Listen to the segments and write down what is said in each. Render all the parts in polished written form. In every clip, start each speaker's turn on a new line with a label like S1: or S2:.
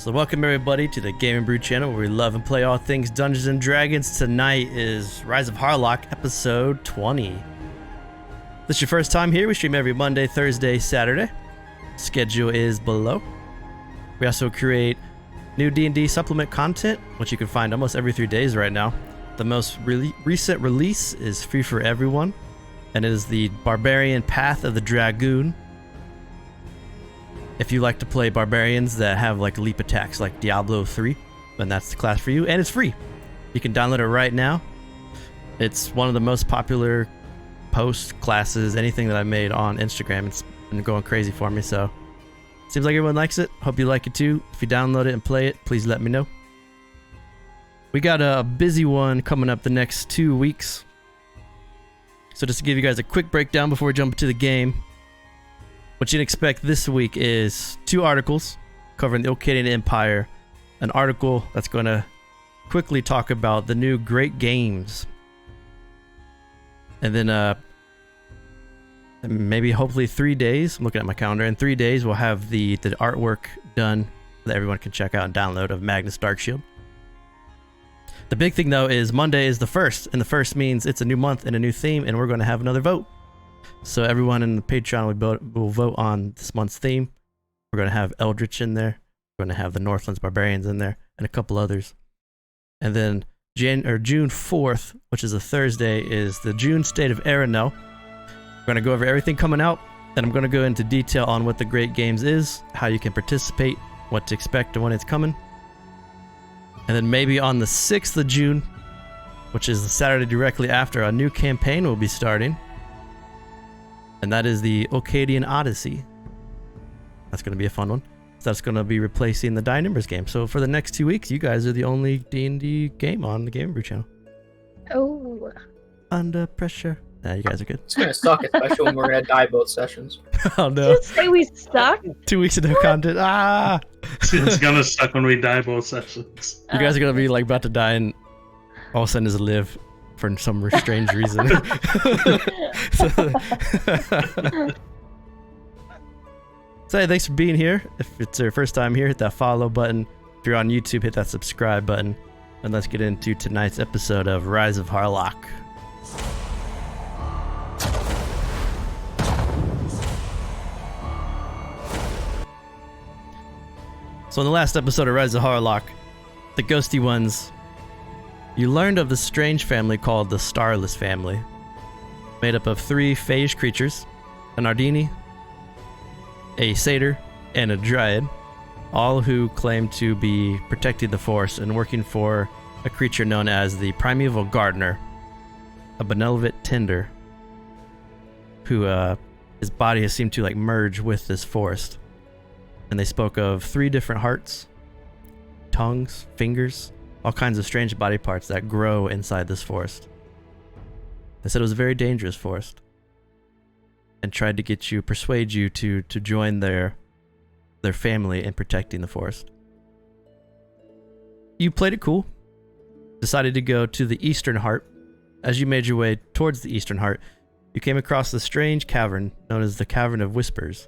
S1: So welcome everybody to the Gamingbrew channel where we love and play all things Dungeons and Dragons. Tonight is Rise of Harlock episode 20. If this is your first time here, we stream every Monday, Thursday, Saturday. Schedule is below. We also create new D&D supplement content, which you can find almost every 3 days right now. The most recent release is free for everyone, and it is the Barbarian Path of the Dragoon. If you like to play barbarians that have like leap attacks like Diablo 3, then that's the class for you, and it's free. You can download it right now. It's one of the most popular post classes, anything that I've made on Instagram. It's been going crazy for me, so seems like everyone likes it. Hope you like it too. If you download it and play it, please let me know. We got a busy one coming up the next 2 weeks. So just to give you guys a quick breakdown before we jump into the game. What you can expect this week is 2 articles covering the Akkadian Empire, an article that's going to quickly talk about the new great games, and then maybe hopefully 3 days, I'm looking at my calendar, in 3 days we'll have the artwork done that everyone can check out and download of Magnus Darkshield. The big thing though is Monday is the 1st, and the 1st means it's a new month and a new theme, and we're going to have another vote. So everyone in the Patreon will vote on this month's theme. We're going to have Eldritch in there. We're going to have the Northlands Barbarians in there, and a couple others. And then June 4th, which is a Thursday, is the June State of Erenel. We're going to go over everything coming out, and I'm going to go into detail on what the Great Games is, how you can participate, what to expect, and when it's coming. And then maybe on the 6th of June, which is the Saturday directly after, a new campaign will be starting. And that is the Akkadian Odyssey. That's going to be a fun one. So that's going to be replacing the Die Numbers game. So for the next 2 weeks, you guys are the only D&D game on the Gamingbrew channel.
S2: Oh.
S1: Under pressure. Nah, you guys are good.
S3: It's going to suck, especially when we're going to die both sessions.
S1: Oh no.
S2: Did you say we suck?
S1: 2 weeks of no content. Ah!
S4: It's going to suck when we die both sessions.
S1: You guys are going to be like about to die and all of a sudden just live for some strange reason. So hey, thanks for being here. If it's your first time here, hit that follow button. If you're on YouTube, hit that subscribe button. And let's get into tonight's episode of Rise of Harlock. So in the last episode of Rise of Harlock, the Ghosty ones, you learned of the strange family called the Starless family, made up of 3 phage creatures, an Ardini, a satyr, and a dryad, all who claim to be protecting the forest and working for a creature known as the Primeval Gardener, a benevolent tender, who his body has seemed to like merge with this forest. And they spoke of 3 different hearts, tongues, fingers, all kinds of strange body parts that grow inside this forest. They said it was a very dangerous forest, and tried to persuade you to join their family in protecting the forest. You played it cool, decided to go to the Eastern Heart. As you made your way towards the Eastern Heart, you came across the strange cavern known as the Cavern of Whispers,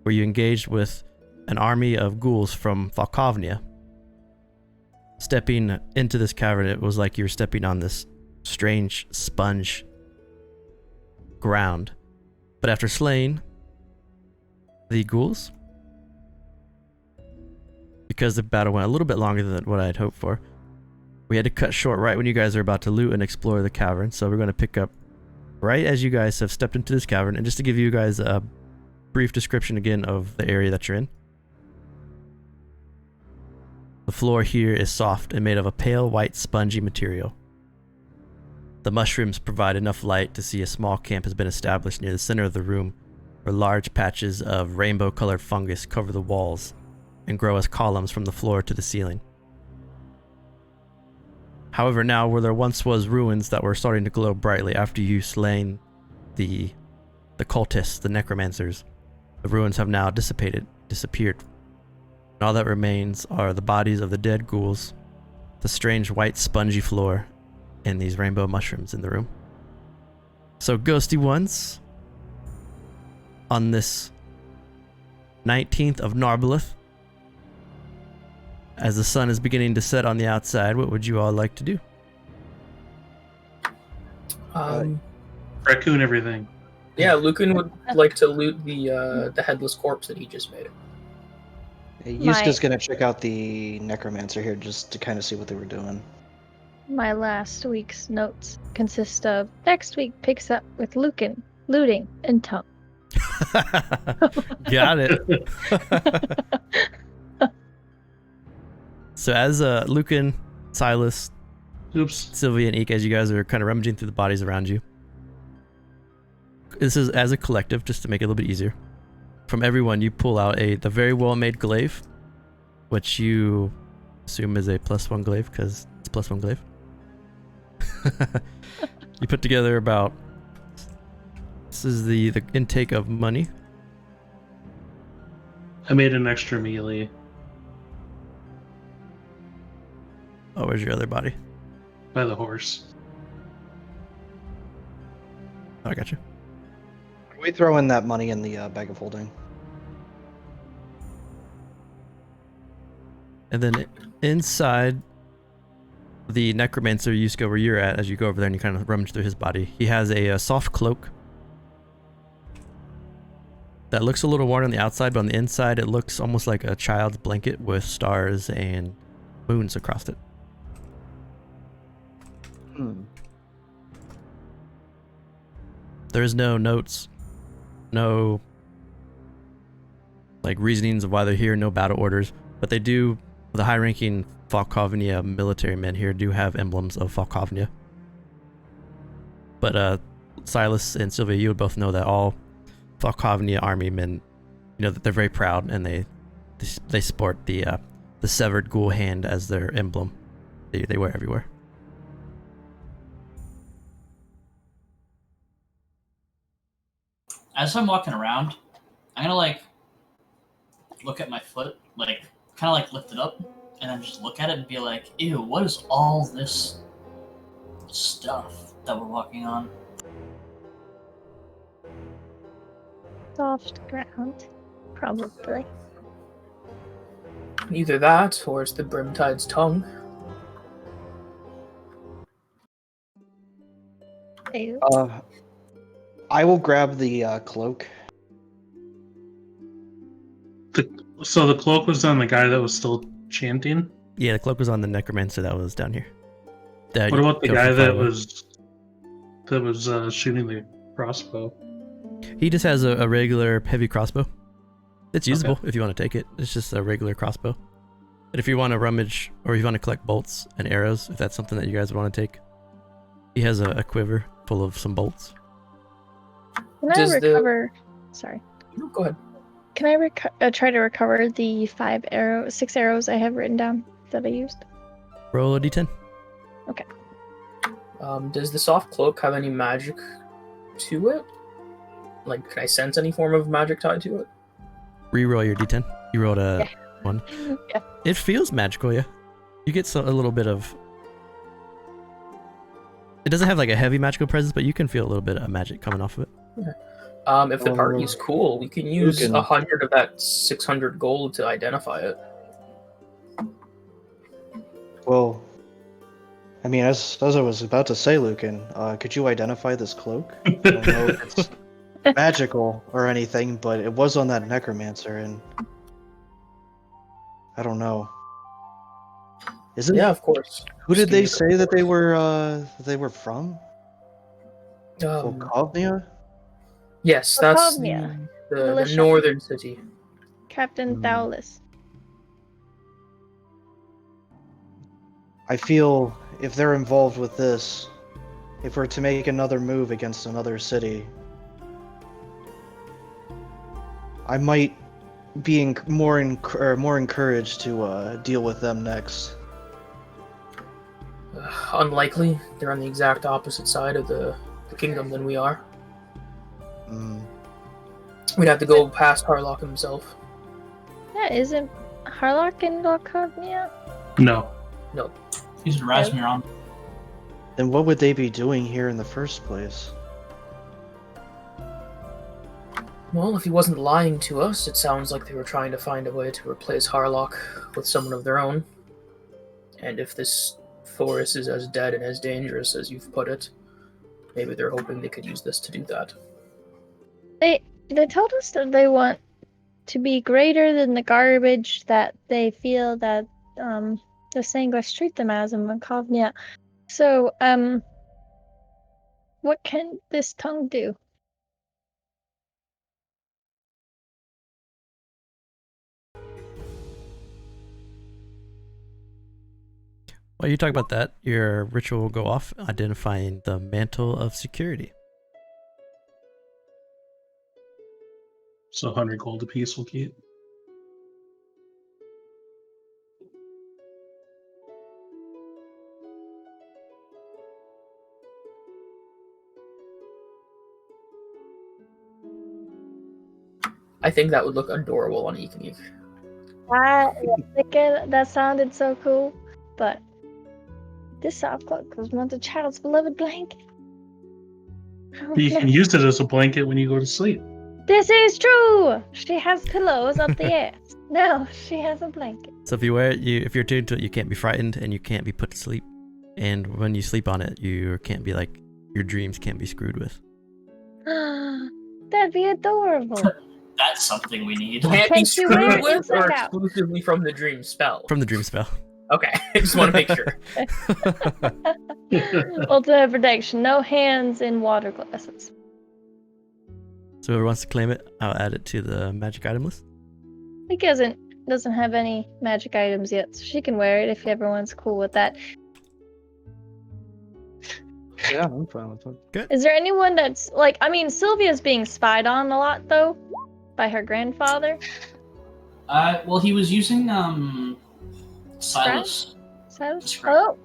S1: where you engaged with an army of ghouls from Falkovnia. Stepping into this cavern, it was like you were stepping on this strange sponge ground. But after slaying the ghouls, because the battle went a little bit longer than what I had hoped for, we had to cut short right when you guys are about to loot and explore the cavern. So we're going to pick up right as you guys have stepped into this cavern. And just to give you guys a brief description again of the area that you're in. The floor here is soft and made of a pale white spongy material. The mushrooms provide enough light to see a small camp has been established near the center of the room, where large patches of rainbow-colored fungus cover the walls and grow as columns from the floor to the ceiling. However, now where there once was ruins that were starting to glow brightly after you slain the cultists, the necromancers, the ruins have now disappeared. And all that remains are the bodies of the dead ghouls, the strange white spongy floor, and these rainbow mushrooms in the room. So Ghosty ones, on this 19th of Narbaleth, As the sun is beginning to set on the outside, what would you all like to do?
S4: Raccoon everything.
S3: Yeah, Lucan would like to loot the headless corpse that he just made.
S5: Yuska's gonna check out the necromancer here just to kind of see what they were doing.
S2: My last week's notes consist of next week picks up with Lucan, looting, and tongue.
S1: Got it. So as Lucan, Silas,
S4: Oops.
S1: Sylvia, and Eek, as you guys are kind of rummaging through the bodies around you, this is as a collective, just to make it a little bit easier. From everyone, you pull out the very well-made glaive, which you assume is a +1 glaive because it's +1 glaive. You put together about. This is the intake of money.
S4: I made an extra melee.
S1: Oh, where's your other body?
S4: By the horse.
S1: Oh, I got you.
S5: We throw in that money in the bag of holding.
S1: And then inside the necromancer, Yuska, where you're at, as you go over there and you kind of rummage through his body, he has a soft cloak that looks a little worn on the outside, but on the inside it looks almost like a child's blanket with stars and moons across it. There's no notes, no like reasonings of why they're here, no battle orders, but they do. The high-ranking Falkovnia military men here do have emblems of Falkovnia. But Silas and Sylvia, you would both know that all Falkovnia army men, you know, that they're very proud, and they sport the severed ghoul hand as their emblem. They wear everywhere.
S6: As I'm walking around, I'm gonna like look at my foot, like kind of like lift it up, and then just look at it and be like, "Ew, what is all this stuff that we're walking on?"
S2: Soft ground, probably.
S3: Either that, or it's the Brimtide's tongue.
S2: Ew.
S5: I will grab the cloak.
S4: So the cloak was on the guy that was still chanting?
S1: Yeah, the cloak was on the necromancer that was down here.
S4: What about the guy that was shooting the crossbow?
S1: He just has a regular heavy crossbow. It's usable if you want to take it. It's just a regular crossbow. But if you want to rummage or if you want to collect bolts and arrows, if that's something that you guys want to take, he has a quiver full of some bolts.
S2: Can I recover? Sorry.
S3: No, go ahead.
S2: Can I try to recover the 6 arrows I have written down that I used?
S1: Roll a d10.
S2: Okay.
S3: Does the soft cloak have any magic to it? Like, can I sense any form of magic tied to it?
S1: Reroll your d10. You rolled a 1.
S2: Yeah.
S1: It feels magical, yeah. You get a little bit of. It doesn't have like a heavy magical presence, but you can feel a little bit of magic coming off of it.
S3: If the party's cool, we can use 100 of that 600 gold to identify it.
S5: Well, I mean, as I was about to say, Lucan, could you identify this cloak? I don't know if it's magical or anything, but it was on that necromancer, and I don't know. Isn't
S3: Yeah, of course.
S5: Who did they say that they were from? Volkovnia?
S3: Yes, that's
S2: Volkovnia.
S3: the
S2: Militia.
S3: northern city.
S2: Captain Thaulis.
S5: I feel if they're involved with this, if we're to make another move against another city, I might be more encouraged to deal with them next.
S3: Unlikely. They're on the exact opposite side of the kingdom than we are. We'd have to go past Harlock himself.
S2: Yeah, isn't Harlock in Volkovnia?
S4: No.
S3: No.
S6: He's in Razmiron.
S5: Then what would they be doing here in the first place?
S3: Well, if he wasn't lying to us, it sounds like they were trying to find a way to replace Harlock with someone of their own. And if this forest is as dead and as dangerous as you've put it, maybe they're hoping they could use this to do that.
S2: They told us that they want to be greater than the garbage that they feel that the Sanguis treat them as in Makovnia. So, what can this tongue do?
S1: While you talk about that, your ritual will go off, identifying the mantle of security.
S4: So 100 gold apiece will keep.
S3: I think that would look adorable on Ekanik.
S2: That sounded so cool, but this soft cloak was once a child's beloved blanket.
S4: You can use it as a blanket when you go to sleep.
S2: This is true! She has pillows up the ass. No, she has a blanket.
S1: So if you wear it, if you're tuned to it, you can't be frightened and you can't be put to sleep. And when you sleep on it, you can't be like, your dreams can't be screwed with.
S2: That'd be adorable.
S6: That's something we need.
S3: Can't be
S2: Can she wear
S3: screwed
S2: it
S3: with
S2: inside
S3: or
S2: out?
S3: exclusively from the dream spell?
S1: From the dream spell.
S3: Okay, I just want to make sure.
S2: Ultimate protection. No hands in water glasses.
S1: So whoever wants to claim it, I'll add it to the magic item list.
S2: He doesn't have any magic items yet, so she can wear it if everyone's cool with that.
S5: Yeah, I'm fine with it.
S2: Is there anyone that's like? I mean, Sylvia's being spied on a lot though, by her grandfather.
S6: Well, he was using Silas.
S2: Silas.
S6: Scry.
S2: Oh,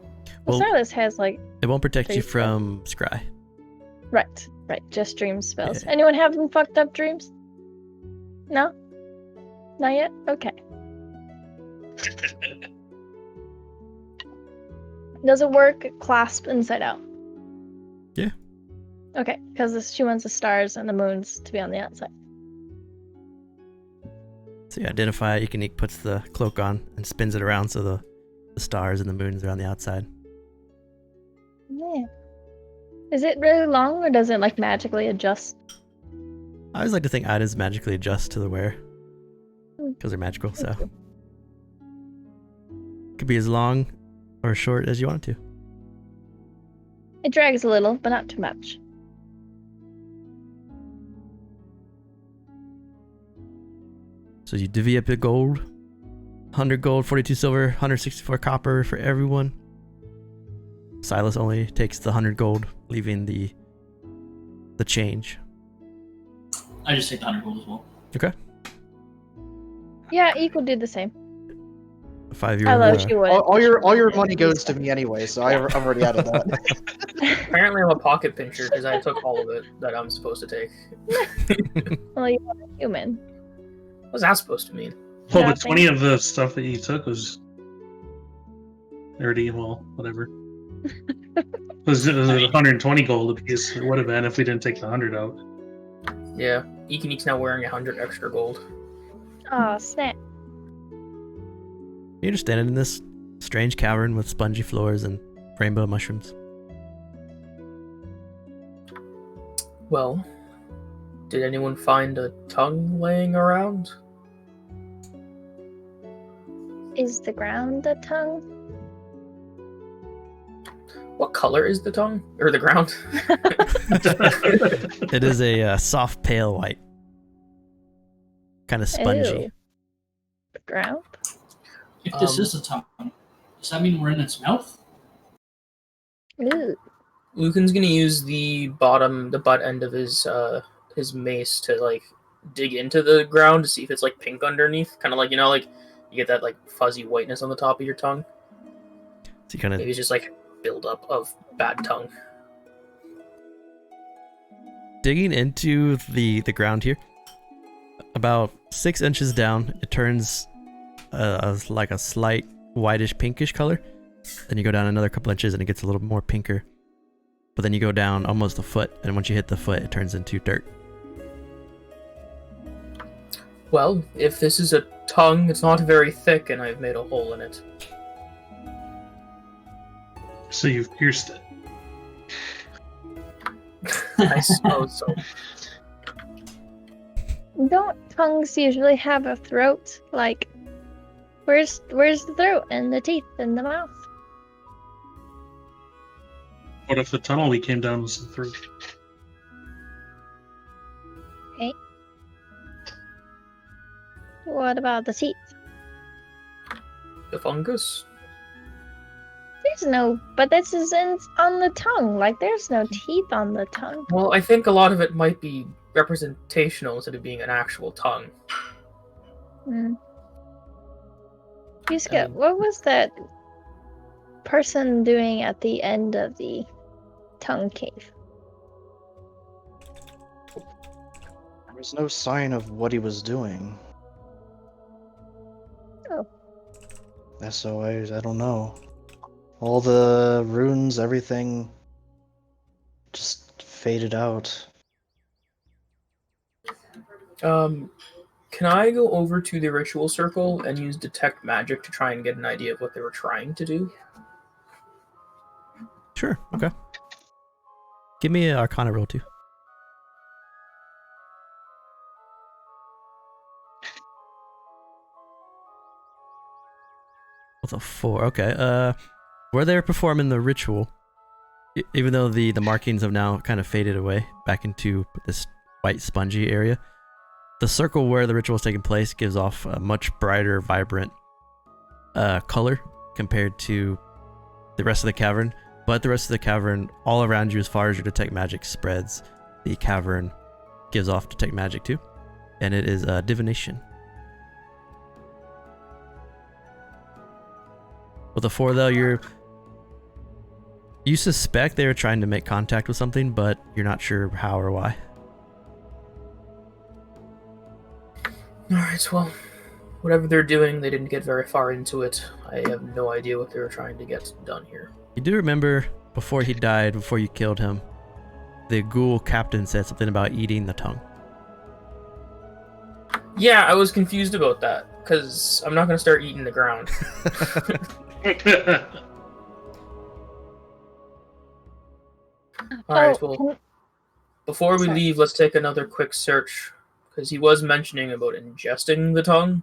S1: Well-
S2: Silas has like
S1: It won't protect you
S2: Dream
S1: from scry.
S2: right, just dream spells.
S1: Yeah.
S2: Anyone having fucked up dreams? No, not yet. Okay. Does it work clasp inside out?
S1: Yeah.
S2: Okay, because she wants the stars and the moons to be on the outside.
S1: So you identify it, Ekanik puts the cloak on and spins it around so the stars and the moons are on the outside.
S2: Yeah. Is it really long or does it like magically adjust?
S1: I always like to think items magically adjust to the wearer. Because they're magical, so. Could be as long or short as you want it to.
S2: It drags a little, but not too much.
S1: So you divvy up your gold. 100 gold, 42 silver, 164 copper for everyone. Silas only takes the 100 gold, leaving the change.
S6: I just take the 100 gold as well.
S1: Okay.
S2: Yeah, equal do the same.
S1: 5 euro.
S2: Although she would.
S5: All your money goes to me anyway, so I've already added that.
S3: Apparently, I'm a pocket pincher because I took all of it that I'm supposed to take.
S2: Well, you are a human.
S3: What's that supposed to mean?
S4: Well, but
S2: Nothing.
S4: 20 of the stuff that you took was already, well, whatever. It was 120 gold apiece. It would have been if we didn't take the 100 out.
S3: Yeah, Ekanik's now wearing 100 extra gold.
S2: Oh, snap.
S1: You're just standing in this strange cavern with spongy floors and rainbow mushrooms.
S3: Well, did anyone find a tongue laying around?
S2: Is the ground a tongue?
S3: What color is the tongue? Or the ground?
S1: It is a soft pale white. Kind of spongy.
S2: Ew. The ground?
S6: If this is a tongue, does that mean we're in its mouth?
S2: Ooh.
S3: Lucan's gonna use the butt end of his mace to like dig into the ground to see if it's like pink underneath. Kind of like, like you get that like fuzzy whiteness on the top of your tongue.
S1: So you kind of
S3: Maybe it's just like buildup of bad tongue.
S1: digging into the ground here. About 6 inches down, it turns like a slight whitish pinkish color. Then you go down another couple inches and it gets a little more pinker. But then you go down almost a foot, and once you hit the foot, it turns into dirt.
S3: Well, if this is a tongue, it's not very thick, and I've made a hole in it.
S4: So you've pierced it.
S3: I suppose so.
S2: Don't tongues usually have a throat? Like, where's the throat and the teeth and the mouth?
S4: What if the tunnel we came down was the throat?
S2: Okay. What about the teeth?
S3: The fungus?
S2: There's no, but this is on the tongue. Like, there's no teeth on the tongue.
S3: Well, I think a lot of it might be representational instead of being an actual tongue.
S2: Yusuke, what was that person doing at the end of the tongue cave?
S5: There was no sign of what he was doing.
S2: Oh.
S5: SOAs, I don't know. All the runes, everything just faded out.
S3: Can I go over to the ritual circle and use detect magic to try and get an idea of what they were trying to do?
S1: Sure. Okay. Give me an Arcana roll too. With a 4. Okay. Where they're performing the ritual, even though the markings have now kind of faded away back into this white spongy area, the circle where the ritual is taking place gives off a much brighter, vibrant color compared to the rest of the cavern. But the rest of the cavern, all around you, as far as your detect magic spreads, the cavern gives off detect magic too, and it is divination. With a 4 though, you suspect they were trying to make contact with something, but you're not sure how or why.
S3: Alright, well, whatever they're doing, they didn't get very far into it. I have no idea what they were trying to get done here.
S1: You do remember before he died, before you killed him, the ghoul captain said something about eating the tongue.
S3: Yeah, I was confused about that, because I'm not going to start eating the ground. Alright, well, before we leave, let's take another quick search, because he was mentioning about ingesting the tongue,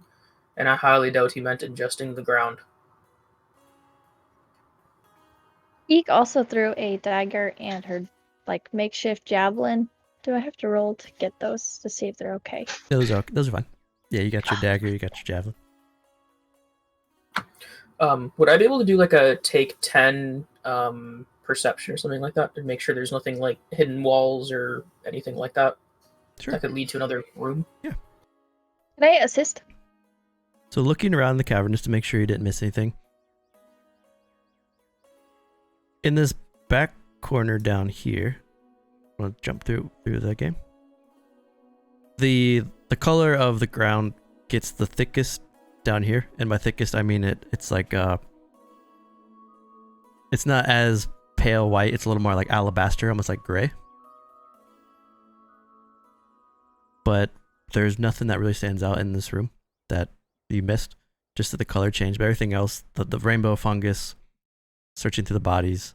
S3: and I highly doubt he meant ingesting the ground.
S2: Eek also threw a dagger and her makeshift javelin. Do I have to roll to get those to see if they're okay?
S1: Those are fine. Yeah, you got your dagger, you got your javelin.
S3: Would I be able to do a take 10 perception or something like that to make sure there's nothing like hidden walls or anything like that?
S1: Sure.
S3: That could lead to another room?
S1: Yeah.
S2: Can I assist?
S1: So looking around the cavern just to make sure you didn't miss anything. In this back corner down here, I'm gonna jump through the game. The color of the ground gets the thickest down here, and by thickest I mean it's like it's not as pale white, it's a little more like alabaster, almost like gray. But there's nothing that really stands out in this room that you missed, just that the color changed. But everything else, the rainbow fungus, searching through the bodies,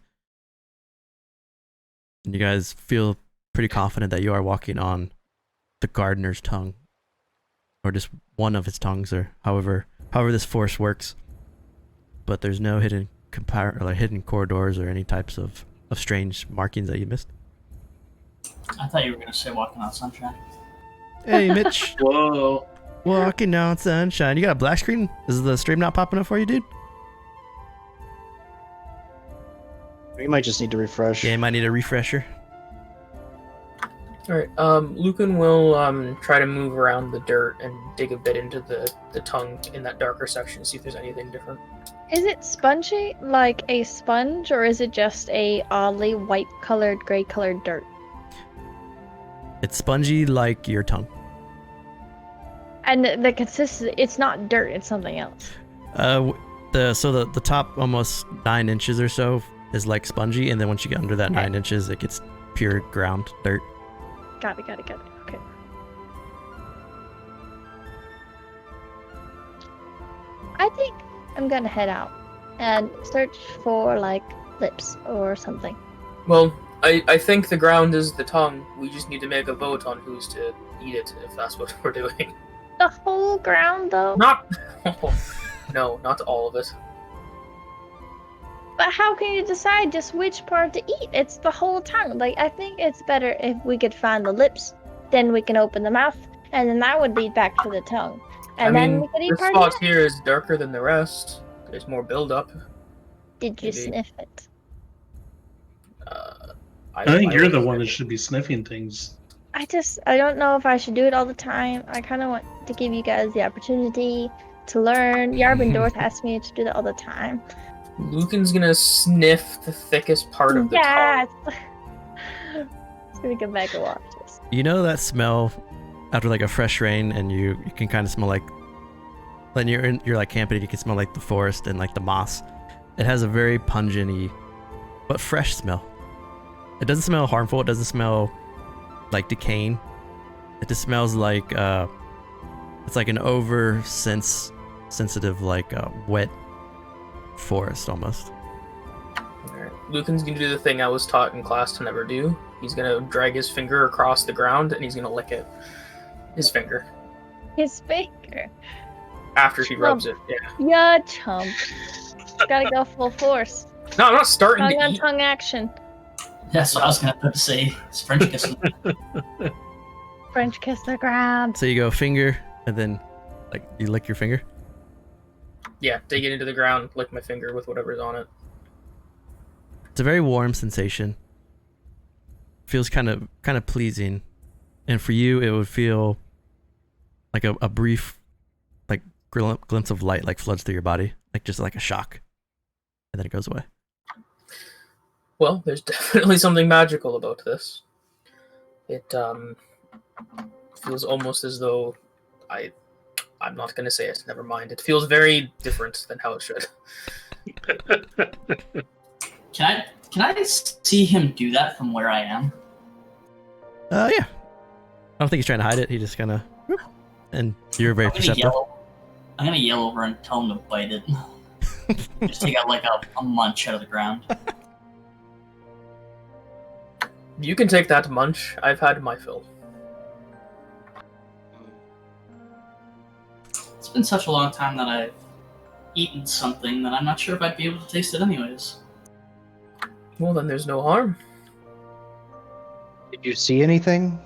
S1: and you guys feel pretty confident that you are walking on the gardener's tongue, or just one of his tongues, or however this force works. But there's no hidden hidden corridors or any types of strange markings that you missed.
S6: I thought you were gonna say walking on sunshine.
S1: Hey, Mitch.
S4: Whoa.
S1: Walking on sunshine. You got a black screen? Is the stream not popping up for you, dude?
S5: We might just need to refresh.
S1: Yeah, you might need a refresher.
S3: Alright, Lucan will try to move around the dirt and dig a bit into the tongue in that darker section, see if there's anything different.
S2: Is it spongy like a sponge, or is it just a oddly white-colored, gray-colored dirt?
S1: It's spongy like your tongue.
S2: And the consistency, it's not dirt, it's something else.
S1: The top almost 9 inches or so is like spongy, and then once you get under that 9 inches, it gets pure ground dirt.
S2: Got it. Okay. I think I'm gonna head out and search for like lips or something.
S3: Well, I think the ground is the tongue. We just need to make a vote on who's to eat it, if that's what we're doing.
S2: The whole ground, though.
S3: Not. No, not all of it.
S2: But how can you decide just which part to eat? It's the whole tongue. Like, I think it's better if we could find the lips, then we can open the mouth, and then that would lead back to the tongue. And then we could eat
S3: this
S2: part of
S3: spot
S2: that.
S3: here is darker than the rest. There's more build-up.
S2: Did you
S3: maybe.
S2: sniff it?
S4: I think you're the one that should be sniffing things.
S2: I don't know if I should do it all the time. I kind of want to give you guys the opportunity to learn. Yarbin Dorth asked me to do that all the time.
S3: Lucan's gonna sniff the thickest part of the
S2: Yes!
S3: tongue.
S2: It's gonna go back and watch this.
S1: You know that smell after like a fresh rain, and you can kind of smell like when you're like camping, you can smell like the forest and like the moss. It has a very pungent-y but fresh smell. It doesn't smell harmful. It doesn't smell like decaying. It just smells like it's like an sensitive like wet forest almost.
S3: Alright. Lucan's gonna do the thing I was taught in class to never do. He's gonna drag his finger across the ground and he's gonna lick it. His finger.
S2: His finger.
S3: After he rubs it, yeah.
S2: Yeah, chump. Gotta go full force.
S3: No, I'm not starting
S2: Tongue
S3: to
S2: on
S3: eat.
S2: tongue action.
S6: That's what I was gonna say. It's French kissing.
S2: French kiss the ground.
S1: So you go finger, and then like you lick your finger.
S3: Yeah, dig it into the ground, lick my finger with whatever's on it.
S1: It's a very warm sensation. Feels kind of pleasing, and for you it would feel like a brief like glimpse of light like floods through your body, like just like a shock, and then it goes away.
S3: Well, there's definitely something magical about this. It feels almost as though I'm not gonna say it. Never mind. It feels very different than how it should.
S6: Can I see him do that from where I am?
S1: Yeah. I don't think he's trying to hide it. He just kind of, and you're very perceptive.
S6: I'm gonna yell over and tell him to bite it. Just take out like a munch out of the ground.
S3: You can take that munch. I've had my fill.
S6: It's been such a long time that I've eaten something that I'm not sure if I'd be able to taste it anyways.
S3: Well, then there's no harm.
S5: Did you see anything?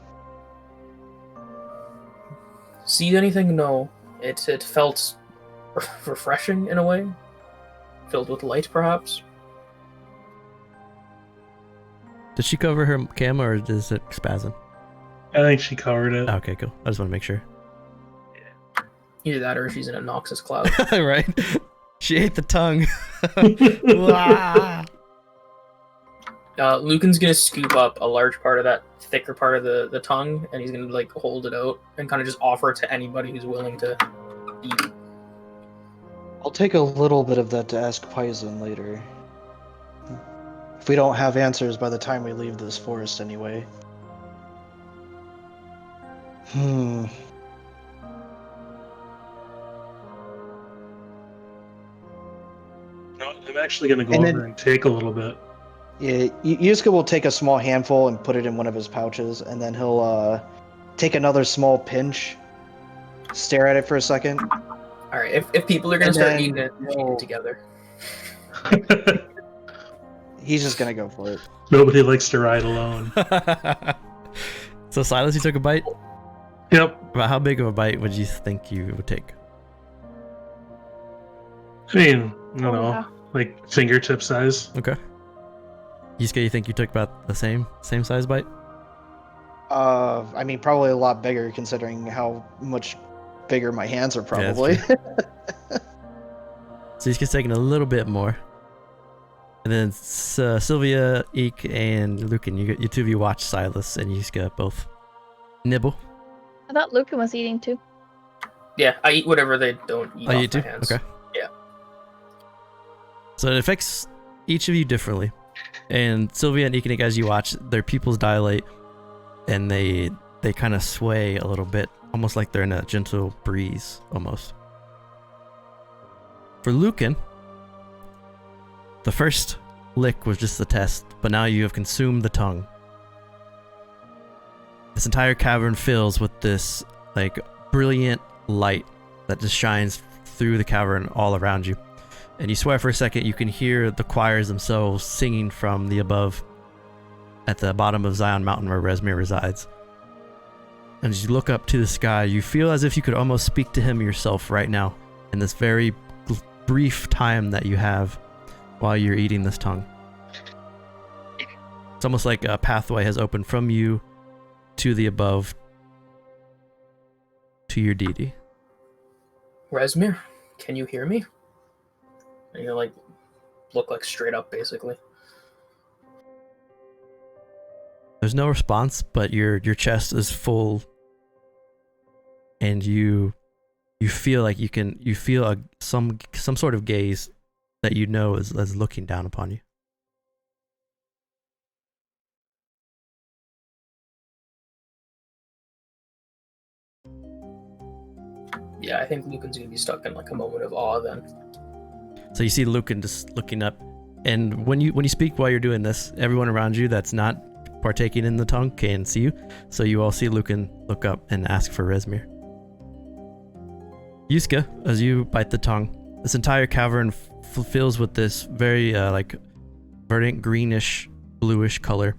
S3: See anything? No. It felt refreshing in a way. Filled with light, perhaps.
S1: Did she cover her camera or is it spazzing?
S4: I think she covered it.
S1: Okay, cool. I just want to make sure.
S3: Either that or she's in a Noxus cloud.
S1: Right? She ate the tongue. Wow.
S3: Lucan's gonna scoop up a large part of that thicker part of the tongue, and he's gonna like hold it out and kind of just offer it to anybody who's willing to eat.
S5: I'll take a little bit of that to ask Paizen later. If we don't have answers by the time we leave this forest anyway. No,
S4: I'm actually going to go
S5: And
S4: over
S5: then-
S4: and take a little bit.
S5: Yeah, Yusuke will take a small handful and put it in one of his pouches, and then he'll take another small pinch, stare at it for a second.
S3: All right, if people are gonna
S5: And
S3: start
S5: then
S3: eating it, we should eat
S5: we'll-
S3: it together.
S5: He's just gonna go for it.
S4: Nobody likes to ride alone.
S1: So Silas, you took a bite?
S4: Yep.
S1: About how big of a bite would you think you would take?
S4: I mean, I don't
S2: Oh,
S4: know,
S2: wow.
S4: like fingertip size.
S1: Okay. Yusuke, you think you took about the same size bite?
S5: I mean, probably a lot bigger considering how much bigger my hands are
S1: that's
S5: probably.
S1: So Yusuke's taking a little bit more. And then Sylvia, Eek, and Lucan, you two of you watch Silas and Yusuke both nibble.
S2: I thought Lucan was eating too.
S3: Yeah, I eat whatever they don't eat
S1: Oh,
S3: off
S1: you do?
S3: my hands.
S1: Okay.
S3: Yeah.
S1: So it affects each of you differently. And Sylvia and Eek, as you watch, their pupils dilate and they kind of sway a little bit, almost like they're in a gentle breeze, almost. For Lucan, the first lick was just the test, but now you have consumed the tongue. This entire cavern fills with this like brilliant light that just shines through the cavern all around you. And you swear for a second you can hear the choirs themselves singing from the above at the bottom of Zion Mountain where Rezmir resides. And as you look up to the sky, you feel as if you could almost speak to him yourself right now in this very brief time that you have while you're eating this tongue. It's almost like a pathway has opened from you to the above to your deity.
S3: Rezmir, can you hear me? And you like look like straight up basically.
S1: There's no response, but your chest is full, and you feel like you feel some sort of gaze that you know is looking down upon you.
S3: Yeah, I think Lucan's gonna be stuck in like a moment of awe then.
S1: So you see Lucan just looking up, and when you speak while you're doing this, everyone around you that's not partaking in the tongue can see you. So you all see Lucan look up and ask for Rezmir. Yuska, as you bite the tongue, this entire cavern fills with this very like verdant greenish bluish color.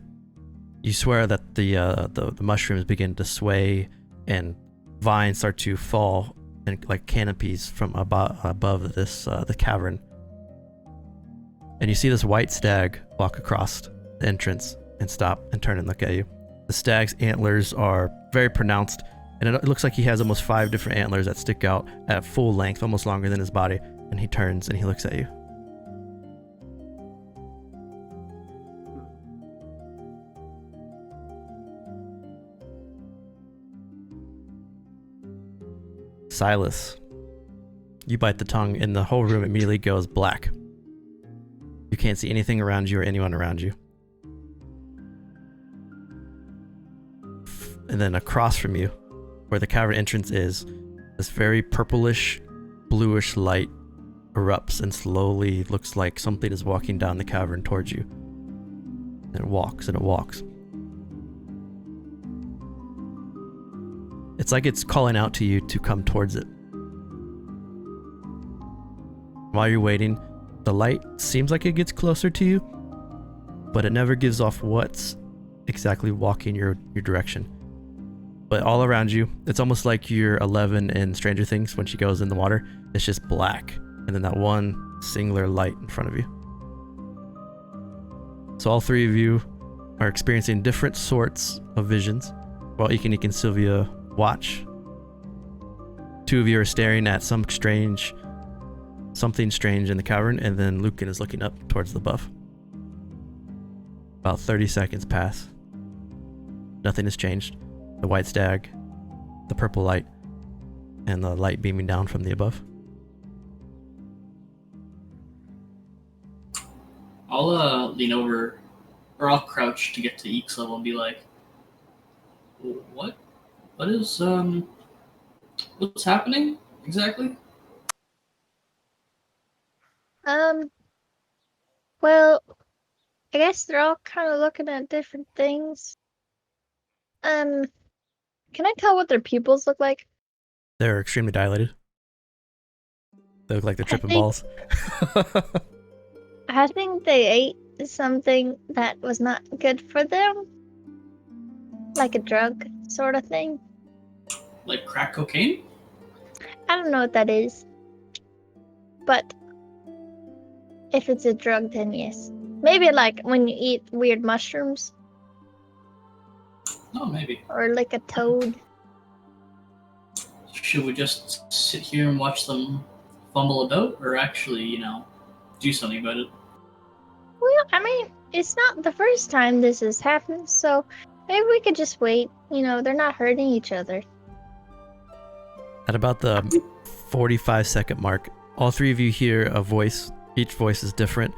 S1: You swear that the mushrooms begin to sway and vines start to fall in like canopies from above this the cavern. And you see this white stag walk across the entrance and stop and turn and look at you. The stag's antlers are very pronounced, and it looks like he has almost 5 different antlers that stick out at full length, almost longer than his body. And he turns and he looks at you. Silas, you bite the tongue and the whole room immediately goes black. You can't see anything around you or anyone around you. And then across from you, where the cavern entrance is, this very purplish, bluish light erupts and slowly looks like something is walking down the cavern towards you. And it walks and it walks. It's like it's calling out to you to come towards it. While you're waiting, the light seems like it gets closer to you, but it never gives off what's exactly walking your direction. But all around you, it's almost like you're 11 in Stranger Things when she goes in the water. It's just black, and then that one singular light in front of you. So all 3 of you are experiencing different sorts of visions, while Ikanik and Sylvia watch. 2 of you are staring at something strange in the cavern, and then Lucan is looking up towards the buff. About 30 seconds pass. Nothing has changed. The white stag, the purple light, and the light beaming down from the above.
S6: I'll lean over, or I'll crouch to get to Eek's level and be like, what is, what's happening exactly?
S2: Well, I guess they're all kind of looking at different things. Can I tell what their pupils look like?
S1: They're extremely dilated. They look like they're tripping balls.
S2: I think they ate something that was not good for them. Like a drug sort of thing.
S6: Like crack cocaine?
S2: I don't know what that is. But if it's a drug, then yes. Maybe like when you eat weird mushrooms.
S6: Oh, maybe.
S2: Or like a toad.
S6: Should we just sit here and watch them fumble about, or actually, do something about it?
S2: Well, I mean, it's not the first time this has happened, so maybe we could just wait. They're not hurting each other.
S1: At about the 45-second mark, all 3 of you hear a voice. Each voice is different.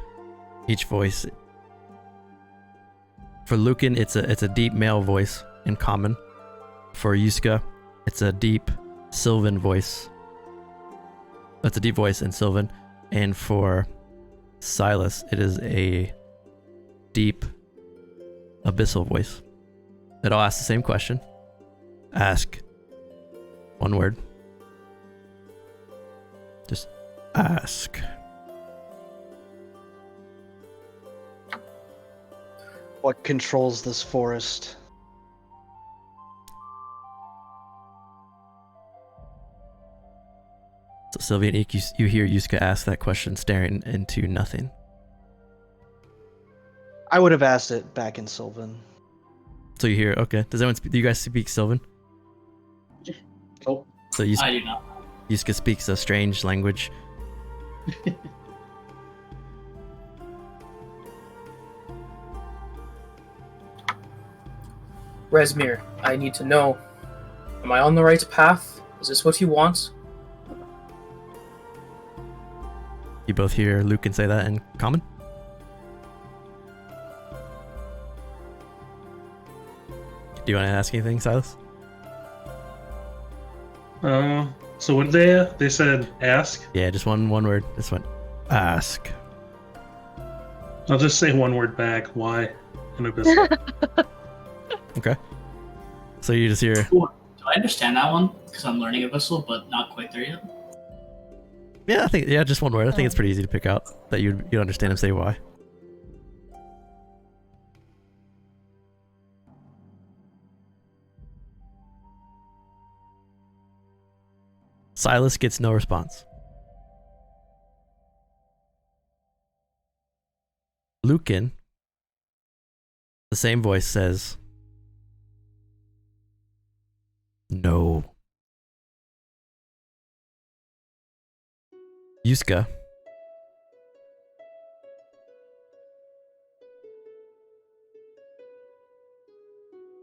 S1: Each voice... For Lucan, it's a deep male voice in common. For Yuska, it's a deep Sylvan voice. That's a deep voice in Sylvan. And for Silas, it is a deep, abyssal voice. It'll ask the same question. Ask. One word. Just ask.
S5: What controls this forest?
S1: So Sylvia and Eek, you hear Yusuke ask that question, staring into nothing.
S5: I would have asked it back in Sylvan.
S1: So you hear, okay. Does anyone do you guys speak Sylvan?
S4: Oh,
S1: So
S6: I do not.
S1: Yusuke speaks a strange language.
S3: Resmir, I need to know, am I on the right path? Is this what you want?
S1: You both hear Lucan say that in common? Do you want to ask anything, Silas?
S4: So what did they said ask?
S1: Yeah, just one word. This one. Ask.
S4: I'll just say one word back. Why? In abyssal.
S1: Okay. So you just hear,
S6: Do I understand that one? Because I'm learning Abyssal, but not quite there yet.
S1: yeah, just one word. I think it's pretty easy to pick out that you understand him say why. Silas gets no response. Lucan, the same voice says, no. Yusuke,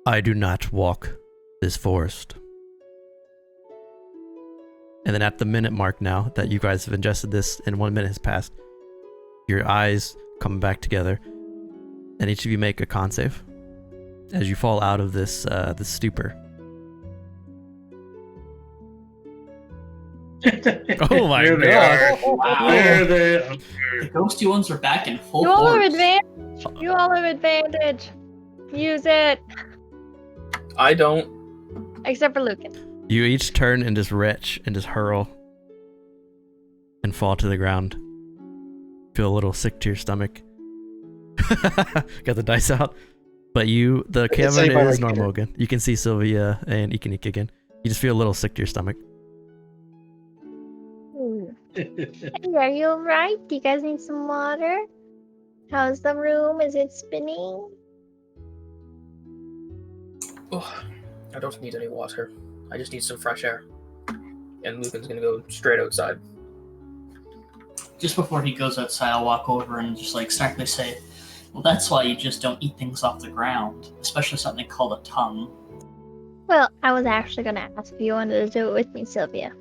S1: I do not walk this forest. And then at the minute mark now that you guys have ingested this and 1 minute has passed, your eyes come back together and each of you make a con save as you fall out of this this stupor. Oh my
S4: There they
S1: god.
S4: are.
S6: Wow.
S4: There they are.
S6: The ghosty ones are back in full
S2: You all have
S6: force.
S2: advantage. You all have advantage. Use it.
S3: I don't.
S2: Except for Lucan.
S1: You each turn and just retch and just hurl and fall to the ground. Feel a little sick to your stomach. Got the dice out. But the
S5: can
S1: cabin
S5: say by
S1: is
S5: like
S1: normal
S5: here.
S1: again. You can see Sylvia and Ikanik again. You just feel a little sick to your stomach.
S2: Hey, are you alright? Do you guys need some water? How's the room? Is it spinning?
S3: Oh, I don't need any water. I just need some fresh air. And Lucan's gonna go straight outside.
S6: Just before he goes outside, I'll walk over and just like snarkily say, well, that's why you just don't eat things off the ground, especially something called a tongue.
S2: Well, I was actually gonna ask if you wanted to do it with me, Sylvia.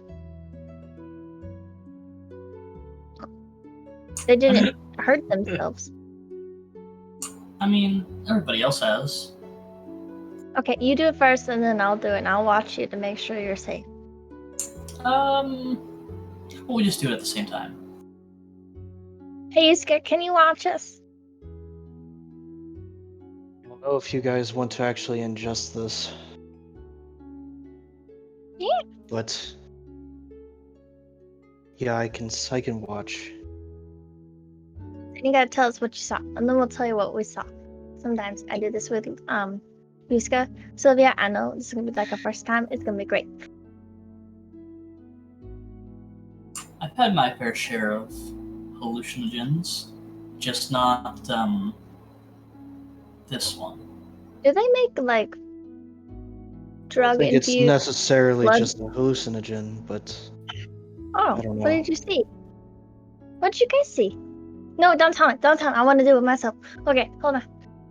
S2: They didn't hurt themselves.
S6: I mean, everybody else has.
S2: Okay, you do it first and then I'll do it and I'll watch you to make sure you're safe.
S6: We'll just do it at the same time.
S2: Hey, Yusuke, can you watch us?
S5: I don't know if you guys want to actually ingest this.
S2: Yeah.
S5: But yeah, I can watch.
S2: You gotta tell us what you saw, and then we'll tell you what we saw. Sometimes I do this with Yusuke. Sylvia, I know this is gonna be like a first time. It's gonna be great.
S6: I've had my fair share of hallucinogens, just not this one.
S2: Do they make like
S5: I
S2: drug
S5: think it's
S2: infused?
S5: necessarily
S2: blood?
S5: just a hallucinogen, but
S2: Oh,
S5: I don't
S2: what
S5: know.
S2: did you see? What did you guys see? No, don't tell me. Don't tell me. I want to do it myself. Okay, hold on.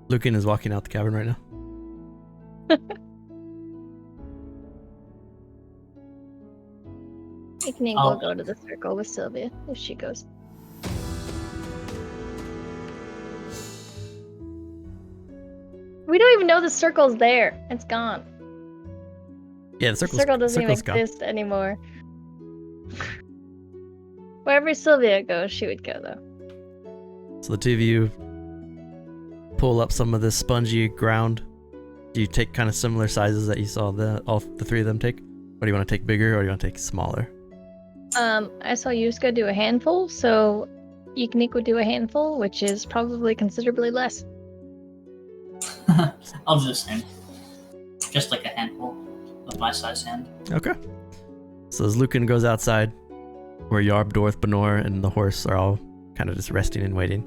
S1: Lucan is walking out the cavern right now.
S2: You can
S6: Oh.
S2: go to the circle with Sylvia if she goes. We don't even know the circle's there. It's gone.
S1: Yeah, the
S2: The
S1: circle
S2: circle doesn't even
S1: circle's gone.
S2: exist anymore. Wherever Sylvia goes, she would go though.
S1: So the two of you pull up some of this spongy ground. Do you take kind of similar sizes that you saw all the three of them take? Or do you want to take bigger or do you want to take smaller?
S2: I saw Yuska do a handful, so Yuknik would do a handful, which is probably considerably less.
S6: I'll do the same. Just like a handful of my size hand.
S1: Okay. So as Lucan goes outside, where Yarb, Dorth, Benor, and the horse are all kind of just resting and waiting,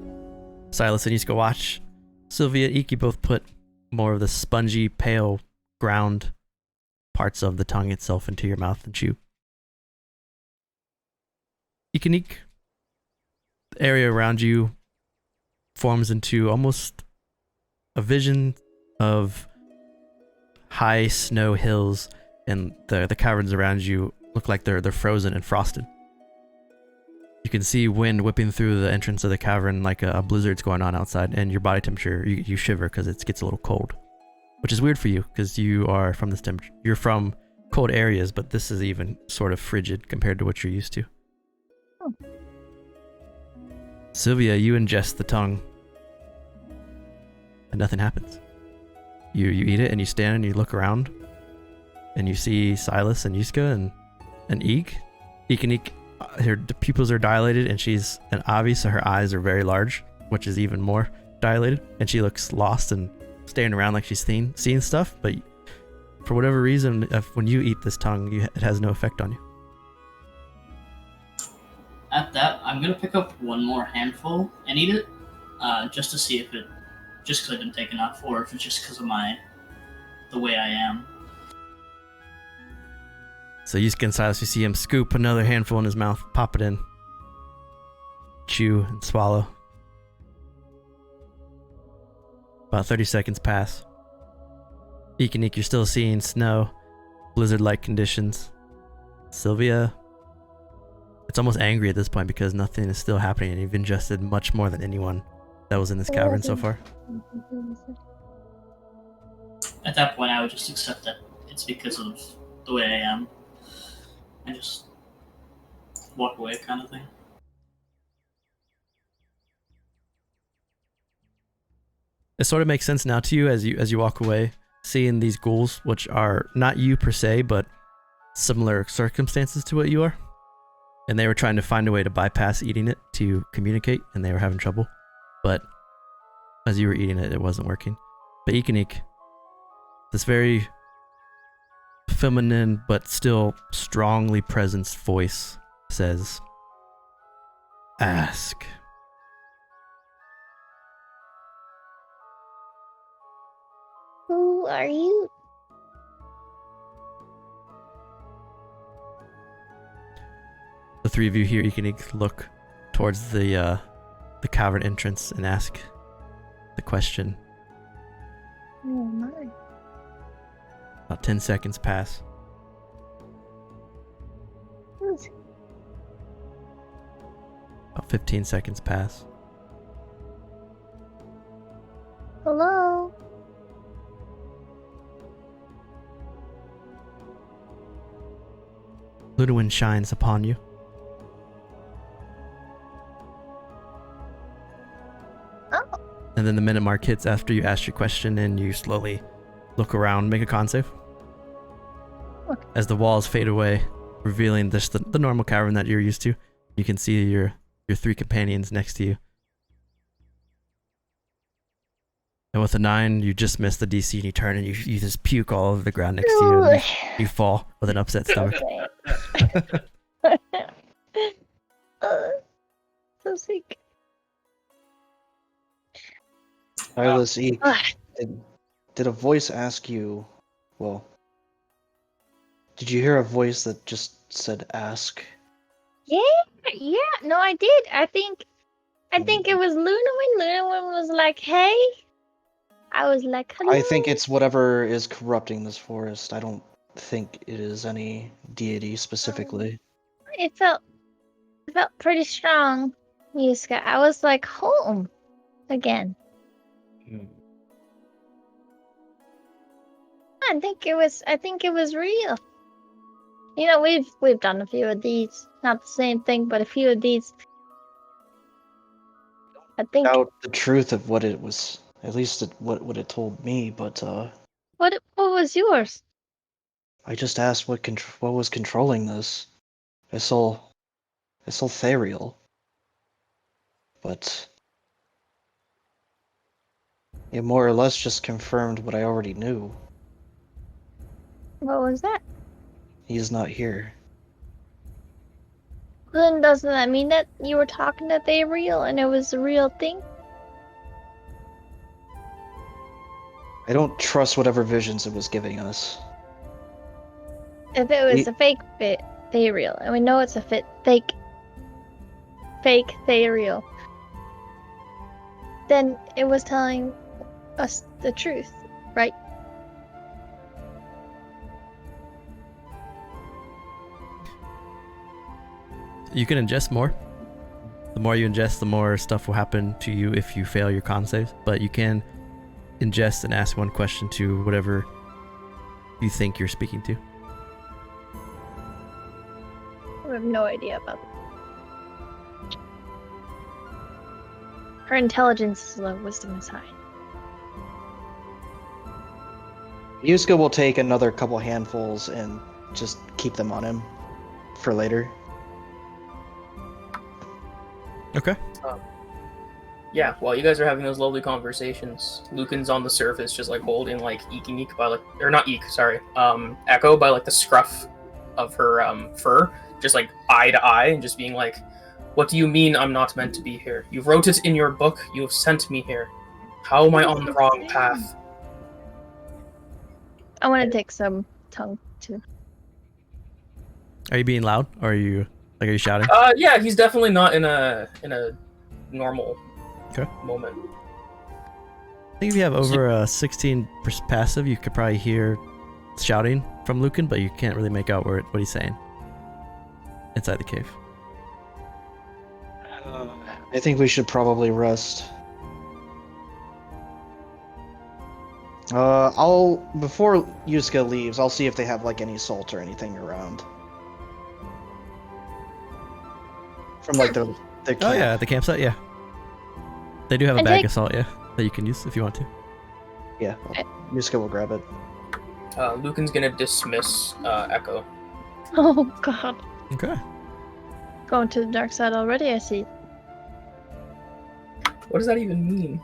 S1: Silas and Yuska watch. Sylvia and Iki both put more of the spongy, pale ground parts of the tongue itself into your mouth and chew. Ikanik, the area around you forms into almost a vision of high snow hills, and the caverns around you look like they're frozen and frosted. You can see wind whipping through the entrance of the cavern like a blizzard's going on outside, and your body temperature, you shiver because it gets a little cold. Which is weird for you, because you are from this temperature. You're from cold areas, but this is even sort of frigid compared to what you're used to.
S2: Oh.
S1: Sylvia, you ingest the tongue, and nothing happens. You eat it, and you stand and you look around, and you see Silas and Yuska and Eek. Eek and Eek, her pupils are dilated, and she's an Avi, so her eyes are very large, which is even more dilated, and she looks lost and staring around like she's seeing stuff, but for whatever reason, when you eat this tongue, it has no effect on you.
S6: At that, I'm gonna pick up one more handful and eat it, just to see if it, just because I didn't take enough, or if it's just because of the way I am.
S1: So Yusuke and Silas, you see him scoop another handful in his mouth, pop it in, chew and swallow. About 30 seconds pass. Eek and Eek, you're still seeing snow, blizzard-like conditions. Sylvia, it's almost angry at this point because nothing is still happening, and you've ingested much more than anyone that was in this cavern so far.
S6: At that point, I would just accept that it's because of the way I am, and just walk away, kind of thing.
S1: It sort of makes sense now to you as you walk away, seeing these ghouls, which are not you per se, but similar circumstances to what you are. And they were trying to find a way to bypass eating it to communicate, and they were having trouble. But as you were eating it, it wasn't working. But Ikanik, this very feminine but still strongly presenced voice says, "Ask."
S2: Who are you?
S1: The three of you here, Ikanik, look towards the cavern entrance and ask the question.
S2: Oh my.
S1: About 10 seconds pass.
S2: Who's-
S1: About 15 seconds pass.
S2: Hello?
S1: Ludwin shines upon you.
S2: Oh.
S1: And then the minute mark hits after you ask your question, and you slowly look around. Make a con save.
S2: Okay.
S1: As the walls fade away, revealing just the normal cavern that you're used to. You can see your three companions next to you. And with a 9, you just miss the DC, and you turn and you just puke all over the ground next to you. And you fall with an upset stomach.
S2: So sick.
S5: Silas Eek,
S2: Ah.
S5: did a voice ask you, well, did you hear a voice that just said ask?
S2: Yeah, no, I did. I think it was Luna when Luna was like, hey. I was like, hello.
S5: I think it's whatever is corrupting this forest. I don't think it is any deity specifically.
S2: It felt pretty strong, Yuska. I was like home again. I think it was real. You know, we've done a few of these. Not the same thing, but a few of these. I think.
S5: Doubt the truth of what it was. At least what it told me, but
S2: What was yours?
S5: I just asked what was controlling this. I saw Therial, but it more or less just confirmed what I already knew.
S2: What was that?
S5: He's not here.
S2: Then doesn't that mean that you were talking to Therial and it was a real thing?
S5: I don't trust whatever visions it was giving us.
S2: If it was a fake Therial, and we know it's a fake Therial, then it was telling us the truth, right?
S1: You can ingest more. The more you ingest, the more stuff will happen to you if you fail your con saves. But you can ingest and ask one question to whatever you think you're speaking to.
S2: I have no idea about that. Her intelligence is low, wisdom is high.
S5: Yuska will take another couple handfuls and just keep them on him for later.
S1: Okay.
S3: Yeah, while you guys are having those lovely conversations, Lucan's on the surface just like holding like Eek by like, or not Eek, sorry, Echo by like the scruff of her fur, just like eye to eye, and just being like, "What do you mean I'm not meant to be here? You wrote it in your book. You have sent me here. How am I on the wrong path?"
S2: I want to take some tongue too.
S1: Are you being loud, or are you you shouting?
S3: Yeah, he's definitely not in a normal moment.
S1: I think if you have over a 16 passive, you could probably hear shouting from Lucan, but you can't really make out what he's saying inside the cave.
S5: I think we should probably rest. Before Yuska leaves, I'll see if they have like any salt or anything around. From like the camp.
S1: Oh yeah, at the campsite, yeah. They do have a bag of salt, yeah, that you can use if you want to.
S5: Yeah, Yuska will grab it.
S3: Lucan's gonna dismiss Echo.
S2: Oh god.
S1: Okay.
S2: Going to the dark side already, I see.
S3: What does that even mean?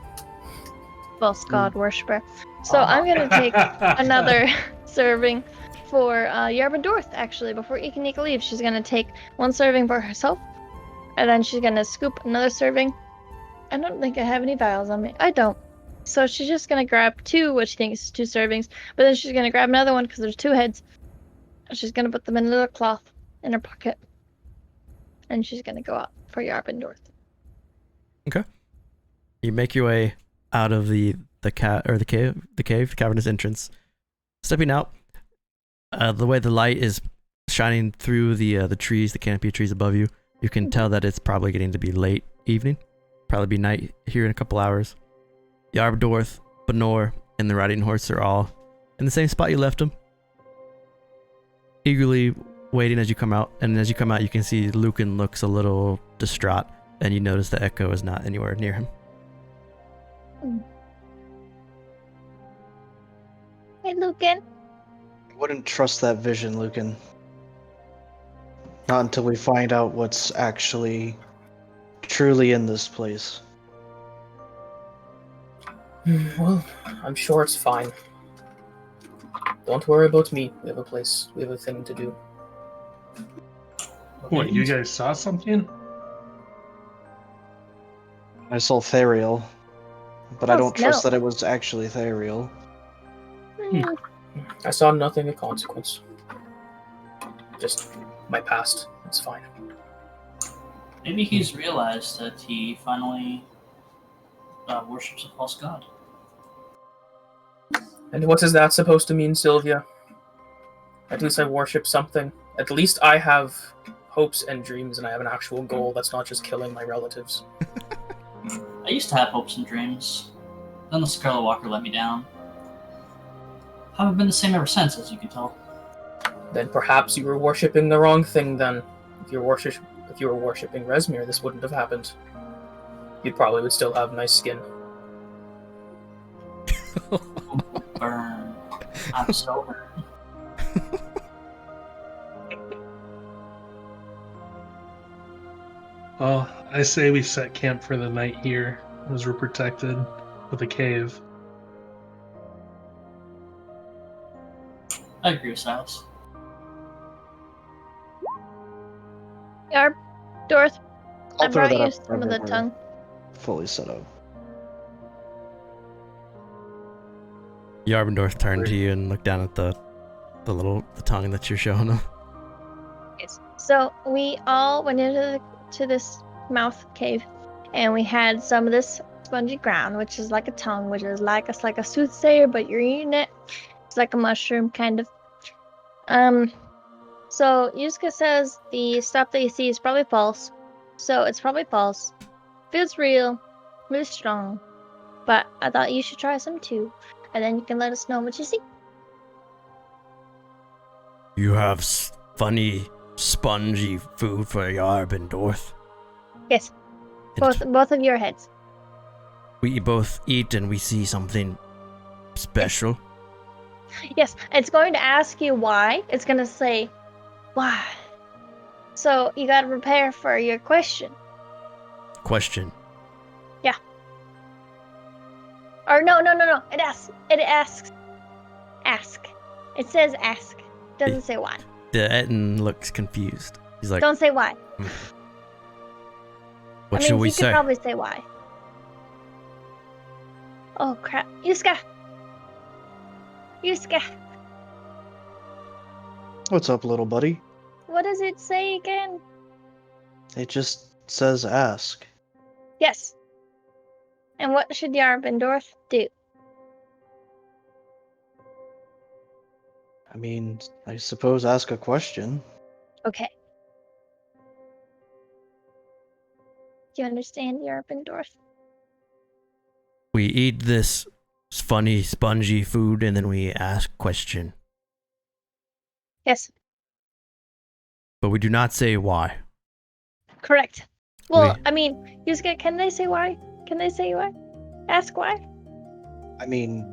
S2: False god worshiper. So I'm gonna take another serving for Yarbadorth, actually. Before Ikanika leaves, she's gonna take one serving for herself, and then she's gonna scoop another serving. I don't think I have any vials on me. I don't. So she's just gonna grab two, which she thinks is 2 servings, but then she's gonna grab another one because there's 2 heads. And she's gonna put them in a little cloth in her pocket, and she's gonna go out for Yarbadorth.
S1: Okay. You make your way out of the cavernous entrance. Stepping out, the way the light is shining through the trees, the canopy of trees above you, you can tell that it's probably getting to be late evening. Probably be night here in a couple hours. Yarbadorth, Benor, and the riding horse are all in the same spot you left them, eagerly waiting as you come out. And as you come out, you can see Lucan looks a little distraught, and you notice that Echo is not anywhere near him.
S2: Hey, Lucan.
S5: I wouldn't trust that vision, Lucan. Not until we find out what's actually truly in this place.
S3: Well, I'm sure it's fine. Don't worry about me. We have a place. We have a thing to do.
S4: What, you guys saw something?
S5: I saw Therial, but I don't trust that it was actually Therial.
S3: I saw nothing of consequence. Just my past. It's fine.
S6: Maybe he's realized that he finally worships a false god.
S3: And what is that supposed to mean, Sylvia? At least I worship something. At least I have hopes and dreams, and I have an actual goal that's not just killing my relatives.
S6: I used to have hopes and dreams. Then the Scarlet Walker let me down. Haven't been the same ever since, as you can tell.
S3: Then perhaps you were worshipping the wrong thing then. If you were worshipping Resmir, this wouldn't have happened. You probably would still have nice skin.
S6: Burn. I'm so hurt.
S4: Well, I say we set camp for the night here, as we're protected with a cave.
S6: I agree with Silas.
S2: Yarb, Dorth, I
S5: I'll throw
S2: brought
S5: that
S2: you
S5: up
S2: some of the
S5: whenever
S2: tongue.
S5: fully set up.
S1: Yarbendorf turned to you and looked down at the tongue that you're showing him.
S2: Yes. So we all went into this mouth cave, and we had some of this spongy ground, which is like a tongue, which is like it's like a soothsayer, but you're eating it. It's like a mushroom, kind of. So Yusuke says the stuff that you see is probably false. So it's probably false. Feels real, really strong. But I thought you should try some too, and then you can let us know what you see.
S1: You have funny, spongy food for Yarbendorf.
S2: Yes, both of your heads.
S1: We both eat and we see something special.
S2: Yes, it's going to ask you why. It's going to say, why? So you got to prepare for your question.
S1: Question.
S2: Yeah. Or no. It asks. Ask. It says ask. Doesn't say why.
S1: The Etten looks confused. He's like,
S2: Don't say why.
S1: What should we
S2: you
S1: say?
S2: could probably say why. Oh crap. Yusuke!
S5: What's up, little buddy?
S2: What does it say again?
S5: It just says ask.
S2: Yes. And what should Yarbendorf do?
S5: I mean, I suppose ask a question.
S2: Okay. Do you understand, Yarbendorf?
S1: We eat this funny, spongy food and then we ask question.
S2: Yes,
S1: But we do not say why.
S2: correct. Well, I mean, Yusuke, can they say why? Can they say why? Ask why?
S5: I mean,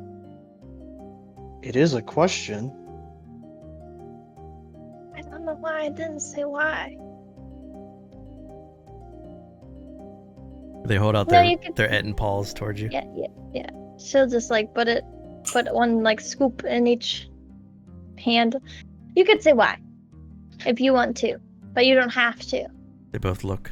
S5: it is a question.
S2: I don't know why I didn't say why.
S1: They hold out
S2: No,
S1: their
S2: you could-
S1: Etten paws towards you.
S2: Yeah. She'll just like put one like scoop in each hand. You could say why, if you want to, but you don't have to.
S1: They both look.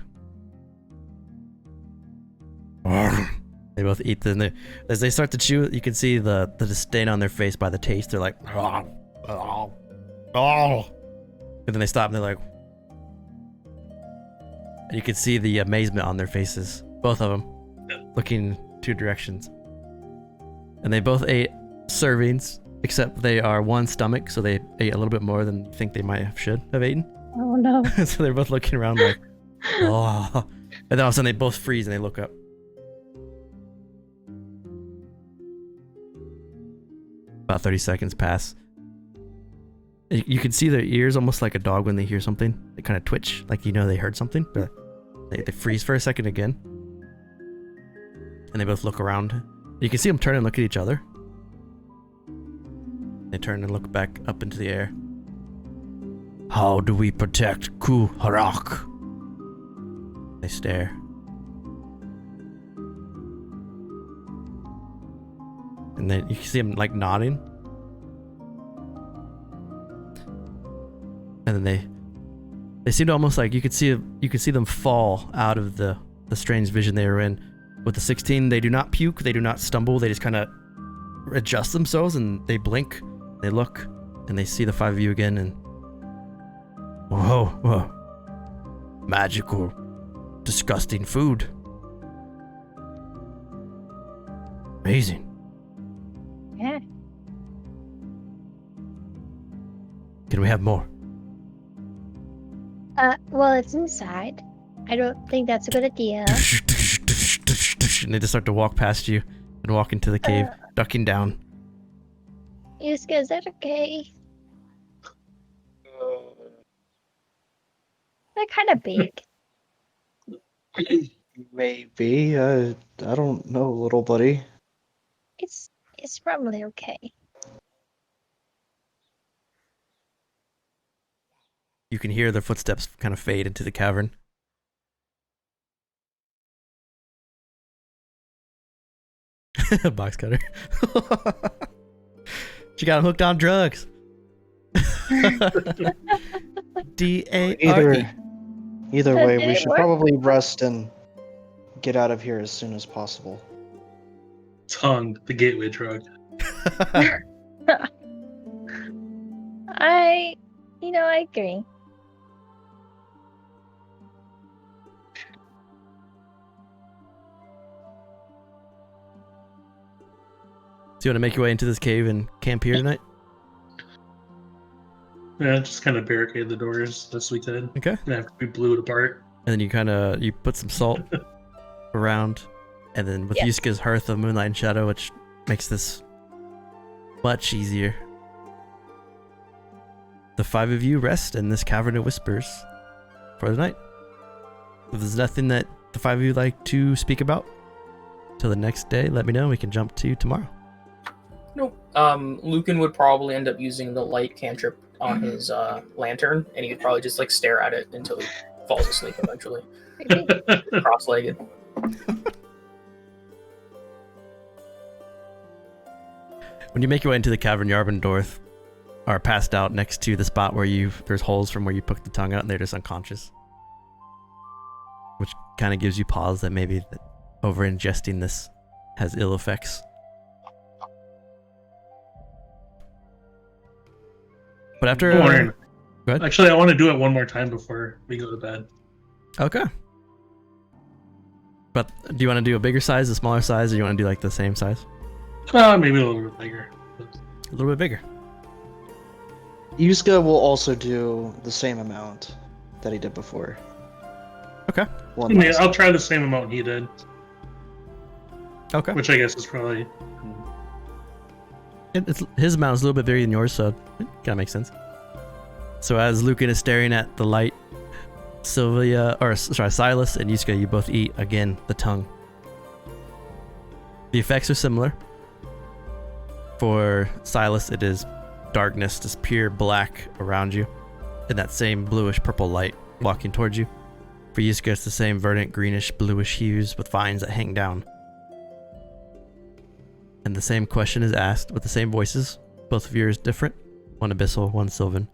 S1: They both eat as they start to chew, you can see the disdain on their face by the taste. They're like, and then they stop and they're like, and you can see the amazement on their faces, both of them, looking two directions. And they both ate servings, except they are one stomach, so they ate a little bit more than you think they should have eaten.
S2: Oh no.
S1: So they're both looking around like, oh. And then all of a sudden they both freeze and they look up. About 30 seconds pass. You can see their ears almost like a dog when they hear something. They kind of twitch, like they heard something. But they freeze for a second again. And they both look around. You can see them turn and look at each other. They turn and look back up into the air. How do we protect Harlock? They stare. And then you can see them like nodding. And then they seem to almost like you could see them fall out of the strange vision they were in. With the 16, they do not puke, they do not stumble, they just kind of adjust themselves and they blink, they look, and they see the five of you again and whoa. Magical, disgusting food. Amazing.
S2: Yeah.
S1: Can we have more?
S2: Well, it's inside. I don't think that's a good idea.
S1: And they just start to walk past you and walk into the cave, ducking down.
S2: Yusuke, is that okay? They're kind of big.
S5: Maybe. I don't know, little buddy.
S2: It's probably okay.
S1: You can hear their footsteps kind of fade into the cavern. Box cutter. She got hooked on drugs. D-A-R-E.
S5: Either
S2: Did
S5: way,
S2: it
S5: we should
S2: work?
S5: probably rest and get out of here as soon as possible.
S4: Tongue, the gateway drug.
S2: I agree.
S1: Do you want to make your way into this cave and camp here tonight?
S4: Yeah, just kind of barricade the doors as we could.
S1: Okay.
S4: And after we blew it apart.
S1: And then you put some salt around, and then with
S2: Yes.
S1: Yuska's Hearth of Moonlight and Shadow, which makes this much easier. The 5 of you rest in this cavern of whispers for the night. If there's nothing that the 5 of you like to speak about till the next day, let me know. We can jump to tomorrow.
S3: Nope. Lucan would probably end up using the light cantrip on his lantern, and he would probably just like stare at it until he falls asleep eventually, cross-legged.
S1: When you make your way into the cavern, Yarb and Dorth are passed out next to the spot where there's holes from where you poked the tongue out, and they're just unconscious. Which kind of gives you pause that maybe over ingesting this has ill effects. But after...
S4: Go ahead.
S1: ahead.
S4: Actually, I want to do it one more time before we go to bed.
S1: Okay. But do you want to do a bigger size, a smaller size, or you want to do like the same size?
S4: Maybe a little bit bigger.
S1: A little bit bigger.
S5: Yuska will also do the same amount that he did before.
S1: Okay.
S5: One
S4: Yeah,
S5: last-
S4: I'll try the same amount he did,
S1: Okay.
S4: which I guess is probably...
S1: His amount is a little bit bigger than yours, so it kind of makes sense. So as Lucan is staring at the light, Silas and Yuska, you both eat, again, the tongue. The effects are similar. For Silas, it is darkness, just pure black around you, and that same bluish-purple light walking towards you. For Yuska, it's the same verdant, greenish, bluish hues with vines that hang down. And the same question is asked with the same voices. Both of yours different. One abyssal, one sylvan.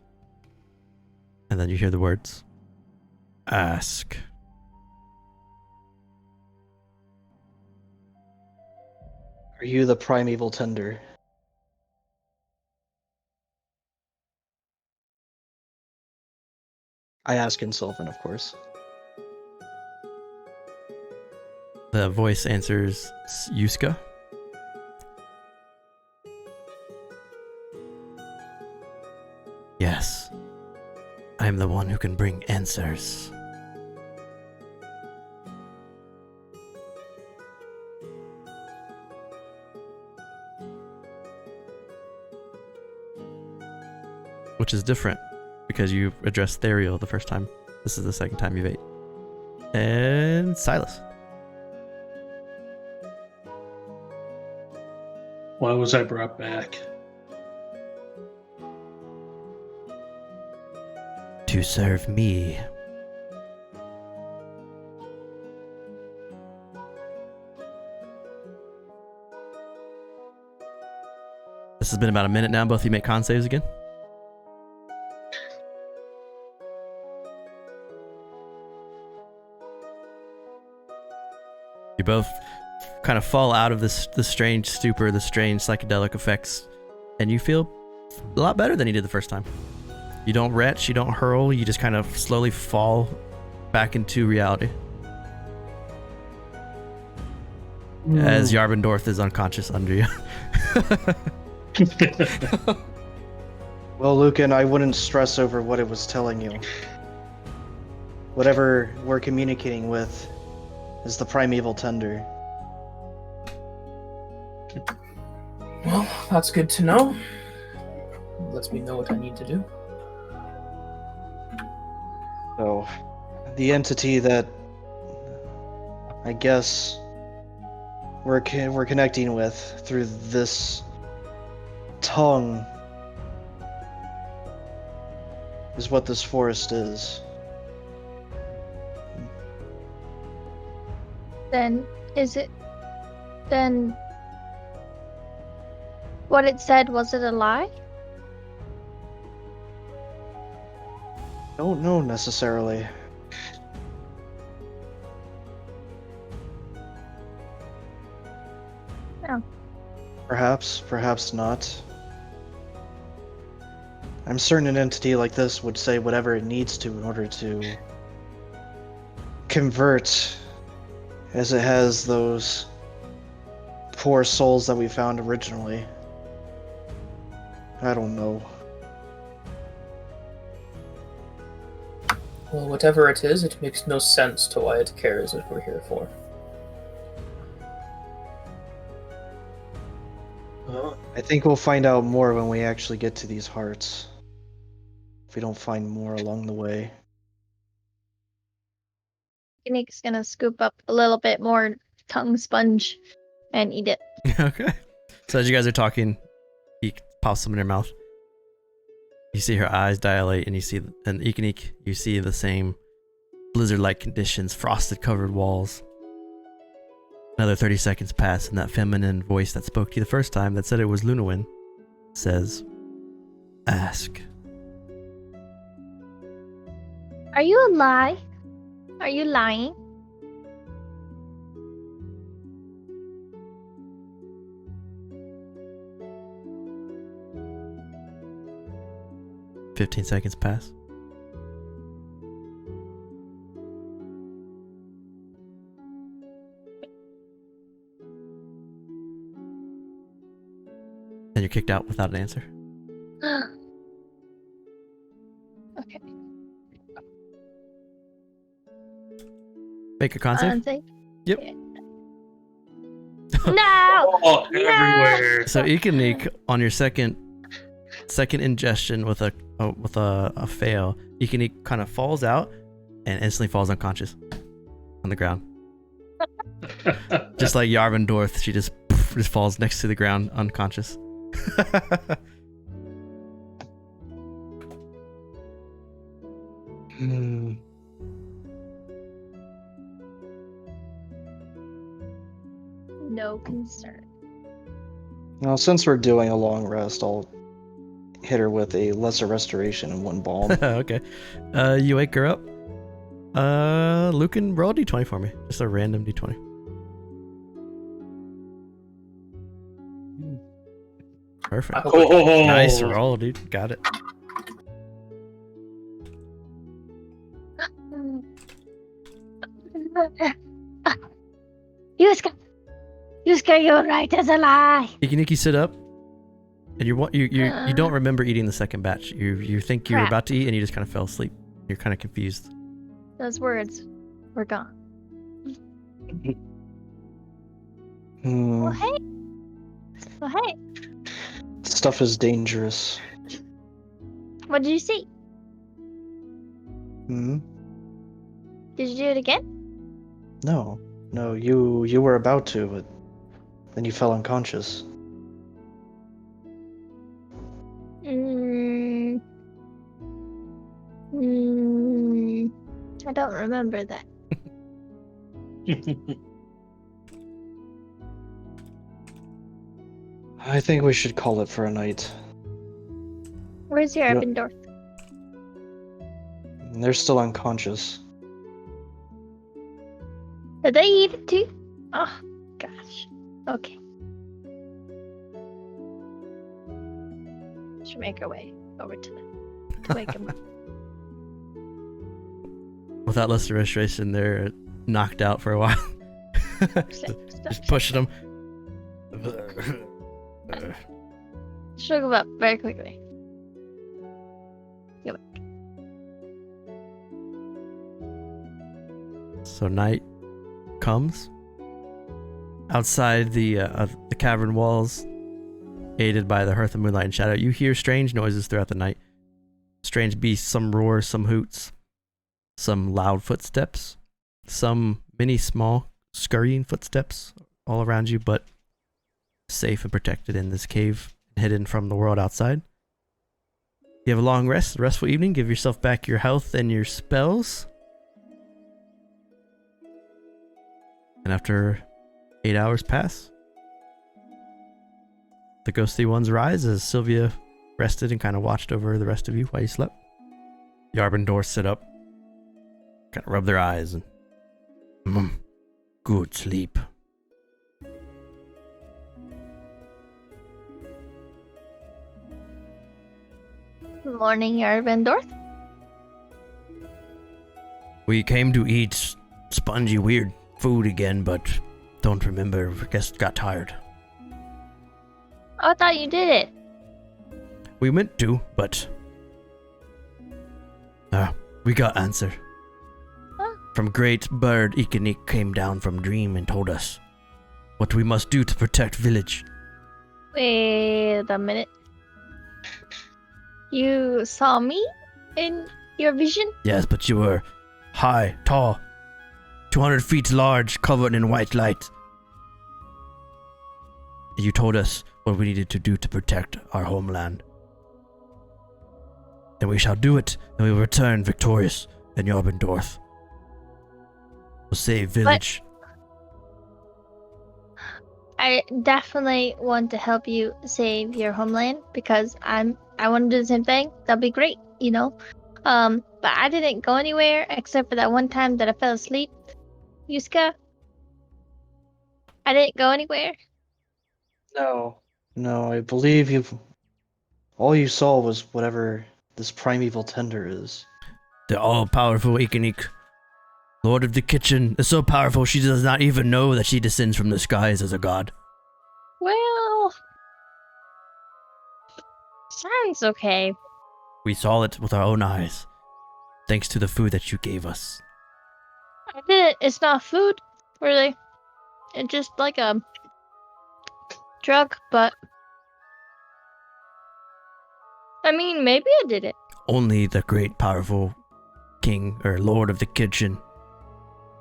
S1: And then you hear the words. Ask.
S5: Are you the primeval tender? I ask in Sylvan, of course.
S1: The voice answers Yuska. Yes. I am the one who can bring answers. Which is different, because you addressed Therial the first time. This is the second time you've ate. And Silas.
S4: Why was I brought back?
S1: To serve me. This has been about a minute now. Both of you make con saves again. You both kind of fall out of the strange stupor, the strange psychedelic effects, and you feel a lot better than you did the first time. You don't retch, you don't hurl, you just kind of slowly fall back into reality. As Yarbendorf is unconscious under you.
S5: Well, Lucan, I wouldn't stress over what it was telling you. Whatever we're communicating with is the primeval tender.
S3: Well, that's good to know. Lets me know what I need to do.
S5: So, the entity that I guess we're connecting with through this tongue is what this forest is.
S2: Then then what it said, was it a lie?
S5: Don't know necessarily.
S2: Oh.
S5: Perhaps not. I'm certain an entity like this would say whatever it needs to in order to convert, as it has those poor souls that we found originally. I don't know.
S3: Well, whatever it is, it makes no sense to why it cares what we're here for.
S5: Well, I think we'll find out more when we actually get to these hearts. If we don't find more along the way.
S2: Nick's gonna scoop up a little bit more tongue sponge and eat it.
S1: Okay. So as you guys are talking, he pops some in her mouth. You see her eyes dilate, and you see, and Ikanik, you see the same blizzard-like conditions, frosted covered walls. Another 30 seconds pass, and that feminine voice that spoke to you the first time, that said it was Lunawin, says, "Ask."
S2: Are you a lie? Are you lying?
S1: "15 seconds pass. And you're kicked out without an answer.
S2: Okay.
S1: Make a con save. Yep.
S2: Yeah. No!
S4: Oh, everywhere.
S1: So Ikanik, on your second ingestion with a fail, Ikanik kind of falls out and instantly falls unconscious on the ground. Just like Yarvin Dorth, she just falls next to the ground unconscious.
S2: No concern.
S5: Well, since we're doing a long rest, I'll hit her with a lesser restoration and one balm.
S1: Okay. You wake her up. Lucan, roll a d20 for me. Just a random d20. Perfect.
S4: Oh,
S1: Nice roll, dude. Got it.
S2: You're right as a lie.
S1: Ikiniki, sit up. And you don't remember eating the second batch. You think you were
S2: Crap.
S1: about to eat and you just kind of fell asleep. You're kind of confused.
S2: Those words were gone. Well, hey. Well, hey.
S5: Stuff is dangerous.
S2: What did you see?
S5: Hmm?
S2: Did you do it again?
S5: No, you were about to, but then you fell unconscious.
S2: I don't remember that.
S5: I think we should call it for a night.
S2: Where's your
S5: Yeah.
S2: Eppendorf?
S5: They're still unconscious.
S2: Did they eat it too? Oh, gosh. Okay. Should make our way over to them to wake them up.
S1: Without lesser restoration, they're knocked out for a while. Just pushing them.
S2: Shook them up very quickly.
S1: So night comes. Outside the cavern walls, aided by the hearth of moonlight and shadow, you hear strange noises throughout the night. Strange beasts, some roar, some hoots. some loud footsteps, some many small scurrying footsteps all around you, but safe and protected in this cave, hidden from the world outside. You have a long restful evening. Give yourself back your health and your spells. And after 8 hours pass, the ghostly ones rise as Sylvia rested and kind of watched over the rest of you while you slept. The Arbendor sit up, kind of rub their eyes, and good sleep.
S2: Morning, Arvendorth.
S1: We came to eat spongy, weird food again, but don't remember. I guess got tired.
S2: Oh, I thought you did it.
S1: We meant to, but we got answer.
S2: Huh?
S1: From great bird Ikanik came down from dream and told us what we must do to protect village.
S2: Wait a minute. You saw me in your vision?
S1: Yes, but you were high, tall, 200 feet large, covered in white light. You told us what we needed to do to protect our homeland. And we shall do it, and we will return victorious in Yarbendorf. We'll save village.
S2: I definitely want to help you save your homeland because I want to do the same thing. That'd be great, you know. But I didn't go anywhere except for that one time that I fell asleep. Yuska, I didn't go anywhere.
S5: No, I believe all you saw was whatever this primeval tender is.
S1: The all-powerful Ikanik, Lord of the Kitchen, is so powerful she does not even know that she descends from the skies as a god.
S2: Well, sounds okay.
S1: We saw it with our own eyes, thanks to the food that you gave us.
S2: I didn't. It's not food, really. It's just like a drug, but I mean, maybe I did it.
S1: Only the great, powerful king, or lord of the kitchen,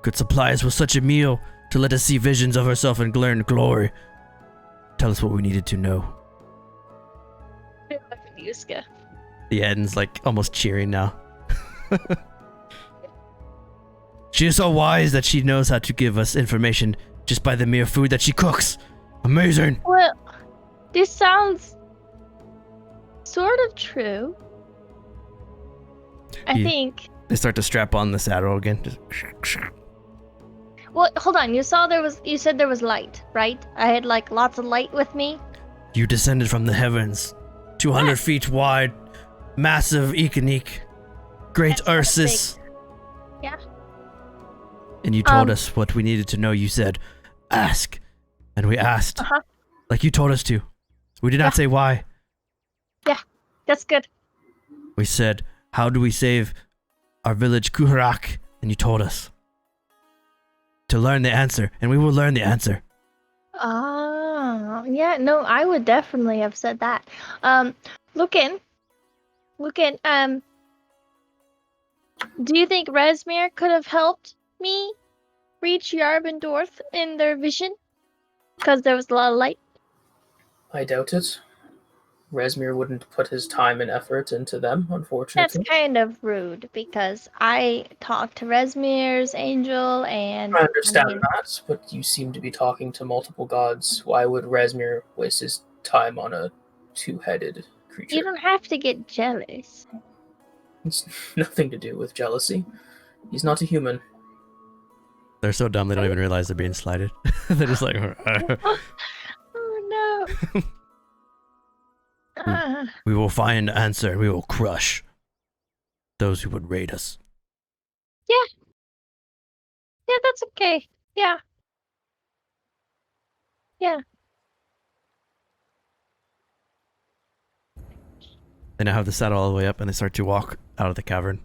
S1: could supply us with such a meal to let us see visions of herself and learn glory. Tell us what we needed to know.
S2: Yuska.
S1: The Eden's like almost cheering now. She is so wise that she knows how to give us information just by the mere food that she cooks. Amazing.
S2: Well, this sounds sort of true. I think.
S1: They start to strap on the saddle again. Just
S2: Well, hold on. You said there was light, right? I had like lots of light with me.
S1: You descended from the heavens, 200
S2: Yes.
S1: feet wide, massive Ikanik, great
S2: That's kinda
S1: Ursus.
S2: Yeah.
S1: And you told us what we needed to know. You said, ask. And we asked.
S2: Uh-huh.
S1: Like you told us to. We did not say why.
S2: That's good.
S1: We said, how do we save our village Kuharak? And you told us. To learn the answer. And we will learn the answer.
S2: Oh, yeah. No, I would definitely have said that. Lucan, do you think Resmir could have helped me reach Yarbendorf in their vision? Because there was a lot of light.
S3: I doubt it. Resmir wouldn't put his time and effort into them,
S2: That's
S3: unfortunately.
S2: kind of rude because I talked to Resmir's angel and
S3: I understand
S2: mean,
S3: that, but you seem to be talking to multiple gods. Why would Resmir waste his time on a two-headed creature?
S2: you don't have to get jealous.
S3: It's nothing to do with jealousy. He's not a human.
S1: They're so dumb they don't even realize they're being slighted. They're just like,
S2: Oh no.
S1: we will find an answer and we will crush those who would raid us.
S2: Yeah, that's okay. Yeah.
S1: They now have the saddle all the way up and they start to walk out of the cavern.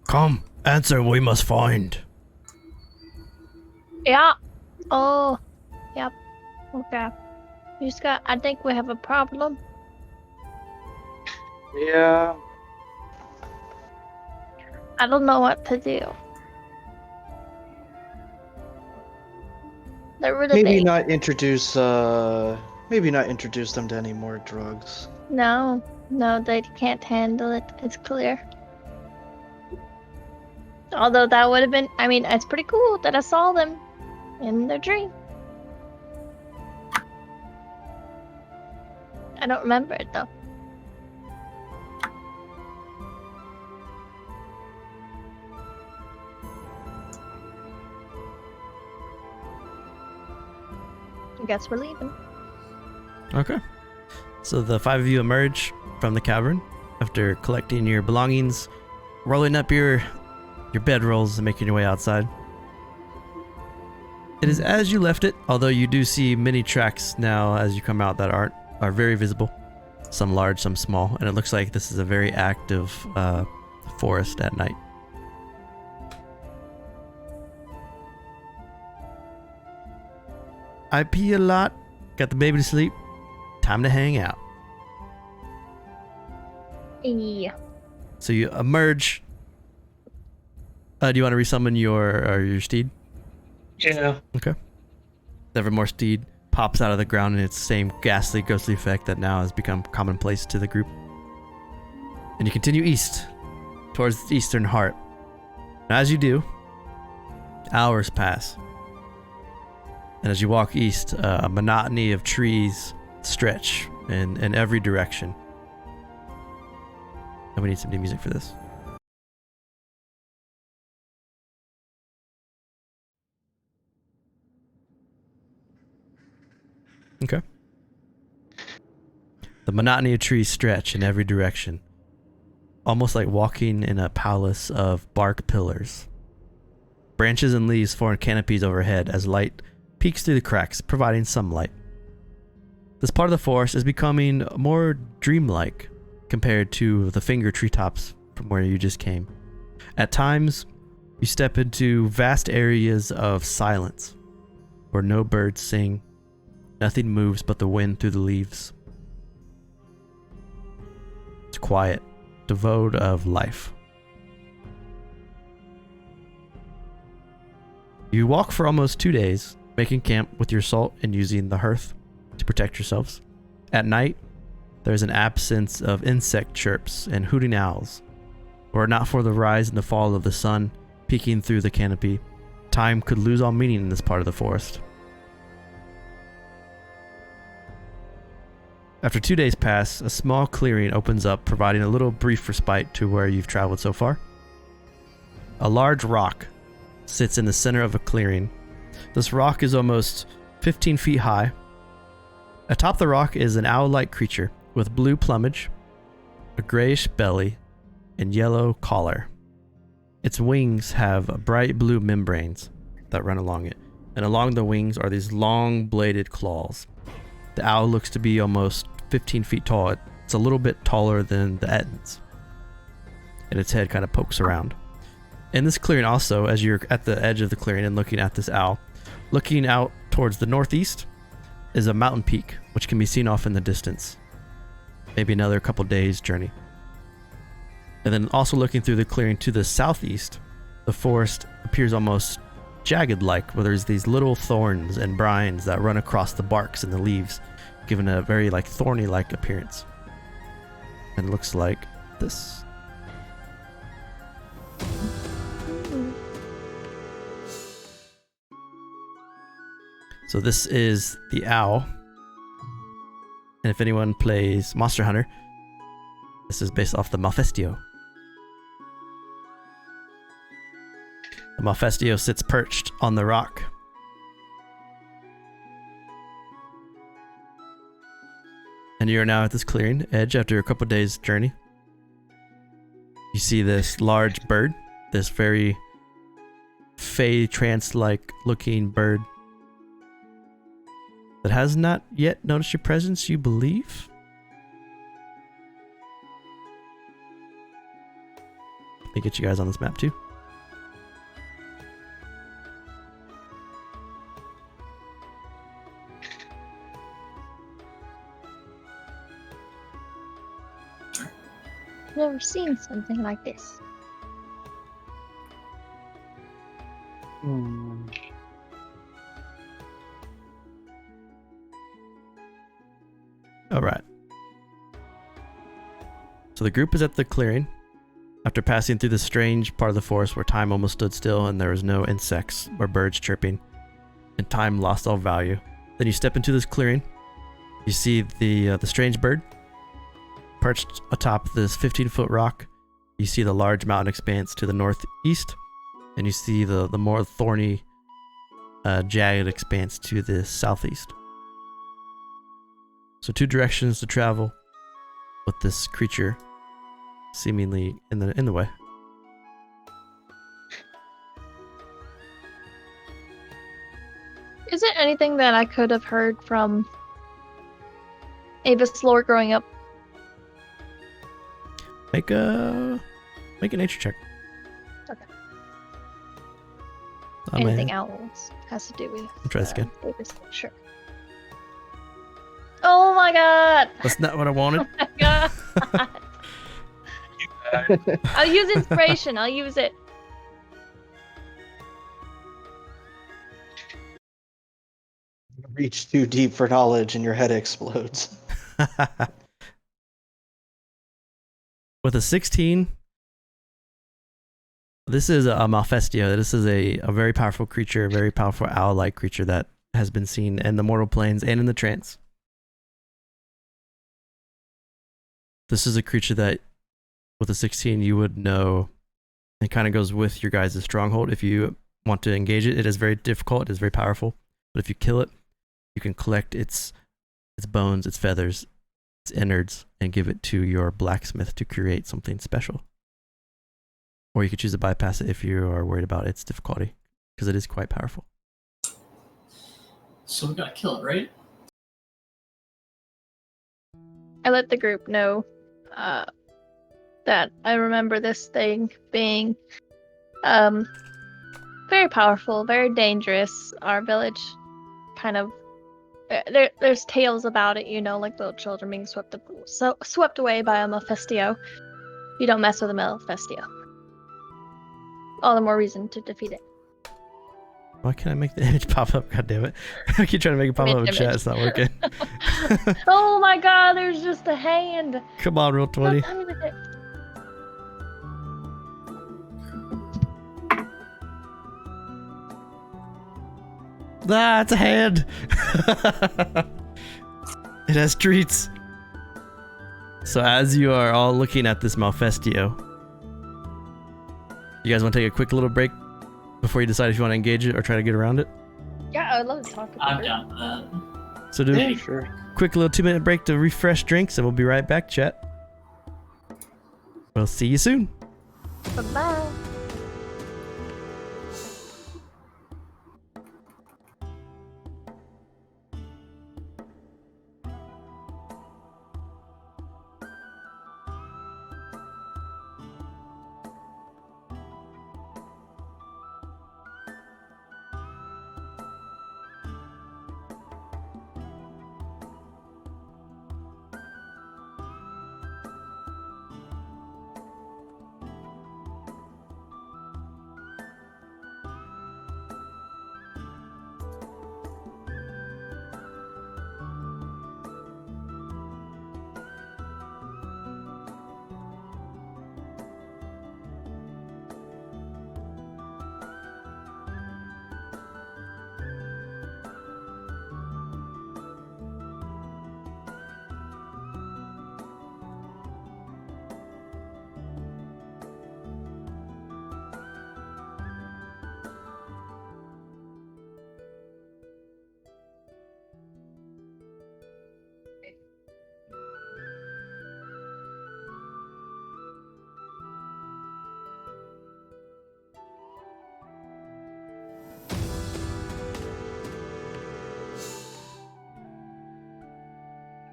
S1: Come, answer we must find.
S2: Yeah. Oh. Yep. Okay. I think we have a problem.
S5: Yeah.
S2: I don't know what to do. They're really
S5: Maybe
S2: big.
S5: not introduce. Maybe not introduce them to any more drugs.
S2: No, they can't handle it. It's clear. Although that would have been, I mean, it's pretty cool that I saw them in their dream. I don't remember it though. I guess we're leaving.
S1: Okay. So the 5 of you emerge from the cavern after collecting your belongings, rolling up your bedrolls and making your way outside. It is as you left it, although you do see many tracks now as you come out that are very visible. Some large, some small, and it looks like this is a very active forest at night. I pee a lot, got the baby to sleep, time to hang out.
S2: Yeah.
S1: So you emerge. Do you want to resummon your steed?
S4: Yeah.
S1: Okay. Evermore steed pops out of the ground in its same ghastly, ghostly effect that now has become commonplace to the group. And you continue east, towards the eastern heart. And as you do, hours pass. And as you walk east, a monotony of trees stretch in every direction. And we need some new music for this. Okay. The monotony of trees stretch in every direction, almost like walking in a palace of bark pillars. Branches and leaves form canopies overhead as light peeks through the cracks, providing some light. This part of the forest is becoming more dreamlike compared to the finger treetops from where you just came. At times, you step into vast areas of silence, where no birds sing, nothing moves but the wind through the leaves. It's quiet, devoid of life. You walk for almost 2 days, making camp with your salt and using the hearth to protect yourselves. At night, there's an absence of insect chirps and hooting owls. Were it not for the rise and the fall of the sun peeking through the canopy, time could lose all meaning in this part of the forest. After 2 days pass, a small clearing opens up, providing a little brief respite to where you've traveled so far. A large rock sits in the center of a clearing. This rock is almost 15 feet high. Atop the rock is an owl-like creature with blue plumage, a grayish belly, and yellow collar. Its wings have bright blue membranes that run along it, and along the wings are these long bladed claws. The owl looks to be almost 15 feet tall. It's a little bit taller than the Ettins, and its head kind of pokes around. In this clearing also, as you're at the edge of the clearing and looking at this owl, looking out towards the northeast is a mountain peak, which can be seen off in the distance. Maybe another couple days journey. And then also looking through the clearing to the southeast, the forest appears almost jagged-like, where there's these little thorns and brines that run across the barks and the leaves, giving a very like thorny-like appearance. And it looks like this. So this is the owl. And if anyone plays Monster Hunter, this is based off the Malfestio. The Malfestio sits perched on the rock. And you're now at this clearing edge after a couple days journey. You see this large bird, this very fey trance-like looking bird that has not yet noticed your presence, you believe? Let me get you guys on this map too.
S2: Never seen something like this.
S5: Hmm.
S1: All right. So the group is at the clearing. After passing through the strange part of the forest where time almost stood still and there was no insects or birds chirping, and time lost all value. Then you step into this clearing. You see the strange bird perched atop this 15-foot rock. You see the large mountain expanse to the northeast, and you see the more thorny, jagged expanse to the southeast. So 2 directions to travel with this creature seemingly in the way.
S2: Is it anything that I could have heard from Avis lore growing up?
S1: Make a nature check.
S2: Okay.
S1: On my
S2: Anything
S1: end.
S2: else has to do with
S1: I'll try this again.
S2: Avis? Sure. Oh my god!
S1: That's not what I wanted.
S2: Oh my god! I'll use inspiration. I'll use it.
S5: Reach too deep for knowledge and your head explodes.
S1: With a 16, this is a Malfestio. This is a very powerful creature, a very powerful owl-like creature that has been seen in the mortal planes and in the trance. This is a creature that, with a 16, you would know. It kind of goes with your guys' stronghold. If you want to engage it, it is very difficult. It is very powerful. But if you kill it, you can collect its bones, its feathers, its innards, and give it to your blacksmith to create something special. Or you could choose to bypass it if you are worried about its difficulty, because it is quite powerful.
S6: So we gotta kill it, right?
S2: I let the group know that I remember this thing being very powerful, very dangerous. Our village kind of there's tales about it, you know, like little children being swept away by a Mephisto. You don't mess with a Mephisto. All the more reason to defeat it.
S1: Why can't I make the image pop up? God damn it. I keep trying to make it pop up in chat. It's not working.
S2: Oh my god, there's just a hand.
S1: Come on, roll 20.
S2: Don't tell me with it.
S1: Ah, it's a hand. It has treats. So as you are all looking at this Malfestio, you guys want to take a quick little break before you decide if you want to engage it or try to get around it?
S2: Yeah, I would love to talk about
S6: I'm
S2: it.
S6: down for that.
S1: So do
S5: Yeah,
S1: a
S5: sure.
S1: quick little 2-minute break to refresh drinks, and we'll be right back, chat. We'll see you soon.
S2: Bye-bye.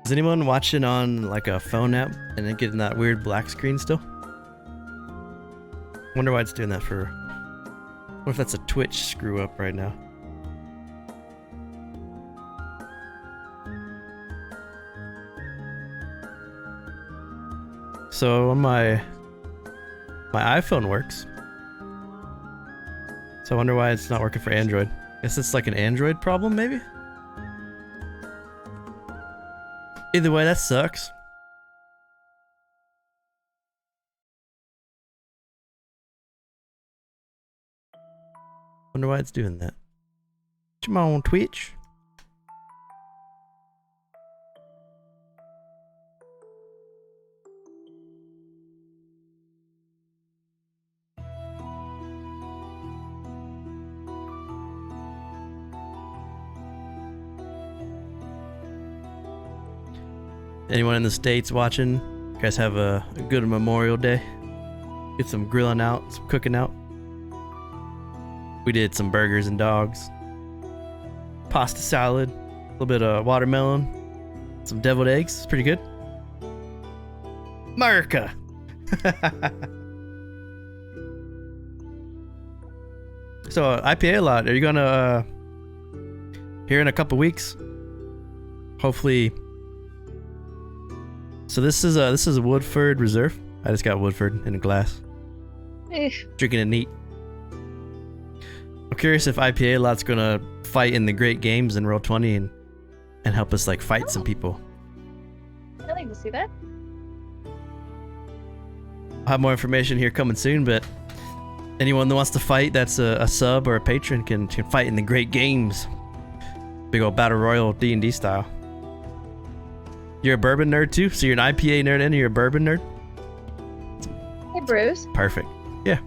S1: Is anyone watching on like a phone app and then getting that weird black screen still? Wonder why it's doing that for. What if that's a Twitch screw up right now? So on my iPhone works. So I wonder why it's not working for Android. Guess it's like an Android problem, maybe? Either way, that sucks. Wonder why it's doing that. Come on, Twitch. Anyone in the States watching? You guys have a good Memorial Day? Get some grilling out, some cooking out. We did some burgers and dogs. Pasta salad, a little bit of watermelon, some deviled eggs. It's pretty good. America! So, IPA a lot. Are you gonna, here in a couple weeks, hopefully... So this is a Woodford Reserve. I just got Woodford in a glass. Drinking it neat. I'm curious if IPA lot's gonna fight in the great games in Roll20 and help us like fight some people.
S2: I'd like to see that.
S1: I'll have more information here coming soon, but anyone that wants to fight that's a sub or a patron can fight in the great games. Big old battle royal D&D style. You're a bourbon nerd too? So you're an IPA nerd and you're a bourbon nerd?
S2: Hey, Brews.
S1: Perfect. Yeah.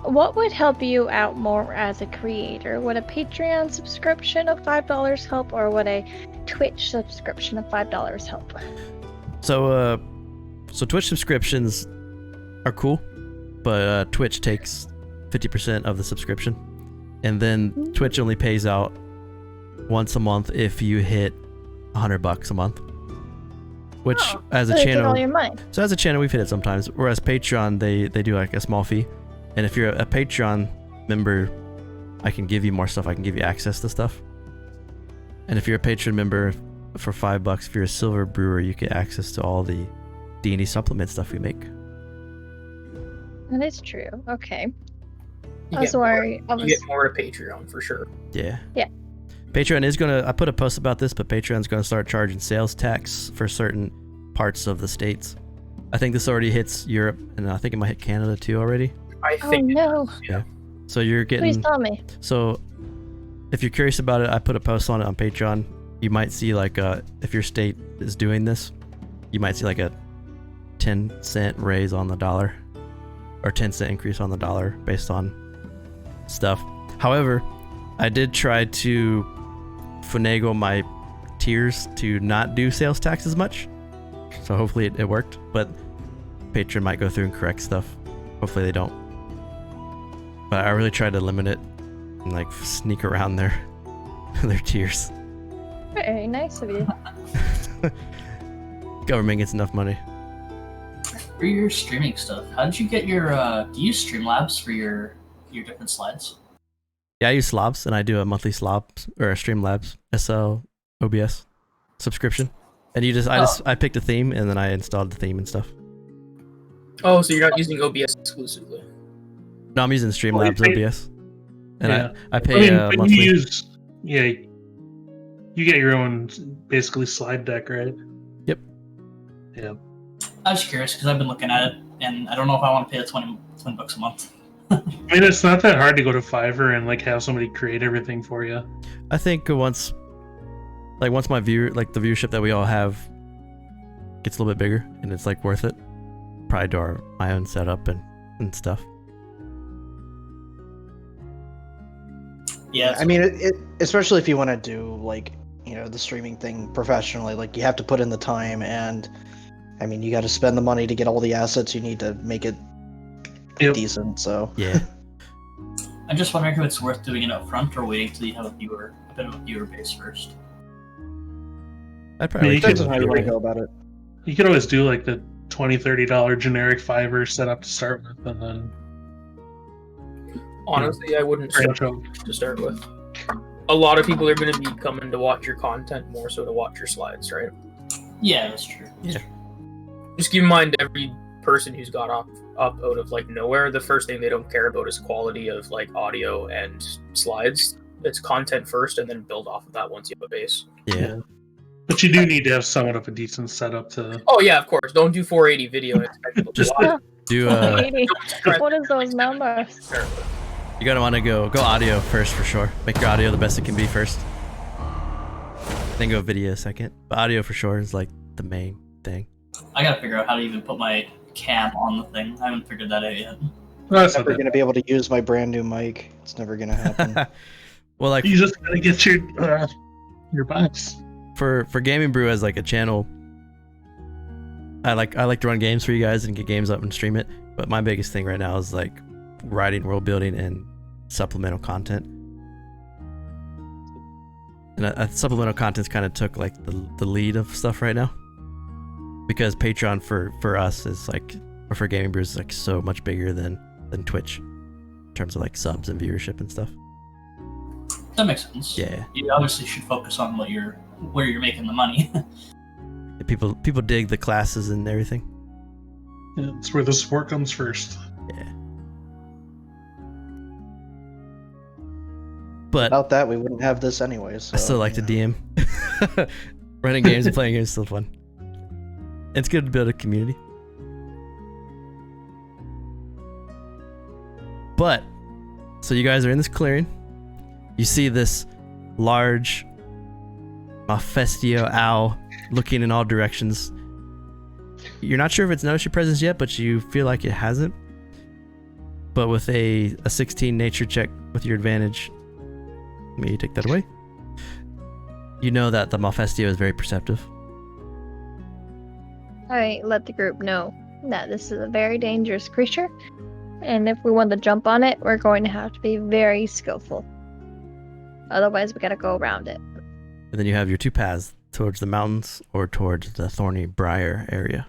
S2: What would help you out more as a creator? Would a Patreon subscription of $5 help, or would a Twitch subscription of $5 help?
S1: So Twitch subscriptions are cool, but Twitch takes 50% of the subscription, and then Twitch only pays out once a month if you hit $100 a month. Which as a channel,
S2: all your money.
S1: So as a channel we've hit it sometimes. Whereas Patreon they do like a small fee, and if you're a Patreon member, I can give you more stuff. I can give you access to stuff. And if you're a Patreon member for $5, if you're a silver brewer, you get access to all the D&D supplement stuff we make.
S2: That is true. Okay.
S3: You get more to Patreon for sure.
S1: Yeah.
S2: Yeah.
S1: Patreon is gonna. I put a post about this, but Patreon's gonna start charging sales tax for certain parts of the states. I think this already hits Europe, and I think it might hit Canada too already.
S3: I think.
S2: Oh no!
S1: Yeah. So you're getting.
S2: Please tell me.
S1: So, if you're curious about it, I put a post on it on Patreon. You might see like if your state is doing this, you might see like a 10-cent raise on the dollar, or 10-cent increase on the dollar based on stuff. However, I did try to finagle my tiers to not do sales tax as much, so hopefully it worked, but Patreon might go through and correct stuff. Hopefully they don't, but I really tried to limit it and like sneak around their tiers.
S2: Very nice of you.
S1: Government gets enough money.
S6: For your streaming stuff, how did you get your do you use Streamlabs for your different slides?
S1: Yeah, I use Slobs, and I do a monthly Slobs or a Streamlabs SL OBS subscription. And I picked a theme, and then I installed the theme and stuff.
S3: Oh, so you're not using OBS exclusively?
S1: No, I'm using Streamlabs OBS, and
S4: Yeah.
S1: I pay monthly.
S4: You get your own basically slide deck, right?
S1: Yep.
S4: Yeah.
S6: I was curious because I've been looking at it, and I don't know if I want to pay the $20 a month.
S4: I mean, it's not that hard to go to Fiverr and like have somebody create everything for you.
S1: I think once my the viewership that we all have gets a little bit bigger, and it's like worth it, probably do my own setup and stuff.
S6: Yeah.
S5: I mean, it especially if you want to do like the streaming thing professionally, like you have to put in the time, and I mean you got to spend the money to get all the assets you need to make it decent. So
S1: yeah.
S6: I'm just wondering if it's worth doing it up front or waiting till you have a bit of a viewer base first.
S1: I'd probably
S5: depends on how you want to go about it.
S4: You could always do like the $20-$30 generic Fiverr setup to start with, and then
S3: honestly, I wouldn't start to start with. A lot of people are going to be coming to watch your content more so to watch your slides, right?
S6: Yeah, that's true.
S1: Yeah.
S3: Just keep in mind, every person who's got up out of like nowhere, the first thing they don't care about is quality of like audio and slides. It's content first, and then build off of that once you have a base.
S1: Yeah.
S4: But you do need to have somewhat of a decent setup to.
S3: Oh yeah, of course. Don't do 480 video and expect people to
S1: Just
S3: watch.
S1: do
S2: What is those numbers?
S1: you gotta want to go audio first for sure. Make your audio the best it can be first. Then go video second. But audio for sure is like the main thing.
S6: I gotta figure out how to even put my cam on the thing. I haven't figured that out yet.
S4: That's
S5: I'm never gonna be able to use my brand new mic. It's never gonna happen.
S1: Well, like
S4: You just gotta get your box.
S1: for Gamingbrew as like a channel, I like to run games for you guys and get games up and stream it. But my biggest thing right now is like writing world building and supplemental content. And supplemental content's kind of took like the lead of stuff right now, because Patreon for us is like, or for Gamingbrew is like so much bigger than Twitch in terms of like subs and viewership and stuff.
S6: That makes sense.
S1: Yeah.
S6: You obviously should focus on where you're making the money.
S1: People dig the classes and everything.
S4: Yeah, it's where the support comes first.
S1: Yeah. But
S5: Without that, we wouldn't have this anyway. So,
S1: I still like to DM. Running games and playing games is still fun. It's good to build a community. But, so you guys are in this clearing. You see this large Mephisto owl looking in all directions. You're not sure if it's noticed your presence yet, but you feel like it hasn't. But with a 16 nature check with your advantage, let me take that away. You know that the Mephisto is very perceptive.
S2: I let the group know that this is a very dangerous creature, and if we want to jump on it, we're going to have to be very skillful. Otherwise, we gotta go around it.
S1: And then you have your two paths, towards the mountains or towards the thorny briar area.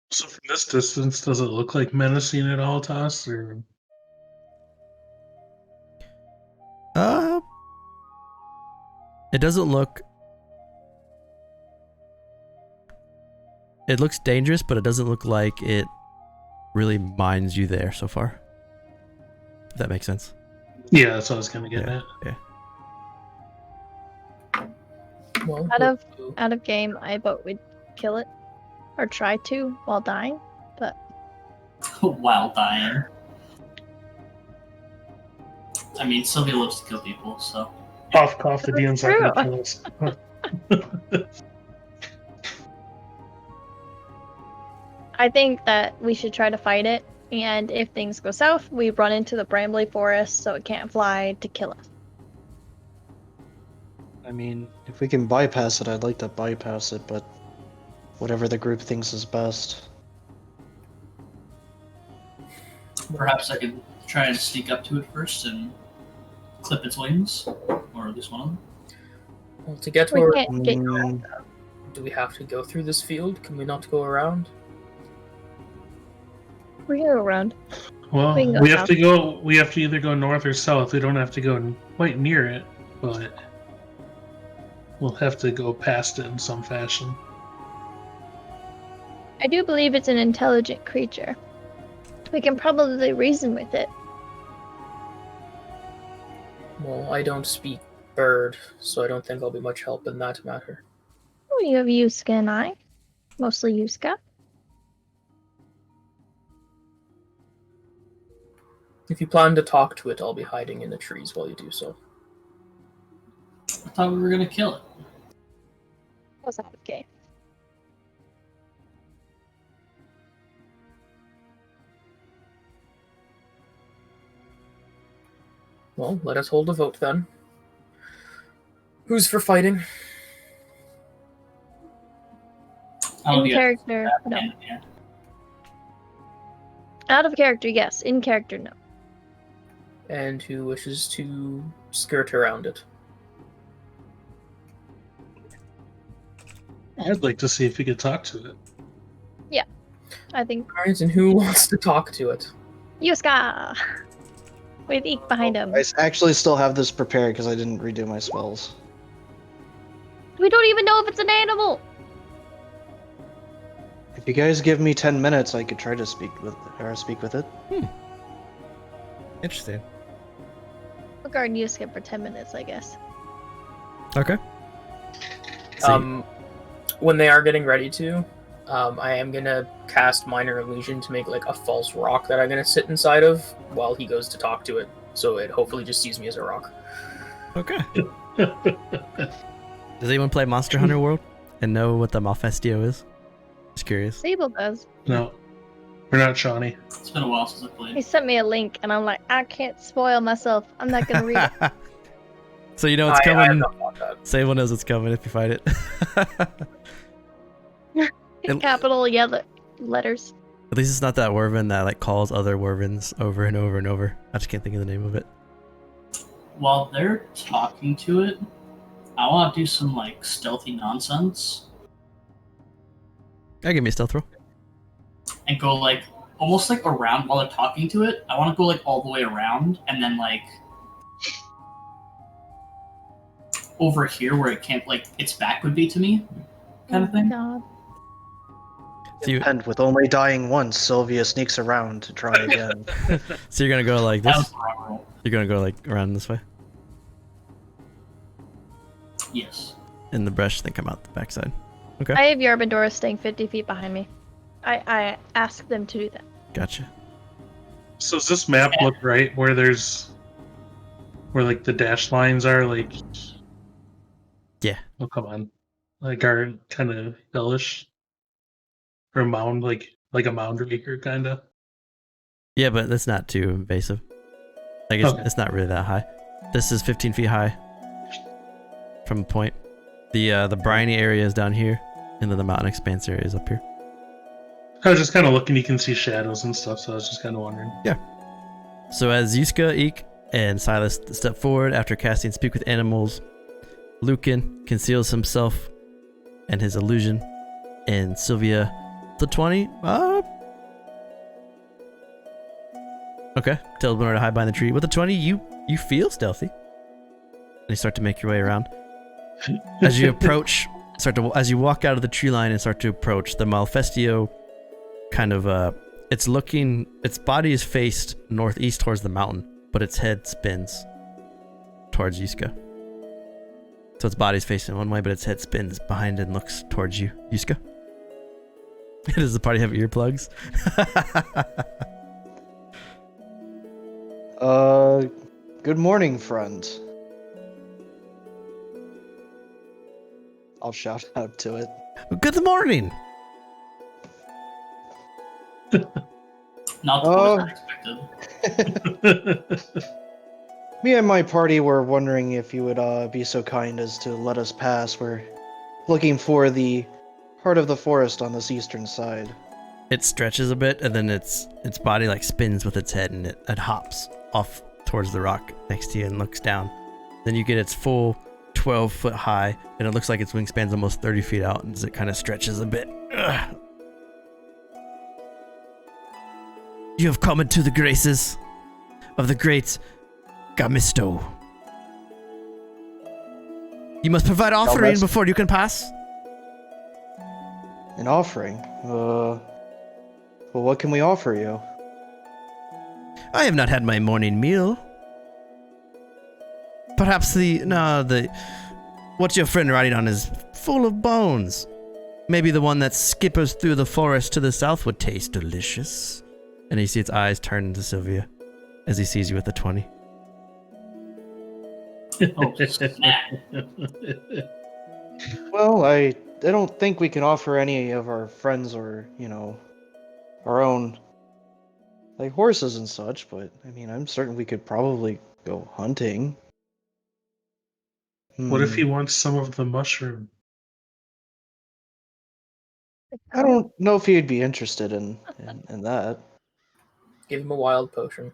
S4: So from this distance, does it look like menacing at all to us? Or...
S1: It doesn't look... It looks dangerous, but it doesn't look like it really minds you there so far. If that makes sense.
S4: Yeah, that's what I was gonna get at.
S1: Yeah.
S3: Well,
S2: Out of game, I vote we'd kill it, or try to while dying. But
S6: While dying. I mean, Sylvia loves to kill people, so.
S4: Cough, the DM's not gonna kill us.
S2: I think that we should try to fight it, and if things go south, we run into the brambly forest so it can't fly to kill us.
S5: I mean, if we can bypass it, I'd like to bypass it, but whatever the group thinks is best.
S6: Perhaps I could try and sneak up to it first and clip its wings, or at least one of them.
S3: Well, to get to
S2: We
S3: where
S2: can't get
S3: do we have to go through this field? Can we not go around?
S2: We're gonna go around.
S4: Well,
S2: We can go
S4: we have
S2: south.
S4: to go. We have to either go north or south. We don't have to go quite near it, but we'll have to go past it in some fashion.
S2: I do believe it's an intelligent creature. We can probably reason with it.
S3: Well, I don't speak bird, so I don't think I'll be much help in that matter.
S2: Oh, you have Yuska and I. Mostly Yuska.
S3: If you plan to talk to it, I'll be hiding in the trees while you do so.
S6: I thought we were gonna kill it.
S2: Was out of game.
S3: Well, let us hold a vote then. Who's for fighting?
S6: I'll
S2: In
S6: be
S2: character, no.
S6: Yeah.
S2: Out of character, yes. In character, no.
S3: And who wishes to skirt around it?
S4: I'd like to see if we could talk to it.
S2: I think
S3: Alright, and who wants to talk to it?
S2: Yuska! With Eek behind him.
S5: I actually still have this prepared because I didn't redo my spells.
S2: We don't even know if it's an animal!
S5: If you guys give me 10 minutes, I could try to speak with it.
S1: Interesting.
S2: We'll guard Yusuke for 10 minutes, I guess.
S1: Okay. So
S3: When they are getting ready to, I am gonna cast Minor Illusion to make like a false rock that I'm gonna sit inside of while he goes to talk to it. So it hopefully just sees me as a rock.
S1: okay. Does anyone play Monster Hunter World and know what the Malfestio is? Just curious.
S2: Sable does.
S4: No, we're not Shawnee.
S6: It's been a while since I
S2: He
S6: played.
S2: sent me a link, and I'm like, I can't spoil myself. I'm not gonna read it.
S1: So you know it's
S3: I have
S1: coming.
S3: not thought that.
S1: Sable knows it's coming if you fight it.
S2: In capital yellow letters.
S1: At least it's not that Wyvern that like calls other Wyverns over and over and over. I just can't think of the name of it.
S6: While they're talking to it, I want to do some like stealthy nonsense
S1: Give me a stealth roll.
S6: and go like almost like around while they're talking to it. I want to go like all the way around and then like over here where it can't like its back would be to me, kind of thing.
S2: God.
S1: So,
S5: And with only dying once, Sylvia sneaks around to try again.
S1: so you're gonna go like
S6: That was
S1: this.
S6: the wrong roll.
S1: You're gonna go like around this way
S6: Yes.
S1: in the brush, then come out the backside.
S2: I have Yarbadora staying 50 feet behind me. I asked them to do that.
S1: Gotcha.
S4: So does this map look right where like the dash lines are like?
S1: Yeah.
S4: Oh come on, like are kind of hellish, or a mound like a mound raker kind of.
S1: Yeah, but that's not too invasive. Like it's not really that high. This is 15 feet high from the point. The briny area is down here, and then the mountain expanse area is up here.
S4: I was just kind of looking. You can see shadows and stuff, so I was just kind of wondering.
S1: So as Yusuke, Eek, and Silas step forward after casting Speak with Animals, Lucan conceals himself and his illusion, and Sylvia, the 20. Okay, tells Winter to hide behind the tree. With the 20, you feel stealthy, and you start to make your way around. As you approach, as you walk out of the tree line and start to approach, the Malfestio kind of its body is faced northeast towards the mountain, but its head spins towards Yusuke. So its body's facing one way, but its head spins behind and looks towards you, Yusuke. Does the party have earplugs?
S5: Good morning, friend. I'll shout out to it.
S1: Good morning.
S6: Not the
S5: Oh.
S6: most unexpected.
S5: Me and my party were wondering if you would be so kind as to let us pass. We're looking for the heart of the forest on this eastern side.
S1: It stretches a bit, and then its body like spins with its head, and it hops off towards the rock next to you and looks down. Then you get its full 12 foot high, and it looks like its wingspan's almost 30 feet out as it kind of stretches a bit. Ugh. You have come into the graces of the great Gamisto. You must provide offering
S5: rest.
S1: before you can pass.
S5: An offering? Well, what can we offer you?
S1: I have not had my morning meal. Perhaps what's your friend riding on is full of bones. Maybe the one that skippers through the forest to the south would taste delicious. And you see its eyes turn to Sylvia as he sees you with the 20.
S6: Oh, snap.
S5: Well, I don't think we can offer any of our friends or, our own, like, horses and such, but, I mean, I'm certain we could probably go hunting.
S4: What if he wants some of the mushroom?
S5: I don't know if he'd be interested in that.
S3: Give him a wild potion.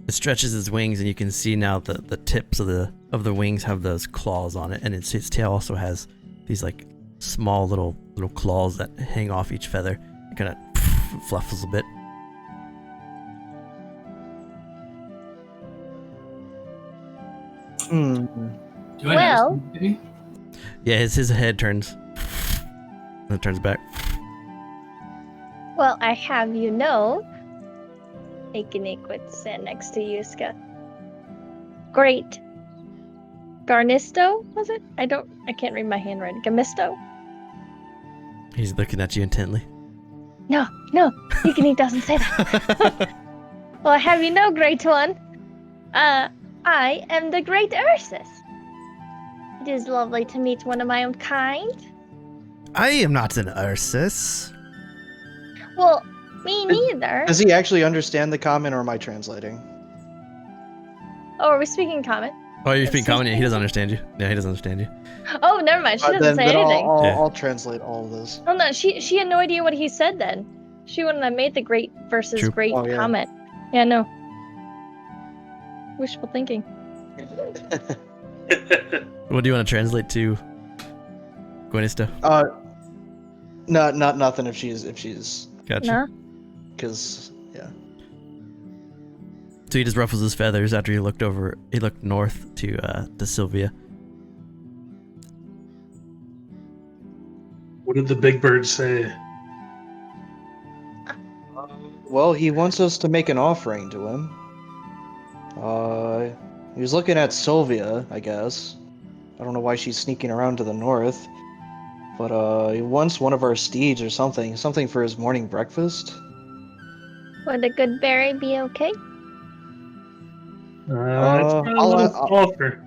S1: It stretches its wings, and you can see now the tips of the wings have those claws on it, and its tail also has these like small little claws that hang off each feather. It kind of fluffs a bit.
S5: Hmm.
S6: Do I
S2: Well-
S6: notice him, maybe?
S1: Yeah, his head turns then turns back.
S2: Well, I have you know, Ikenik would stand next to Yuska. Great. Garnisto, was it? I can't read my handwriting. Gamisto?
S1: He's looking at you intently.
S2: No, Ikenik doesn't say that. Well, I have you know, Great One. I am the Great Ursus. It is lovely to meet one of my own kind.
S1: I am not an Ursus.
S2: Well, me neither.
S5: Does he actually understand the comment, or am I translating?
S2: Oh, are we speaking common?
S1: Oh, you're speaking common? Yeah, he doesn't understand you. Yeah, he doesn't understand you.
S2: Oh, never mind. She doesn't say
S5: then
S2: anything.
S5: I'll translate all of this.
S2: Oh no, she had no idea what he said then. She wouldn't have made the great versus
S1: True.
S2: great
S5: Oh, yeah.
S2: comment. Yeah, no. Wishful thinking.
S1: What do you want to translate to, Gwynista?
S5: Not nothing if she's
S1: Gotcha.
S2: No?
S5: because yeah.
S1: So he just ruffles his feathers after he looked north to Sylvia.
S4: What did the big bird say?
S5: Well, he wants us to make an offering to him. He was looking at Sylvia, I guess. I don't know why she's sneaking around to the north. But he wants one of our steeds or something for his morning breakfast.
S2: Would a good berry be okay?
S4: It's not a little offer.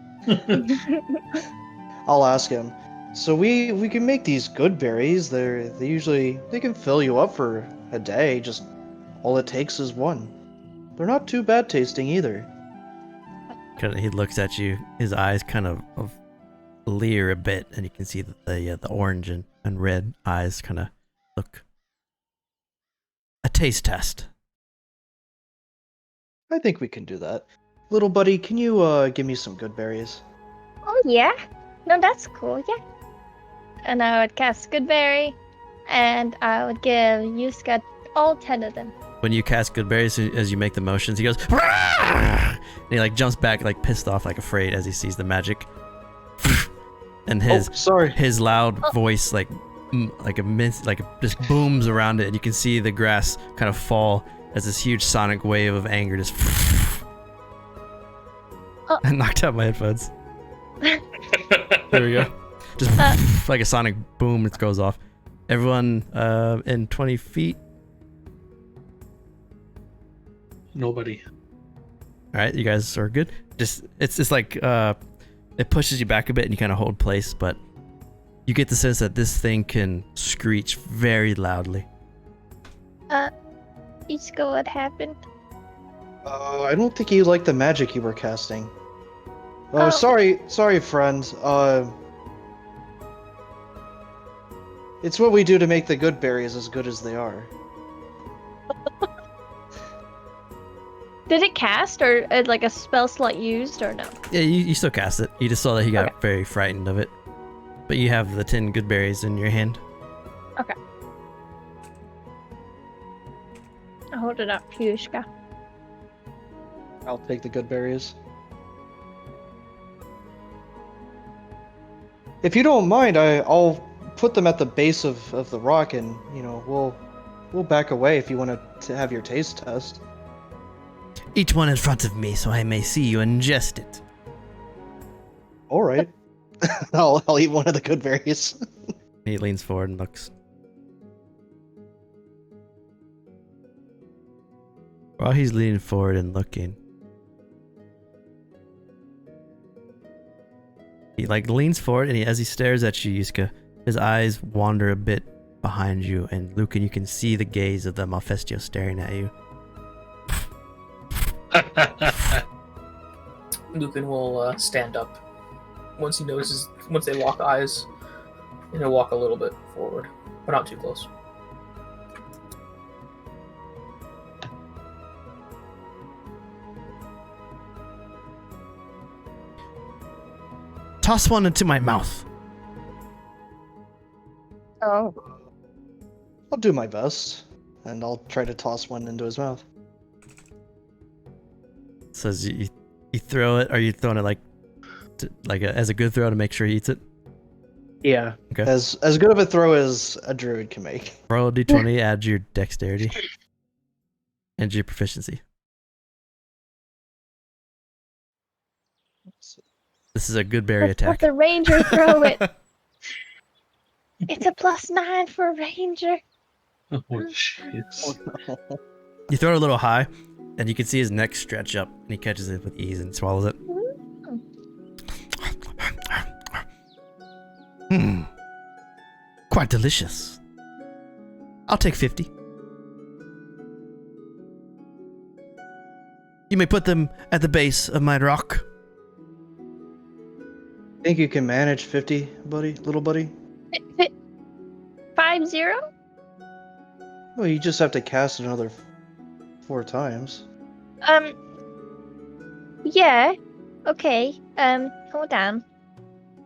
S5: I'll ask him. So we can make these good berries. They can fill you up for a day. Just all it takes is one. They're not too bad tasting either.
S1: He looks at you. His eyes kind of leer a bit, and you can see that the orange and red eyes kind of look. A taste test.
S5: I think we can do that. Little buddy, can you give me some good berries?
S2: Oh yeah? No, that's cool, yeah. And I would cast good berry, and I would give Yuska all 10 of them.
S1: When you cast good berries, as you make the motions, he goes, "Rah!" And he like jumps back, like pissed off, like afraid, as he sees the magic. And his loud voice just booms around it, and you can see the grass kind of fall as this huge sonic wave of anger just I knocked out my headphones. There we go. Just like a sonic boom, it goes off. Everyone in 20 feet.
S4: Nobody.
S1: All right, you guys are good. It's like it pushes you back a bit, and you kind of hold place, but you get the sense that this thing can screech very loudly.
S2: Yuska, what happened?
S5: I don't think you liked the magic you were casting.
S2: Oh.
S5: Sorry, friend. It's what we do to make the good berries as good as they are.
S2: Did it cast, or like a spell slot used, or no?
S1: Yeah, you still cast it. You just saw that he got
S2: Okay.
S1: very frightened of it. But you have the 10 good berries in your hand.
S2: Okay. I'll hold it up for Yuska.
S5: I'll take the good berries. If you don't mind, I'll put them at the base of the rock, and we'll back away if you want to have your taste test.
S1: Each one in front of me, so I may see you ingest it.
S5: All right. I'll eat one of the good berries.
S1: He leans forward and looks. While he's leaning forward and looking, he leans forward, and as he stares at you, Yuska, his eyes wander a bit behind you, and Lucan, you can see the gaze of the Malfestio staring at you.
S3: Lucan will stand up once they lock eyes, and he'll walk a little bit forward, but not too close.
S1: Toss one into my mouth.
S2: Oh.
S5: I'll do my best, and I'll try to toss one into his mouth.
S1: So as you throw it, are you throwing it as a good throw to make sure he eats it?
S5: Yeah.
S1: Okay.
S5: As good of a throw as a druid can make.
S1: Roll a d20, add your dexterity and your proficiency. This is a good berry
S2: Let's let
S1: attack.
S2: the ranger throw it. It's a +9 for a ranger.
S4: Oh, jeez.
S1: You throw it a little high, and you can see his neck stretch up, and he catches it with ease and swallows it. Quite delicious. I'll take 50. You may put them at the base of my rock.
S5: Think you can manage 50, buddy, little buddy?
S2: 50?
S5: Well, you just have to cast another 4 times.
S2: Yeah. Okay. Hold on.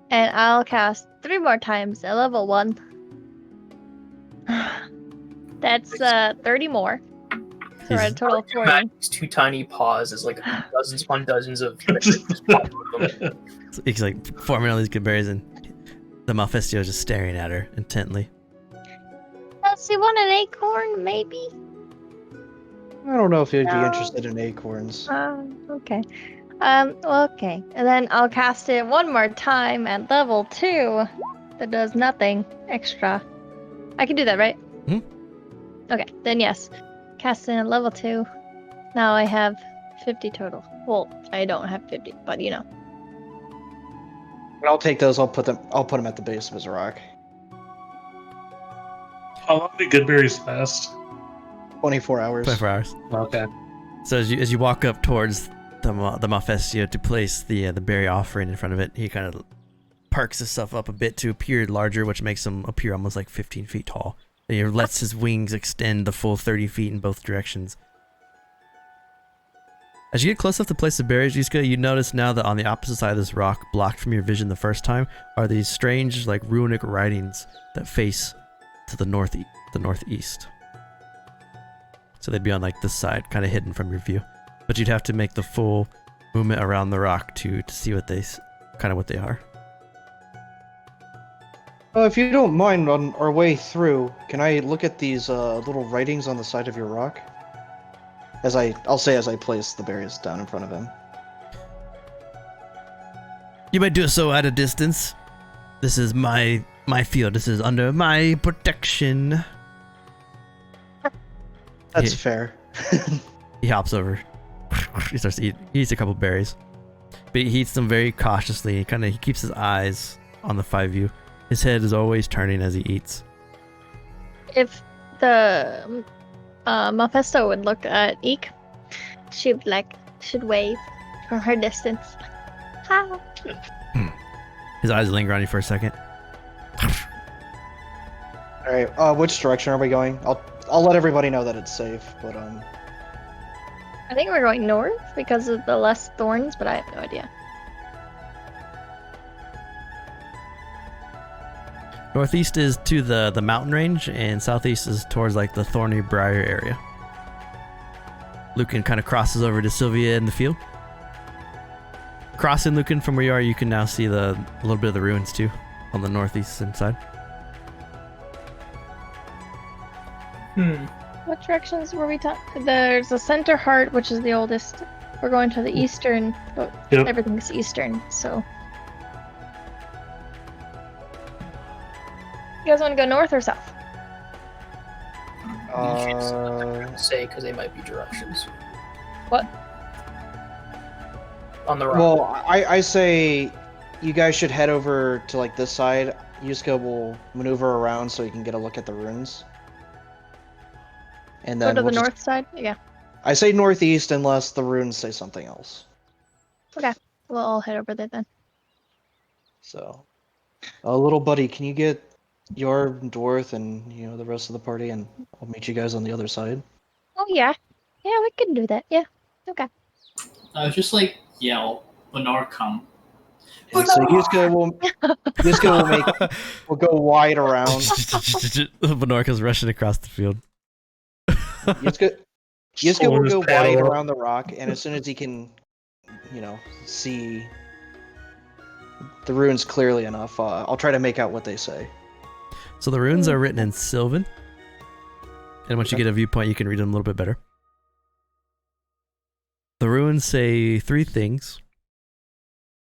S2: And I'll cast 3 more times at level 1. That's 30 more. So we're at a total of 40.
S3: These 2 tiny paws is like dozens upon dozens of just pop out of them.
S1: So he's like forming all these good berries, and the Malfestio is just staring at her intently.
S2: Does he want an acorn, maybe?
S5: I don't know if you'd be
S2: No.
S5: interested in acorns.
S2: Okay. Well, okay. And then I'll cast it 1 more time at level 2. That does nothing extra. I can do that, right?
S1: Hmm.
S2: Okay, then yes. Cast it at level 2. Now I have 50 total. Well, I don't have 50, but you know.
S5: I'll take those. I'll put them at the base of his rock.
S4: How long do good berries last?
S5: 24 hours.
S1: 24 hours.
S4: Okay.
S1: So as you walk up towards the Malfestio to place the berry offering in front of it, he kind of perks himself up a bit to appear larger, which makes him appear almost like 15 feet tall. And he lets his wings extend the full 30 feet in both directions. As you get close enough to place the berries, you notice now that on the opposite side of this rock, blocked from your vision the first time, are these strange, like runic writings that face to the northeast. So they'd be on like this side, kind of hidden from your view. But you'd have to make the full movement around the rock to see what they are.
S5: If you don't mind, on our way through, can I look at these little writings on the side of your rock? I'll say as I place the berries down in front of him.
S1: You may do so at a distance. This is my field. This is under my protection.
S5: That's
S1: Yeah.
S5: fair.
S1: He hops over. He starts to eat. He eats a couple berries, but he eats them very cautiously. He keeps his eyes on the 5 of you. His head is always turning as he eats.
S2: If the Mephisto would look at Eek, she'd wave from her distance. Ha!
S1: His eyes linger on you for a second.
S5: All right. Which direction are we going? I'll let everybody know that it's safe, but
S2: I think we're going north because of the less thorns, but I have no idea.
S1: Northeast is to the mountain range, and southeast is towards like the thorny briar area. Lucan kind of crosses over to Sylvia in the field. Crossing Lucan from where you are, you can now see a little bit of the ruins too, on the northeastern side.
S2: What directions were we talking? There's a center heart, which is the oldest. We're going to the eastern, but
S4: Yep.
S2: everything's eastern, so. You guys want to go north or south?
S3: You should say because they might be directions.
S2: What?
S3: On the rock.
S5: well, I say you guys should head over to like this side. Yusuke will maneuver around so you can get a look at the ruins. And
S2: Go
S5: then
S2: to the
S5: we'll just-
S2: north side? Yeah.
S5: I say northeast unless the runes say something else.
S2: We'll all head over there then.
S5: So, little buddy, can you get your dwarf and the rest of the party, and I'll meet you guys on the other side.
S2: Oh, yeah. Yeah, we can do that. Yeah. Okay.
S6: I was just like, yell, Benar, come.
S5: And so Yusuke will go wide around.
S1: Benorka's rushing across the field.
S5: Yusuke will
S4: Shoulders
S5: go wide
S4: parallel.
S5: around the rock, and as soon as he can, see the runes clearly enough. I'll try to make out what they say.
S1: So the runes are written in Sylvan. And once you get a viewpoint, you can read them a little bit better. The runes say 3 things.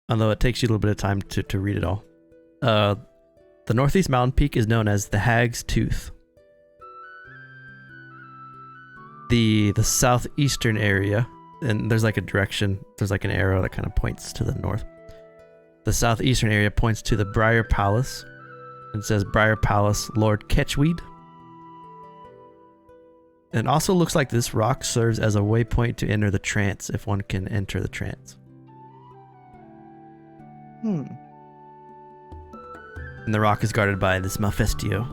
S1: Although it takes you a little bit of time to read it all. The northeast mountain peak is known as the Hag's Tooth. The southeastern area, and there's like a direction, there's like an arrow that kind of points to the north. The southeastern area points to the Briar Palace. It says Briar Palace, Lord Ketchweed. And it also looks like this rock serves as a waypoint to enter the trance if one can enter the trance. And the rock is guarded by this Mephisto.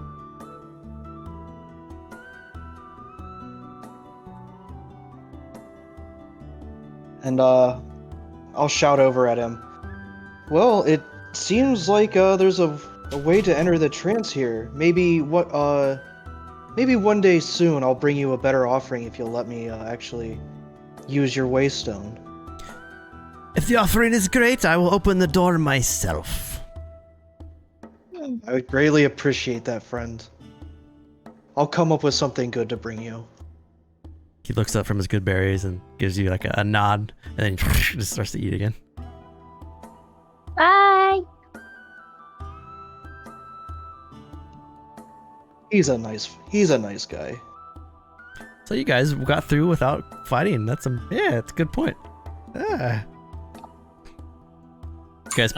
S5: And I'll shout over at him. Well, it seems like there's a way to enter the trance here. Maybe one day soon I'll bring you a better offering if you'll let me actually use your waystone.
S1: If the offering is great, I will open the door myself.
S5: I would greatly appreciate that, friend. I'll come up with something good to bring you.
S1: He looks up from his good berries and gives you like a nod, and then just starts to eat again.
S2: Bye.
S5: He's a nice guy.
S1: So you guys got through without fighting. That's a good point. Ah. You guys,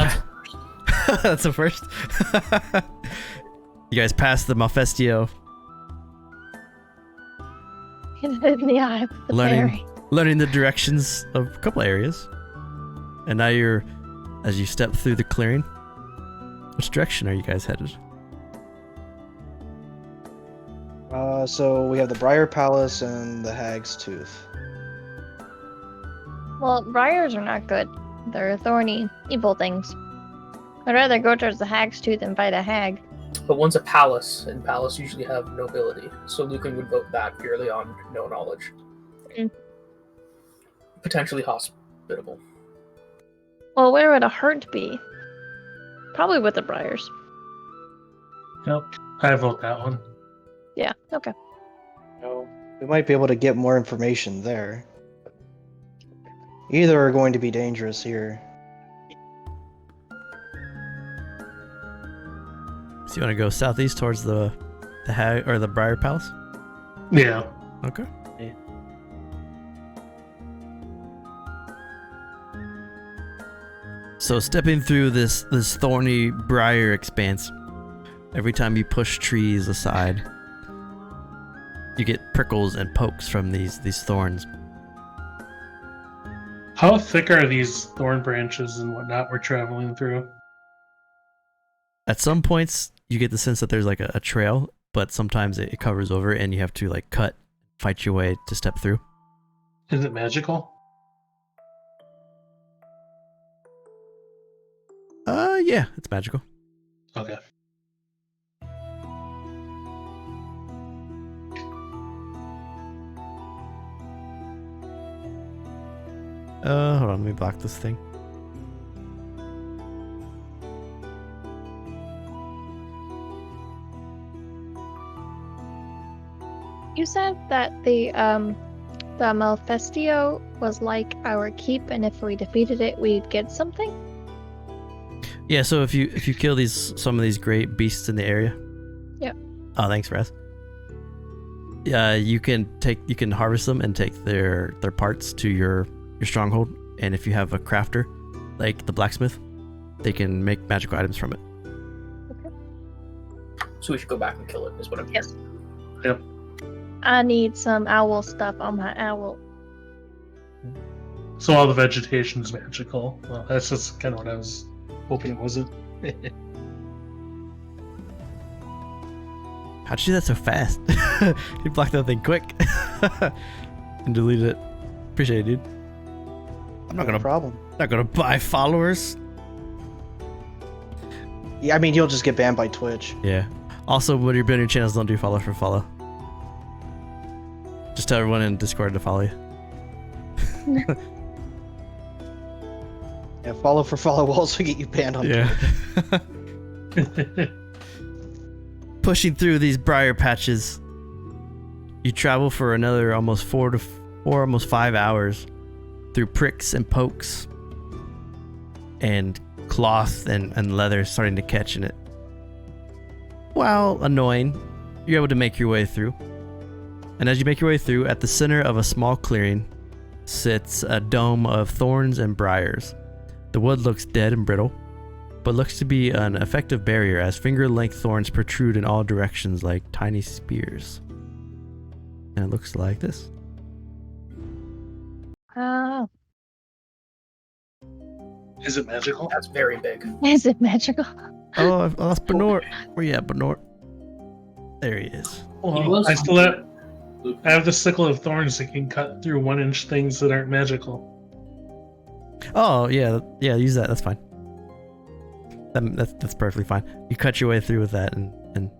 S1: that's the first. You guys passed the Mephisto.
S2: In the eye with the berry.
S1: Learning the directions of a couple areas, and now as you step through the clearing. Which direction are you guys headed?
S5: So we have the Briar Palace and the Hag's Tooth.
S2: Well, briars are not good. They're thorny, evil things. I'd rather go towards the Hag's Tooth and fight a hag.
S3: But one's a palace, and palace usually have nobility, so Lucan would vote that purely on no knowledge. Potentially hospitable.
S2: Well, where would a hurt be? Probably with the briars.
S4: Yep, I vote that one.
S2: Yeah, okay.
S5: No, we might be able to get more information there. Either are going to be dangerous here.
S1: So you want to go southeast towards the hag or the Briar Palace?
S4: Yeah.
S1: Okay.
S5: Yeah.
S1: So stepping through this thorny briar expanse, every time you push trees aside, you get prickles and pokes from these thorns.
S4: How thick are these thorn branches and whatnot we're traveling through?
S1: At some points, you get the sense that there's like a trail, but sometimes it covers over and you have to like fight your way to step through.
S4: Is it magical?
S1: Yeah, it's magical.
S4: Okay.
S1: Hold on, let me block this thing.
S2: You said that the Mephisto was like our keep, and if we defeated it, we'd get something?
S1: Yeah, so if you kill some of these great beasts in the area.
S2: Yep.
S1: Oh, thanks, Raz. You can harvest them and take their parts to your stronghold, and if you have a crafter, like the blacksmith, they can make magical items from it.
S2: Okay.
S3: So we should go back and kill it, is what I'm
S2: Yes.
S4: Yep.
S2: I need some owl stuff on my owl.
S4: So all the vegetation's magical. Well, that's just kind of what I was hoping it wasn't.
S1: How'd you do that so fast? You blocked that thing quick and deleted it. Appreciate it, dude. I'm not
S5: No problem.
S1: not gonna buy followers.
S5: Yeah, I mean, you'll just get banned by Twitch.
S1: Yeah. Also, when you're building your channels, don't do follow for follow. Just tell everyone in Discord to follow you.
S5: Yeah, follow for follow will also get you banned on Twitch.
S1: Pushing through these briar patches, you travel for another almost 5 hours through pricks and pokes and cloth and leather starting to catch in it. While annoying, you're able to make your way through. And as you make your way through, at the center of a small clearing sits a dome of thorns and briars. The wood looks dead and brittle, but looks to be an effective barrier as finger-length thorns protrude in all directions like tiny spears. And it looks like this.
S2: Oh,
S4: Is it magical?
S3: That's very big.
S2: is it magical?
S1: Oh, I've lost Benort. Where you at, Benort? There he is.
S4: Well, I still have the sickle of thorns that can cut through 1-inch things that aren't magical.
S1: Oh, yeah, use that. That's fine. That's perfectly fine. You cut your way through with that and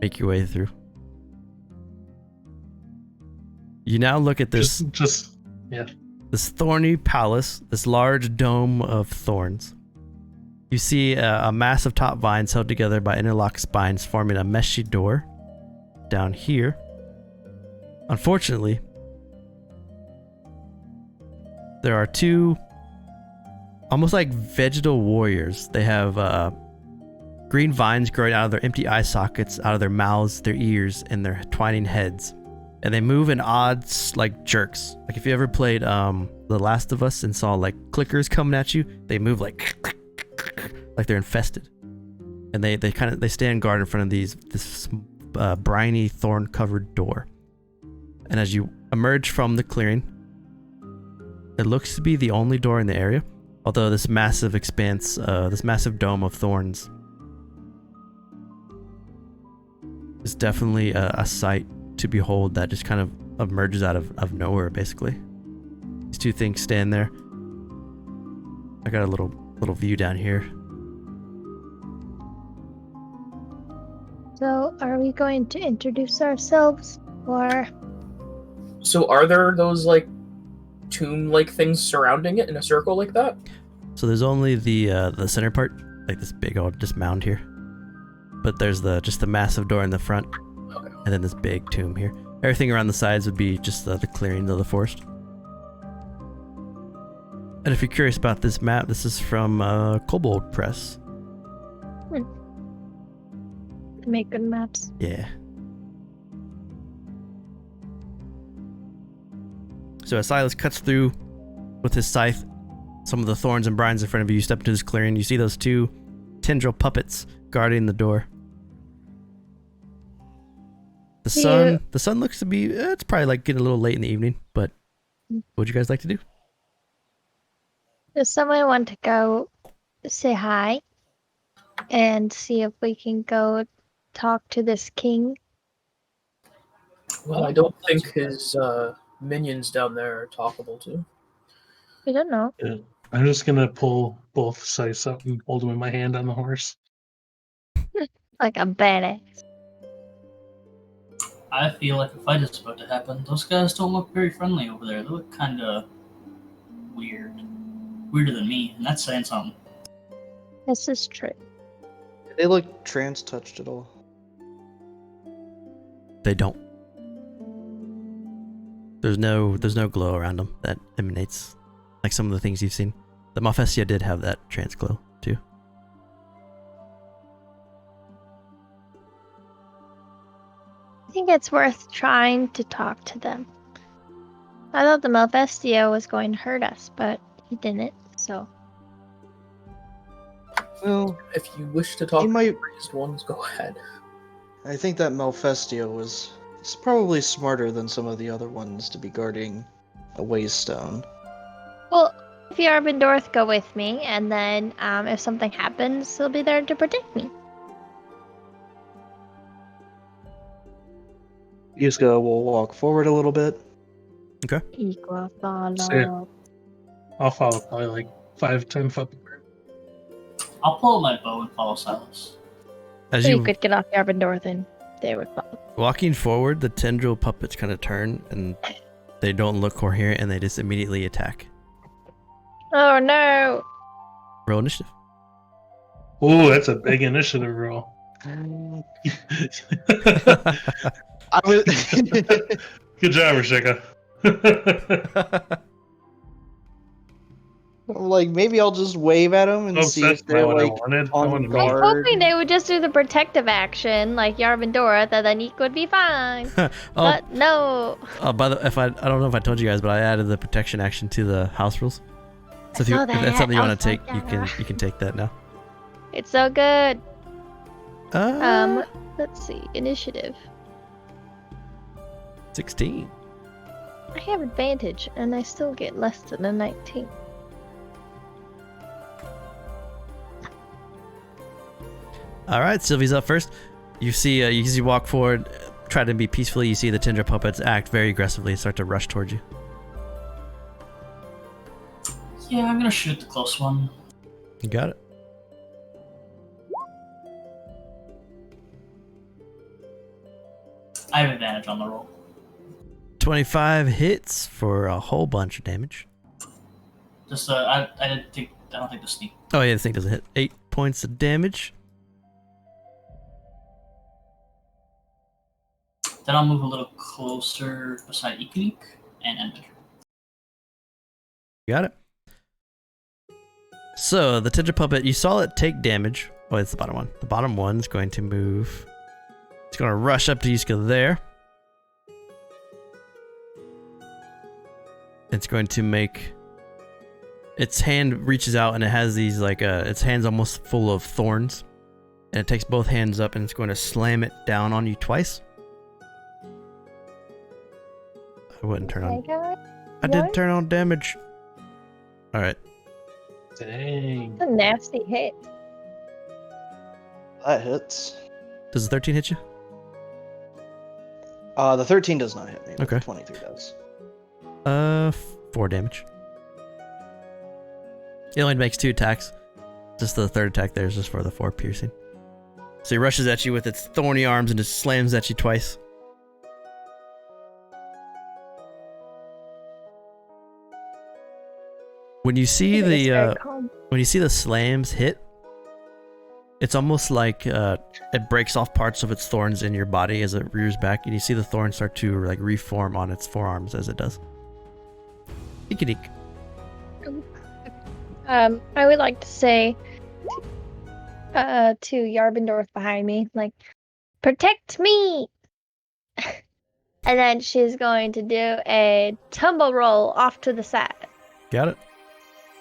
S1: make your way through. You now look at this this thorny palace, this large dome of thorns. You see a mass of top vines held together by interlocked spines forming a meshy door down here. Unfortunately, there are two almost like vegetal warriors. They have green vines growing out of their empty eye sockets, out of their mouths, their ears, and their twining heads. And they move in odd, like, jerks. Like, if you ever played The Last of Us and saw, like, clickers coming at you, they move like they're infested. And they stand guard in front of this briny, thorn-covered door. And as you emerge from the clearing, it looks to be the only door in the area. Although this massive expanse, this massive dome of thorns is definitely a sight to behold that just kind of emerges out of nowhere, basically. These two things stand there. I got a little view down here.
S2: So, are we going to introduce ourselves, or?
S3: So are there those, like, tomb-like things surrounding it in a circle like that?
S1: So there's only the center part, like this big old just mound here. But there's just the massive door in the front,
S3: Okay.
S1: and then this big tomb here. Everything around the sides would be just the clearing of the forest. And if you're curious about this map, this is from Kobold Press.
S2: Make good maps.
S1: Yeah. So as Silas cuts through with his scythe, some of the thorns and brines in front of you, you step into this clearing. You see those two tendril puppets guarding the door. The sun looks to be, it's probably like getting a little late in the evening, but what would you guys like to do?
S2: Does someone want to go say hi and see if we can go talk to this king?
S3: Well, I don't think his minions down there are talkable to.
S2: We don't know.
S4: Yeah. I'm just gonna pull both scythes up and hold them in my hand on the horse.
S2: Like a badass.
S6: I feel like a fight is about to happen. Those guys don't look very friendly over there. They look kind of weird. Weirder than me, and that's saying something.
S2: This is true.
S5: Do they look trans-touched at all?
S1: They don't. There's no glow around them that emanates like some of the things you've seen. The Malfestia did have that trans glow too.
S2: I think it's worth trying to talk to them. I thought the Malfestia was going to hurt us, but he didn't, so.
S5: Well,
S3: If you wish to talk
S5: He
S3: to
S5: might-
S3: the raised ones, go ahead.
S5: I think that Malfestio is probably smarter than some of the other ones to be guarding a waystone.
S2: Well, if you are in Dorth, go with me, and then if something happens, he'll be there to protect me.
S5: Yuska will walk forward a little bit.
S2: Equal follow.
S4: So- I'll follow probably like 5-10 foot.
S6: I'll pull out my bow and follow Silas.
S1: As
S2: So you
S1: you
S2: could get off Yarbendorth and they would follow.
S1: walking forward, the tendril puppets kind of turn and they don't look coherent and they just immediately attack.
S2: Oh no!
S1: Roll initiative.
S4: Oh, that's a big initiative roll.
S5: I was.
S4: Good job, Rashika.
S5: I'm like, maybe I'll just wave at them and
S4: Oh,
S5: see
S4: that's
S5: if they're
S4: not what I
S5: like
S4: wanted. I
S5: on
S4: wanted
S2: I was
S5: guard.
S2: hoping they would just do the protective action like Yarvindora, that then Eek would be fine. But no.
S1: By the I don't know if I told you guys, but I added the protection action to the house rules. So if
S2: saw
S1: that's
S2: that.
S1: something you
S2: I
S1: want to
S2: was
S1: take,
S2: like,
S1: you can take that now.
S2: It's so good.
S1: Uh,
S2: Let's see. Initiative.
S1: 16.
S2: I have advantage, and I still get less than a 19.
S1: All right, Sylvie's up first. You see, as you walk forward, try to be peacefully. You see the Tinder puppets act very aggressively and start to rush towards you.
S6: Yeah, I'm gonna shoot the close one.
S1: You got it.
S6: I have advantage on the roll.
S1: 25 hits for a whole bunch of damage.
S6: Just I don't think the sneak.
S1: Oh yeah, this thing doesn't hit. 8 points of damage.
S6: Then I'll move a little closer beside Ikanik and end it.
S1: You got it. So the Tinder puppet, you saw it take damage. Oh, it's the bottom one. The bottom one's going to move. It's going to rush up to Yuska there. It's going to make its hand reaches out and it has these like its hand's almost full of thorns, and it takes both hands up and it's going to slam it down on you twice. I wouldn't turn on. I did turn on damage. All right.
S4: Dang.
S2: That's a nasty hit.
S5: That hits.
S1: Does the 13 hit you?
S5: The 13 does not hit me. But
S1: Okay.
S5: The 23 does.
S1: 4 damage. It only makes 2 attacks. Just the third attack there is just for the 4 piercing. So he rushes at you with its thorny arms and just slams at you twice. When you see the slams hit, it's almost like it breaks off parts of its thorns in your body as it rears back, and you see the thorns start to like reform on its forearms as it does. Eek.
S2: I would like to say to Yarvindorf behind me, like, protect me! And then she's going to do a tumble roll off to the side
S1: Got it.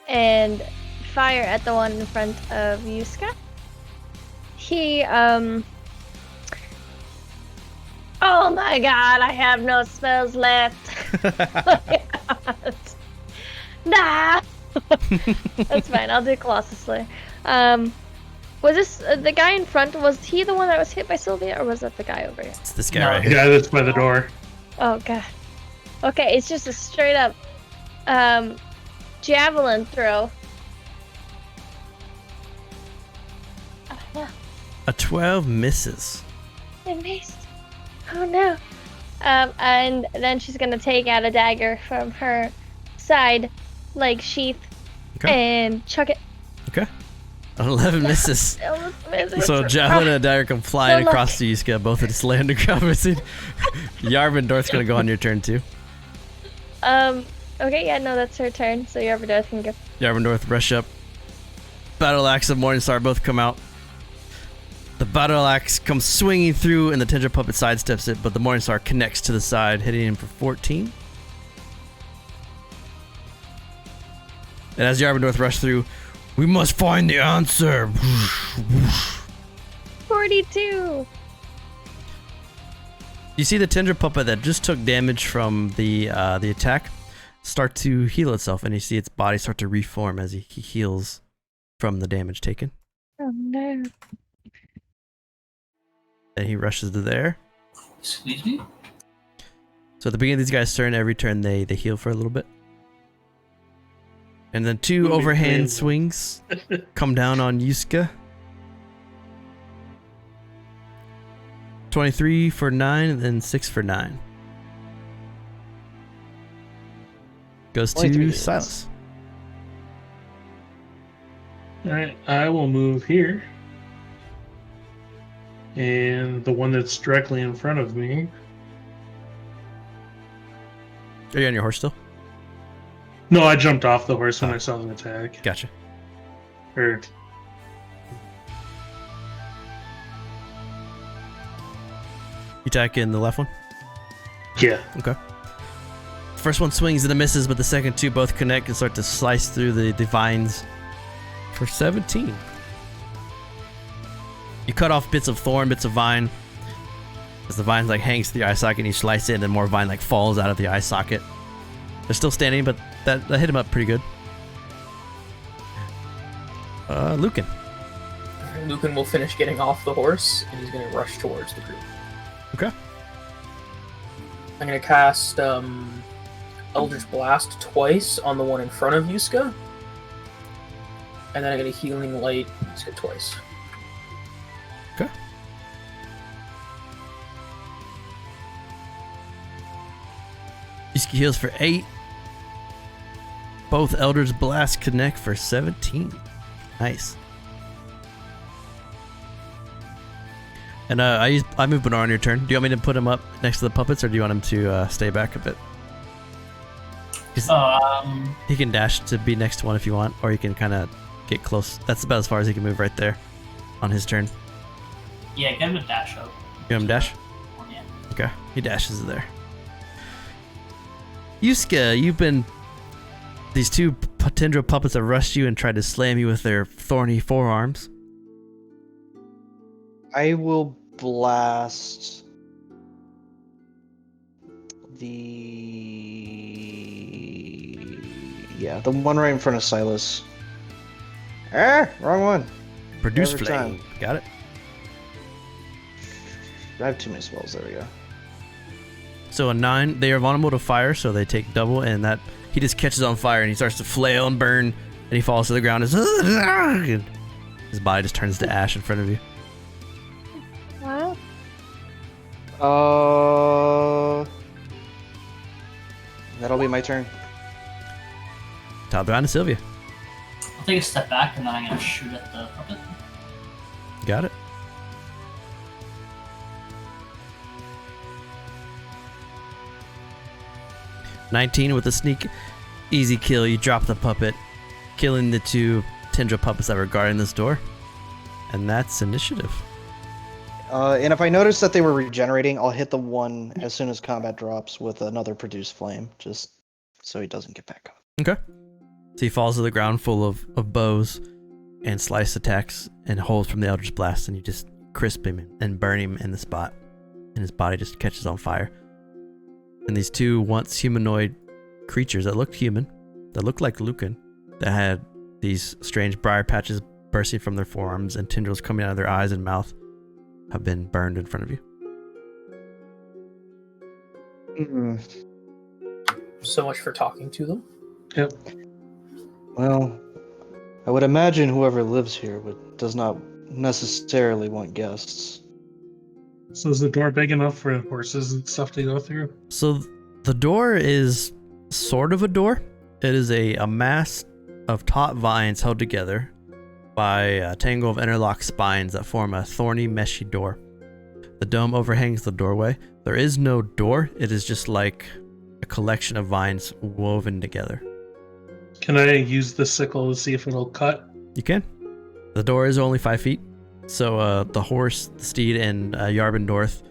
S2: and fire at the one in front of Yuska. He, oh my god, I have no spells left. Oh my god. Nah! That's fine, I'll do Colossus Slayer. Was this, the guy in front, was he the one that was hit by Sylvia, or was that the guy over here?
S1: It's this guy
S6: No.
S1: right
S4: The
S1: here.
S4: guy that's by the door.
S2: Oh god. Okay, it's just a straight up, javelin throw. Oh no.
S1: A 12 misses.
S2: It missed. Oh no. And then she's gonna take out a dagger from her side, like sheath,
S1: Okay.
S2: and chuck it.
S1: Okay. 11 misses.
S2: It was missing.
S1: So javelin and a dagger come flying
S2: No luck.
S1: across to Yuska. Both of us land missing. Yarvindorf's gonna go on your turn too.
S2: Okay, yeah, no, that's her turn. So Yarvindorf can go.
S1: Yarvindorf rush up. Battle axe and Morningstar both come out. The battle axe comes swinging through, and the Tinder puppet sidesteps it, but the Morningstar connects to the side, hitting him for 14. And as Yarvindorf rushed through, we must find the answer.
S2: 42.
S1: You see the Tinder puppet that just took damage from the attack start to heal itself, and you see its body start to reform as he heals from the damage taken.
S2: Oh no.
S1: And he rushes to there.
S6: Excuse me?
S1: So at the beginning of these guys' turn, every turn they heal for a little bit. And then 2
S4: Ooh,
S1: overhand
S4: man.
S1: swings come down on Yuska. 23 for 9, and then 6 for 9. Goes
S5: 23
S1: to
S5: hits.
S1: Silas.
S4: Alright, I will move here. And the one that's directly in front of me.
S1: Are you on your horse still?
S4: No, I jumped off the horse when
S1: Oh.
S4: I saw the attack.
S1: Gotcha.
S4: Or
S1: You attack in the left one?
S4: yeah.
S1: Okay. First one swings and it misses, but the second two both connect and start to slice through the vines for 17. You cut off bits of thorn, bits of vine. As the vine like hangs to the eye socket and you slice it and more vine like falls out of the eye socket. They're still standing, but that hit him up pretty good. Lucan.
S3: Lucan will finish getting off the horse, and he's going to rush towards the group.
S1: Okay.
S3: I'm going to cast Eldritch Blast twice on the one in front of Yuska. And then I'm going to Healing Light Yuska twice.
S1: Okay. Yuska heals for 8. Both Eldritch Blast connect for 17. Nice. And I move Bernard on your turn. Do you want me to put him up next to the puppets, or do you want him to stay back a bit? 'Cause he can dash to be next to one if you want, or he can kind of get close. That's about as far as he can move right there on his turn.
S6: Yeah, get him a dash up.
S1: You want him to dash?
S6: Yeah.
S1: Okay, he dashes there. Yuska, you've been... These two tendril puppets have rushed you and tried to slam you with their thorny forearms.
S5: I will blast the one right in front of Silas. Wrong one.
S1: Produce
S5: Every
S1: flame.
S5: time.
S1: Got it.
S5: I have too many spells. There we go.
S1: So a 9, they are vulnerable to fire, so they take double, and that he just catches on fire and he starts to flail and burn, and he falls to the ground. And his body just turns to ash in front of you.
S2: Wow.
S5: That'll be my turn.
S1: Top down to Sylvia.
S6: I'll take a step back and then I'm gonna shoot at the puppet.
S1: Got it. $19 with a sneak. Easy kill. You drop the puppet, killing the two tendril puppets that were guarding this door. And that's initiative.
S5: And if I notice that they were regenerating, I'll hit the one as soon as combat drops with another produce flame, just so he doesn't get back up.
S1: Okay. So he falls to the ground full of bows and slice attacks and holes from the Eldritch Blast, and you just crisp him and burn him in the spot. And his body just catches on fire. And these two once humanoid creatures that looked human, that looked like Lucan, that had these strange briar patches bursting from their forearms and tendrils coming out of their eyes and mouth, have been burned in front of you.
S3: So much for talking to them.
S4: Yep.
S5: Well, I would imagine whoever lives here does not necessarily want guests.
S4: So is the door big enough for horses and stuff to go through?
S1: So the door is sort of a door. It is a mass of taut vines held together by a tangle of interlocked spines that form a thorny, meshy door. The dome overhangs the doorway. There is no door. It is just like a collection of vines woven together.
S4: Can I use the sickle to see if it'll cut?
S1: You can. The door is only 5 feet, so the horse, the steed, and Yarbendorth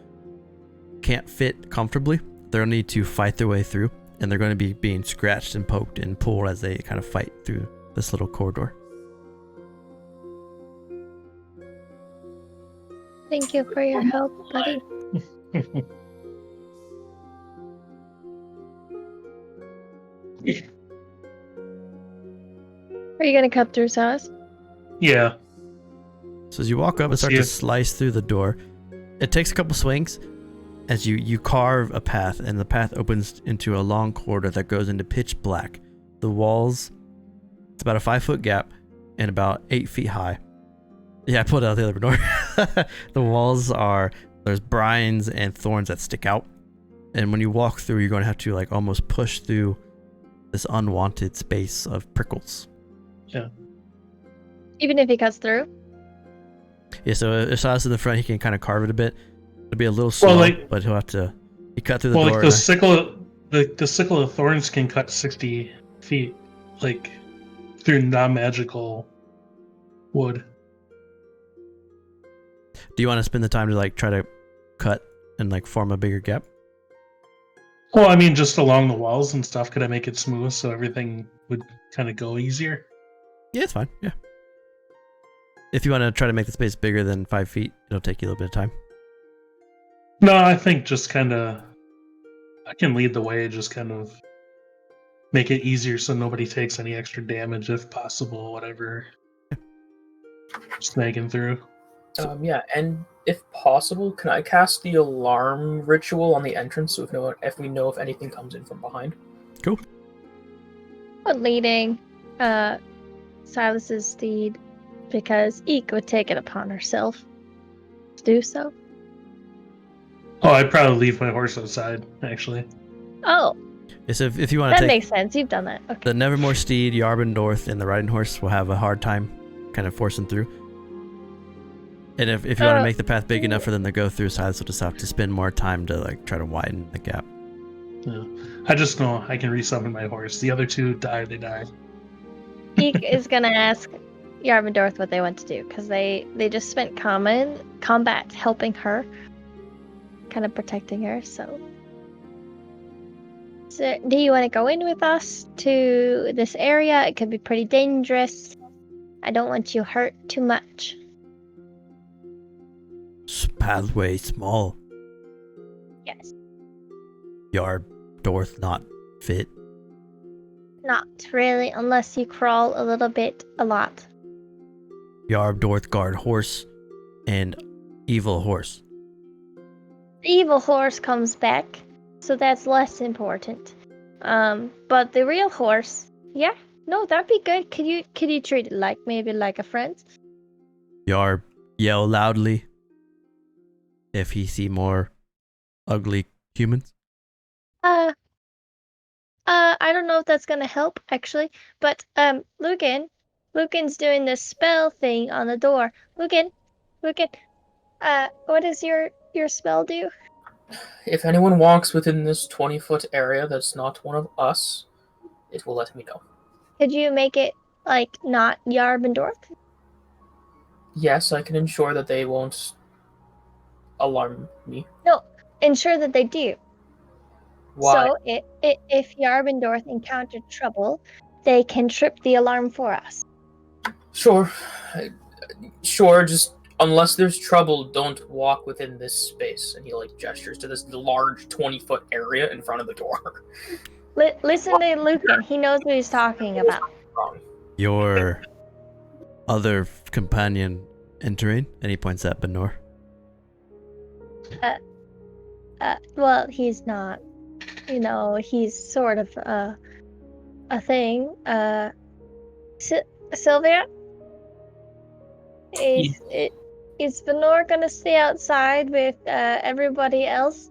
S1: can't fit comfortably. They'll need to fight their way through, and they're going to be being scratched and poked and pulled as they kind of fight through this little corridor.
S2: Thank you for your help, buddy. Are you gonna cut through Saz?
S4: Yeah.
S1: So as you walk up and start to slice through the door, it takes a couple swings as you carve a path, and the path opens into a long corridor that goes into pitch black. The walls, it's about a 5-foot gap and about 8 feet high. Yeah, I pulled out the other door. The walls there's brines and thorns that stick out. And when you walk through, you're going to have to like almost push through this unwanted space of prickles.
S4: Yeah.
S2: Even if he cuts through.
S1: Yeah, so if Silas in the front, he can kind of carve it a bit. It'll be a little slow, but he'll have to. He cut through the door.
S4: Like the sickle of thorns can cut 60 feet, like through non-magical wood.
S1: Do you want to spend the time to like try to cut and like form a bigger gap?
S4: Well, I mean, just along the walls and stuff. Could I make it smooth so everything would kind of go easier?
S1: Yeah, it's fine. Yeah. If you want to try to make the space bigger than 5 feet, it'll take you a little bit of time.
S4: No, I think just kind of, I can lead the way, just kind of make it easier so nobody takes any extra damage if possible, whatever. Snagging through.
S3: Yeah, and if possible, can I cast the alarm ritual on the entrance so if we know if anything comes in from behind?
S1: Cool.
S2: But leading Silas's steed because Eek would take it upon herself to do so.
S4: Oh, I'd probably leave my horse outside, actually.
S2: Oh,
S1: Yeah, so if you want
S2: that
S1: to take
S2: makes sense. You've done that. Okay.
S1: the Nevermore steed, Yarbendorth, and the riding horse will have a hard time kind of forcing through. And if you want to make the path big enough for them to go through, Silas will just have to spend more time to like try to widen the gap.
S4: Yeah. I just know I can resummon my horse. The other two die, they die.
S2: Eek is gonna ask Yarvendorth what they want to do because they just spent combat helping her, kind of protecting her. So, do you want to go in with us to this area? It could be pretty dangerous. I don't want you hurt too much.
S1: Pathway small.
S2: Yes.
S1: Yarbendorth not fit.
S2: Not really, unless you crawl a little bit, a lot.
S1: Yarbendorth guard horse and evil horse.
S2: The evil horse comes back, so that's less important. But the real horse, yeah, no, that'd be good. Could you treat it like maybe like a friend?
S1: Yarb yell loudly if he see more ugly humans.
S2: I don't know if that's gonna help actually, but Lucan's doing this spell thing on the door. Lucan, what does your spell do?
S3: If anyone walks within this 20-foot area that's not one of us, it will let me know.
S2: Could you make it like not Yarbendorth?
S3: Yes, I can ensure that they won't alarm me.
S2: No, ensure that they do.
S3: Why?
S2: So if Yarbendorth encountered trouble, they can trip the alarm for us.
S3: Sure, just unless there's trouble, don't walk within this space. And he like gestures to this large 20-foot area in front of the door.
S2: Listen to Lucan. He knows what he's talking about.
S3: Wrong.
S1: Your other companion entering, and he points at Benor.
S2: Well, he's not. You know, he's sort of a thing. Sylvia? Is Benor gonna stay outside with everybody else?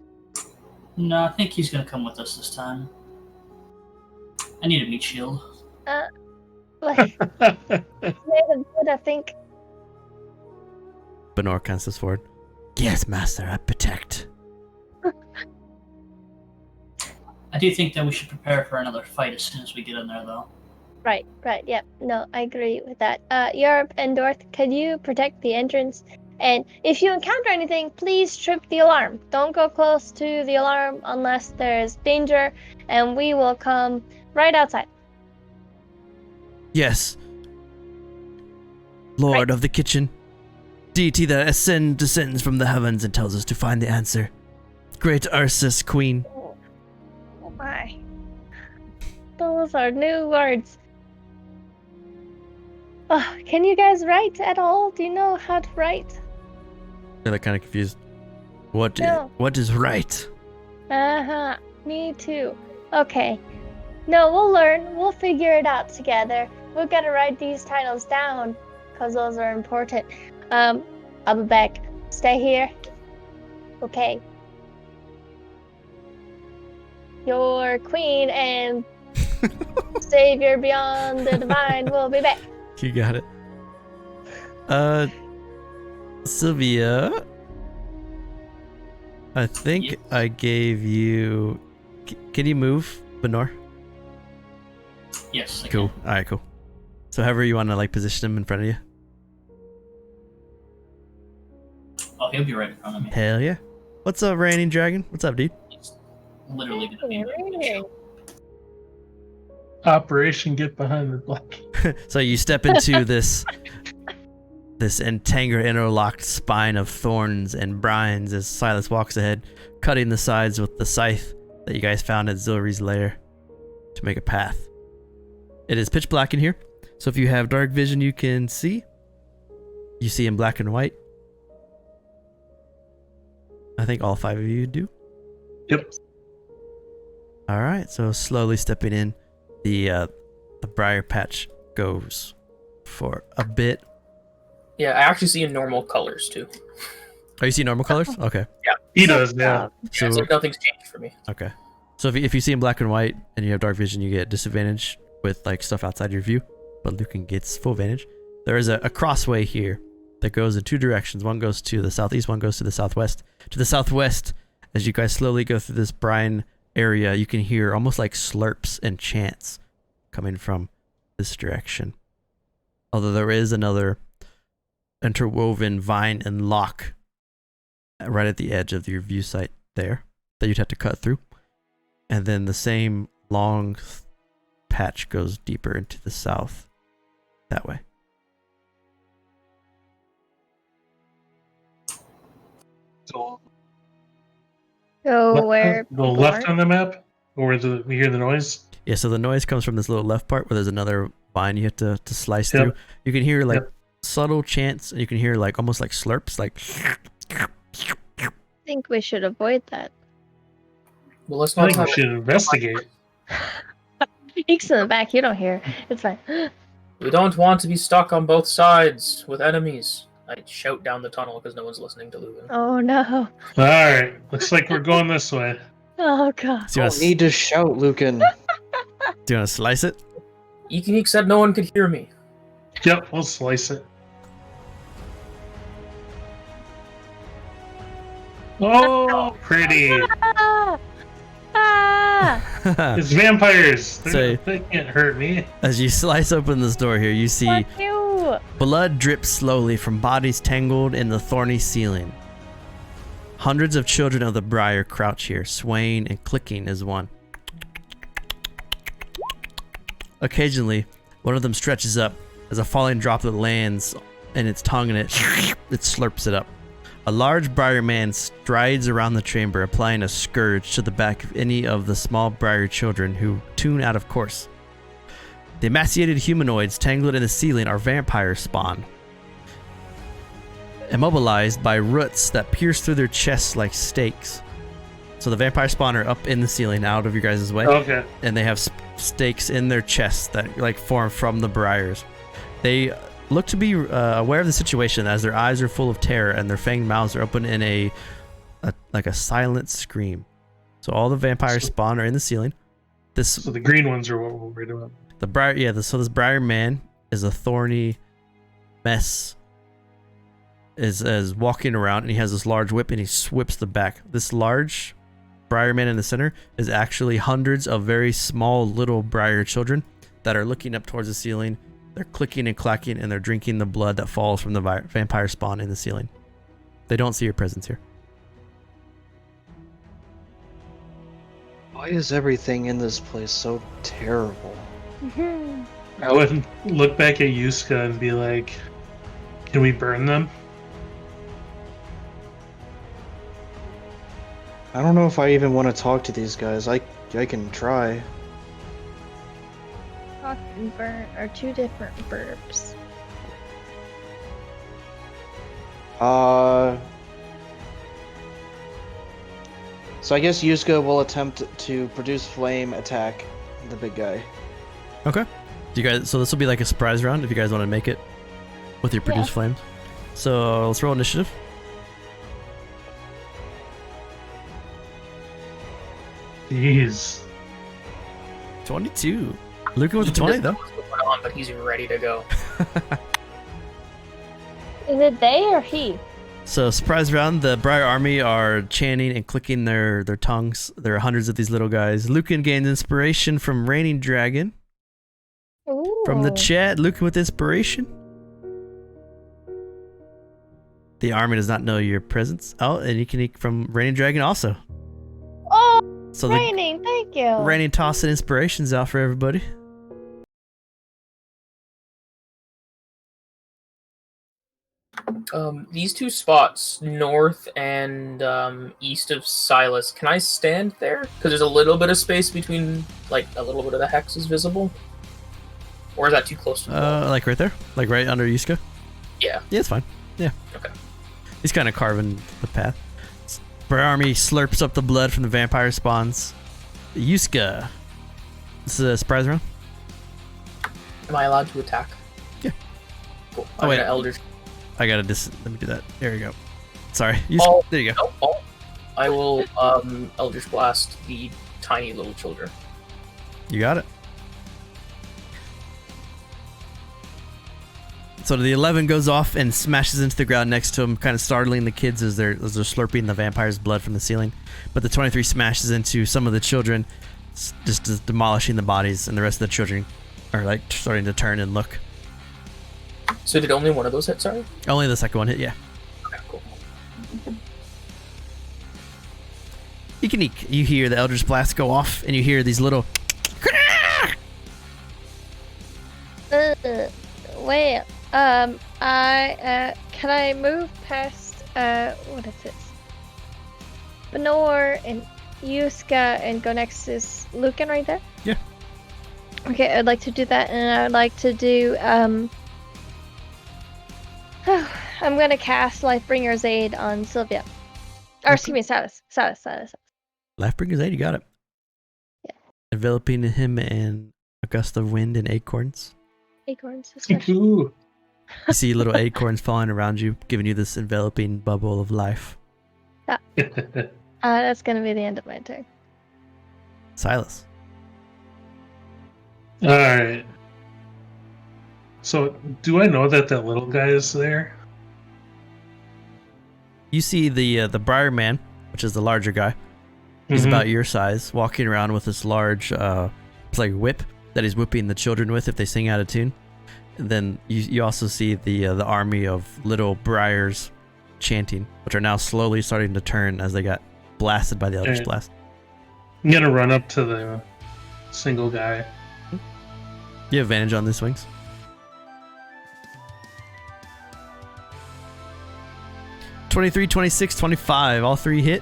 S6: No, I think he's gonna come with us this time. I need a meat shield.
S2: Like, made of wood, I think.
S1: Benor casts forward. Yes, master, I protect.
S6: I do think that we should prepare for another fight as soon as we get in there, though.
S2: Right, yep. No, I agree with that. Yarb and Dorth, can you protect the entrance? And if you encounter anything, please trip the alarm. Don't go close to the alarm unless there's danger, and we will come right outside.
S1: Yes. Lord of the kitchen. Deity that descends from the heavens and tells us to find the answer. Great Ursus, Queen.
S2: Oh my. Those are new words. Oh, can you guys write at all? Do you know how to write?
S1: They're kind of confused. What is right?
S2: Uh-huh. Me too. Okay. No, we'll learn. We'll figure it out together. We've got to write these titles down because those are important. I'll be back. Stay here. Okay. Your queen and savior beyond the divine will be back.
S1: You got it. Sylvia, I think
S6: Yes.
S1: I gave you. Can you move, Benor?
S6: Yes. I
S1: Cool.
S6: can.
S1: All right, cool. So, however you want to like position him in front of you.
S6: Oh, he'll be right in front of me.
S1: Hell yeah. What's up, Raining Dragon? What's up, dude?
S6: He's literally gonna be in the show.
S4: Operation Get Behind the Black.
S1: So you step into this entangled, interlocked spine of thorns and brines as Silas walks ahead, cutting the sides with the scythe that you guys found at Zilri's lair to make a path. It is pitch black in here, so if you have dark vision, you can see. You see in black and white. I think all 5 of you do.
S4: Yep.
S1: All right, so slowly stepping in, the briar patch goes for a bit.
S3: Yeah, I actually see in normal colors too.
S1: Oh, you see normal colors? Okay.
S4: He does, yeah.
S1: So
S3: It's like nothing's changed for me.
S1: okay. So if you see in black and white and you have dark vision, you get disadvantage with like stuff outside your view, but Lucan gets full advantage. There is a crossway here that goes in 2 directions. One goes to the southeast, one goes to the southwest. To the southwest, as you guys slowly go through this brine area, you can hear almost like slurps and chants coming from this direction. Although there is another interwoven vine and lock right at the edge of your view site there that you'd have to cut through. And then the same long patch goes deeper into the south that way.
S4: So,
S2: Go where?
S4: Go left on the map? Or we hear the noise?
S1: Yeah, so the noise comes from this little left part where there's another vine you have to slice
S4: Yep.
S1: through. You can hear like
S4: Yep.
S1: subtle chants, and you can hear like almost like slurps, like
S2: I think we should avoid that.
S3: Well, let's
S4: I
S3: not
S4: think we
S3: talk.
S4: should investigate.
S2: Eeks in the back, you don't hear. It's fine.
S3: We don't want to be stuck on both sides with enemies. I shout down the tunnel because no one's listening to Lugan.
S2: Oh no.
S4: Alright, looks like we're going this way.
S2: Oh god.
S1: do you
S5: Don't need to shout, Lucan.
S1: want to slice it?
S3: Eek said no one could hear me.
S4: Yep, we'll slice it. Oh, pretty.
S2: Ah! Ah!
S4: It's vampires.
S1: Say-
S4: They can't hurt me.
S1: As you slice open this door here, you see
S2: Fuck you!
S1: blood drips slowly from bodies tangled in the thorny ceiling. Hundreds of children of the briar crouch here, swaying and clicking as one. Occasionally, one of them stretches up as a falling droplet lands in its tongue and it slurps it up. A large briar man strides around the chamber, applying a scourge to the back of any of the small briar children who tune out of course. The emaciated humanoids tangled in the ceiling are vampire spawn, immobilized by roots that pierce through their chests like stakes. So the vampire spawn are up in the ceiling, out of your guys' way,
S4: Okay.
S1: and they have stakes in their chests that like form from the briars. They look to be aware of the situation as their eyes are full of terror and their fanged mouths are open in a silent scream. So all the vampire spawn are in the ceiling.
S4: So the green ones are what we're worried about.
S1: The briar, yeah. So this briar man is a thorny mess. Is walking around and he has this large whip and he whips the back. This large briar man in the center is actually hundreds of very small little briar children that are looking up towards the ceiling. They're clicking and clacking and they're drinking the blood that falls from the vampire spawn in the ceiling. They don't see your presence here.
S5: Why is everything in this place so terrible?
S4: I would look back at Yuska and be like, can we burn them?
S5: I don't know if I even want to talk to these guys. I can try.
S2: Talk and burn are 2 different verbs.
S5: So I guess Yuska will attempt to produce flame attack the big guy.
S1: Okay. Do you guys? So this will be like a surprise round if you guys want to make it with your produce flames. So let's roll initiative.
S4: Jeez.
S1: 22. Luca with a 20 though.
S3: But he's ready to go.
S2: Is it they or he?
S1: So, surprise round, the Briar army are chanting and clicking their tongues. There are hundreds of these little guys. Lucan gains inspiration from Raining Dragon.
S2: Ooh.
S1: From the chat, Lucan with inspiration. The army does not know your presence. Oh, and you can eat from Raining Dragon also.
S2: Oh,
S1: So
S2: Raining, thank you.
S1: the Raining tossing inspirations out for everybody.
S3: These two spots, north and east of Silas, can I stand there? Because there's a little bit of space between, like, a little bit of the hex is visible. Or is that too close to the wall?
S1: Like right there? Like right under Yuska?
S3: Yeah.
S1: Yeah, it's fine. Yeah.
S3: Okay.
S1: He's kind of carving the path. Briar army slurps up the blood from the vampire spawns. Yuska. This is a surprise round?
S3: Am I allowed to attack?
S1: Yeah.
S3: Cool.
S1: Oh, wait.
S3: Eldritch.
S1: I gotta let me do that. There you go. Sorry.
S3: Oh,
S1: there you go.
S3: No, oh. I will Eldritch Blast the tiny little children.
S1: You got it. So the 11 goes off and smashes into the ground next to him, kind of startling the kids as they're slurping the vampire's blood from the ceiling. But the 23 smashes into some of the children, just demolishing the bodies, and the rest of the children are like starting to turn and look.
S3: So did only one of those hit, sorry?
S1: Only the second one hit, yeah.
S3: Okay, cool.
S1: You hear the Eldritch Blast go off, and you hear these little...
S2: Wait, can I move past, what is this? Benor and Yuska and go next to Lucan right there?
S1: Yeah.
S2: Okay, I'd like to do that, and I'd like to do, I'm gonna cast Lifebringer's Aid on Sylvia. Or, excuse me, Silas.
S1: Lifebringer's Aid, you got it.
S2: Yeah.
S1: Enveloping him in a gust of wind and acorns.
S2: Acorns, especially.
S4: Ooh.
S1: You see little acorns falling around you, giving you this enveloping bubble of life.
S2: That's gonna be the end of my turn.
S1: Silas.
S4: Alright. So, do I know that little guy is there?
S1: You see the Briar Man, which is the larger guy. He's about your size, walking around with this large it's like whip that he's whipping the children with if they sing out of tune. And then you also see the army of little Briars chanting, which are now slowly starting to turn as they got blasted by the Eldritch Blast.
S4: I'm gonna run up to the single guy.
S1: You have advantage on the swings. 23, 26, 25, all three hit.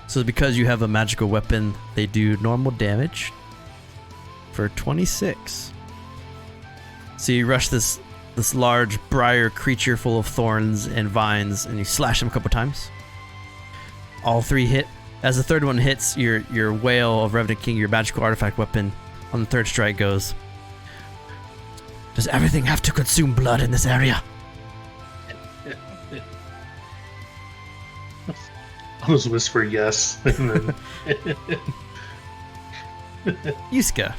S1: So because you have a magical weapon, they do normal damage for 26. So you rush this large briar creature full of thorns and vines, and you slash him a couple times. All three hit. As the third one hits, your Whale of Revenant King, your magical artifact weapon, on the third strike goes, "Does everything have to consume blood in this area?"
S4: I'll just whisper yes. And then...
S1: Yuska.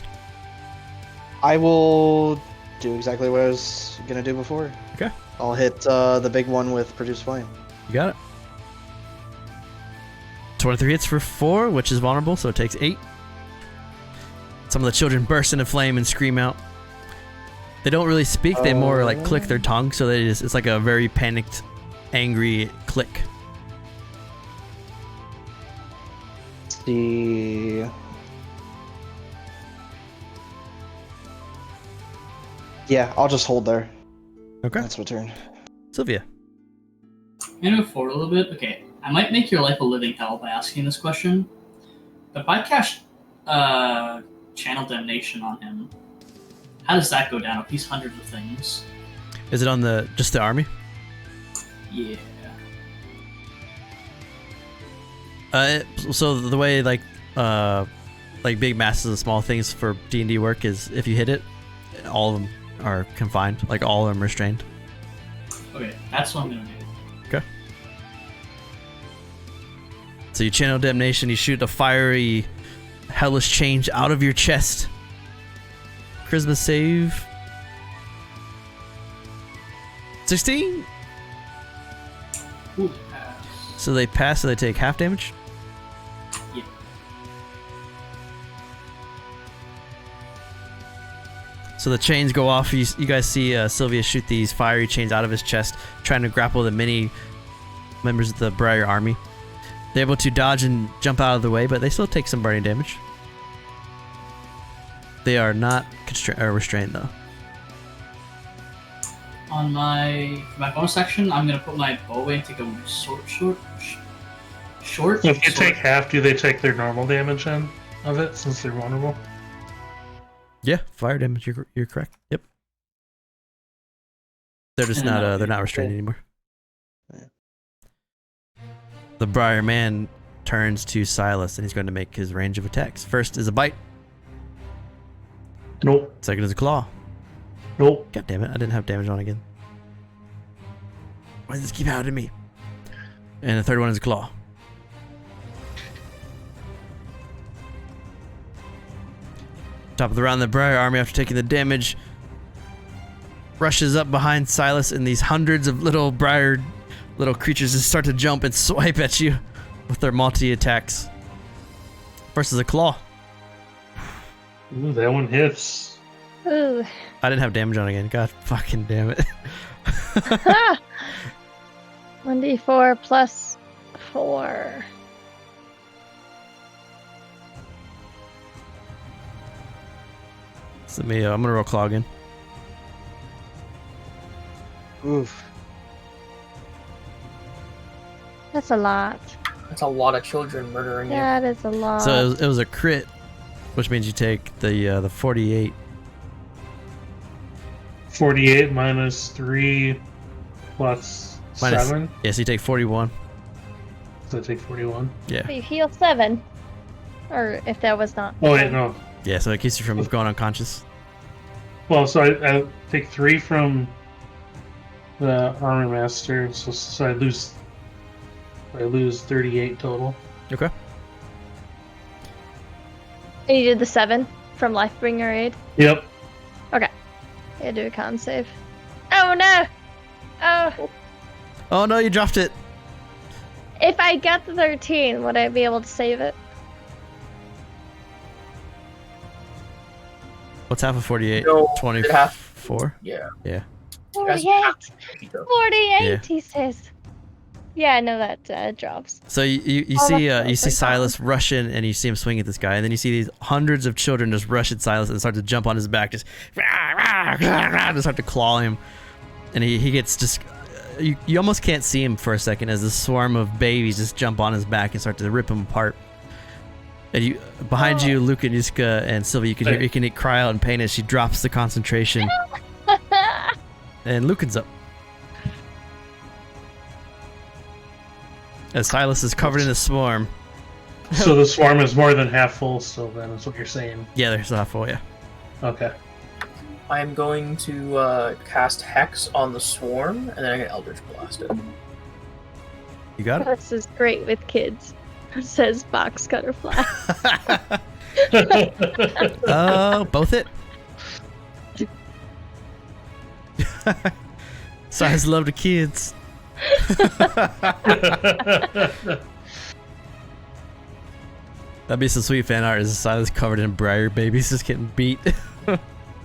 S5: I will do exactly what I was gonna do before.
S1: Okay.
S5: I'll hit the big one with Produce Flame.
S1: You got it. 23 hits for 4, which is vulnerable, so it takes 8. Some of the children burst into flame and scream out. They don't really speak, they more like click their tongue, so it's like a very panicked, angry click.
S5: The... Yeah, I'll just hold there.
S1: Okay.
S5: That's my turn.
S1: Sylvia.
S6: I'm gonna move forward a little bit. Okay, I might make your life a living hell by asking this question, but if I cast Channel Damnation on him, how does that go down? If he's hundreds of things.
S1: Is it on just the army?
S6: Yeah.
S1: So the way like big masses of small things for D&D work is if you hit it, all of them are confined, like all of them restrained.
S6: Okay, that's what I'm gonna do.
S1: Okay. So you channel damnation, you shoot a fiery hellish change out of your chest Charisma save. 16.
S6: Ooh, pass.
S1: So they pass, so they take half damage.
S6: Yeah.
S1: So the chains go off. You guys see Sylvia shoot these fiery chains out of his chest, trying to grapple the many members of the Briar army. They're able to dodge and jump out of the way, but they still take some burning damage. They are not restrained, though.
S6: On my bonus action, I'm gonna put my bow away and take a short.
S4: So if you take half, do they take their normal damage in of it since they're vulnerable?
S1: Yeah, fire damage. You're correct. Yep. They're just not they're not restrained anymore. The Briar man turns to Silas and he's going to make his range of attacks. First is a bite.
S4: Nope.
S1: Second is a claw.
S4: Nope.
S1: God damn it! I didn't have damage on again. Why does this keep hounding me? And the third one is a claw. Top of the round, the Briar army, after taking the damage, rushes up behind Silas, and these hundreds of little Briar creatures just start to jump and swipe at you with their multi-attacks. First is a claw.
S4: Ooh, that one hits.
S2: Ooh.
S1: I didn't have damage on again. God fucking damn it.
S2: 1d4 plus 4.
S1: So me, I'm gonna roll claw again.
S5: Oof.
S2: That's a lot.
S3: That's a lot of children murdering you.
S2: That is a lot.
S1: So it was a crit, which means you take the 48.
S4: 48 minus 3 plus
S1: Minus-
S4: 7.
S1: Yeah, so you take 41.
S4: So I take 41.
S1: Yeah.
S2: You heal 7. Or if that was not.
S4: Oh, wait, no.
S1: Yeah, so it keeps you from going unconscious.
S4: Well, so I take 3 from the armor master, so I lose 38 total.
S1: Okay.
S2: And you did the 7 from Lifebringer Aid?
S4: Yep.
S2: Yeah, do a con save. Oh no! Oh.
S1: Oh no, you dropped it.
S2: If I got the 13, would I be able to save it?
S1: What's half of 48?
S3: No,
S1: 24?
S3: Yeah.
S1: Yeah.
S2: 48! 48,
S1: Yeah.
S2: he says. Yeah, I know that drops.
S1: So you
S2: Oh,
S1: see
S2: that's
S1: you see
S2: so
S1: Silas rush in and you see him swing at this guy, and then you see these hundreds of children just rush at Silas and start to jump on his back, just and start to claw him, and he gets just you almost can't see him for a second as a swarm of babies just jump on his back and start to rip him apart. And you behind you, Luke and Yuska and Sylvia, you can cry out in pain as she drops the concentration, and Lucan's up. As Silas is covered in a swarm.
S4: So the swarm is more than half full still, then, is what you're saying.
S1: Yeah, there's a full, yeah.
S4: Okay.
S3: I'm going to cast Hex on the swarm, and then I get Eldritch Blasted.
S1: You got it?
S2: This is great with kids. Says Box Cutter Fly.
S1: Oh, both hit. Silas love the kids. That'd be some sweet fan art. Is Silas covered in briar babies just getting beat?
S2: All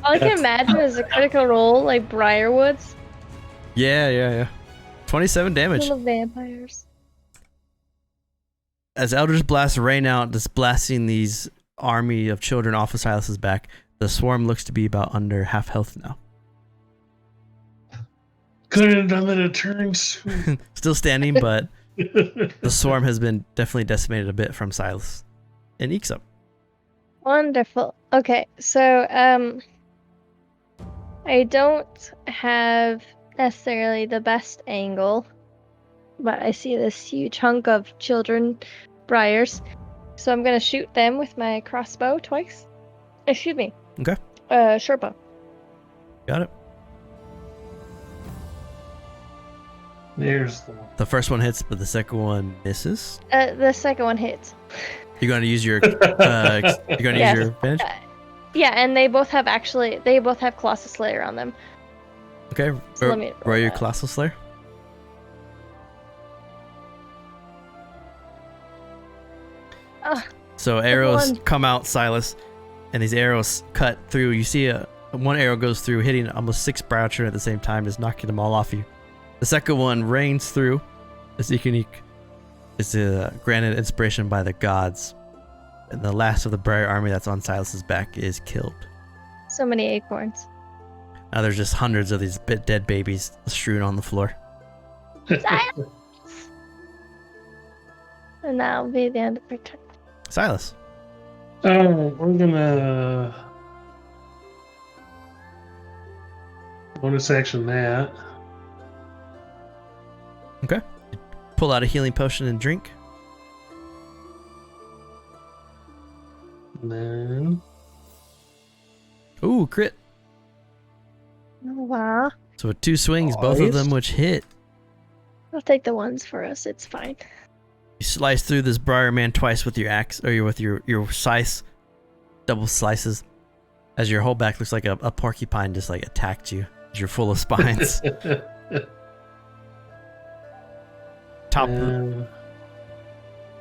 S2: I can imagine is a critical role like Briarwoods.
S1: Yeah. 27 damage.
S2: Little vampires.
S1: As Eldritch Blasts rain out, just blasting these army of children off of Silas's back, the swarm looks to be about under half health now.
S4: Couldn't have done that a turn soon.
S1: Still standing, but the swarm has been definitely decimated a bit from Silas. And Eek's up.
S2: Wonderful. Okay, so I don't have necessarily the best angle, but I see this huge hunk of children, Briars. So I'm gonna shoot them with my crossbow twice. Excuse me.
S1: Okay.
S2: Short bow.
S1: Got it.
S4: There's the one.
S1: The first one hits, but the second one misses.
S2: The second one hits.
S1: You're going to use your use
S2: Yes.
S1: your advantage.
S2: Yeah, and they both have Colossus Slayer on them.
S1: Okay,
S2: So let me
S1: roll
S2: roll
S1: your
S2: that.
S1: Colossal Slayer.
S2: Ugh,
S1: So arrows
S2: one.
S1: come out, Silas, and these arrows cut through. You see one arrow goes through, hitting almost 6 Briar children at the same time, just knocking them all off you. The second one rains through. As Ikanik is granted inspiration by the gods. And the last of the Briar army that's on Silas's back is killed.
S2: So many acorns.
S1: Now there's just hundreds of these dead babies strewn on the floor.
S2: And that'll be the end of her turn.
S1: Silas.
S4: We're gonna bonus action that.
S1: Okay. Pull out a healing potion and drink.
S4: And then
S1: Ooh, crit.
S2: Oh, wow.
S1: So with 2 swings, both of them which hit.
S2: I'll take the ones for us. It's fine.
S1: You slice through this Briar man twice with your axe, or with your scythe. Double slices. As your whole back looks like a porcupine just like attacked you. As you're full of spines. Top.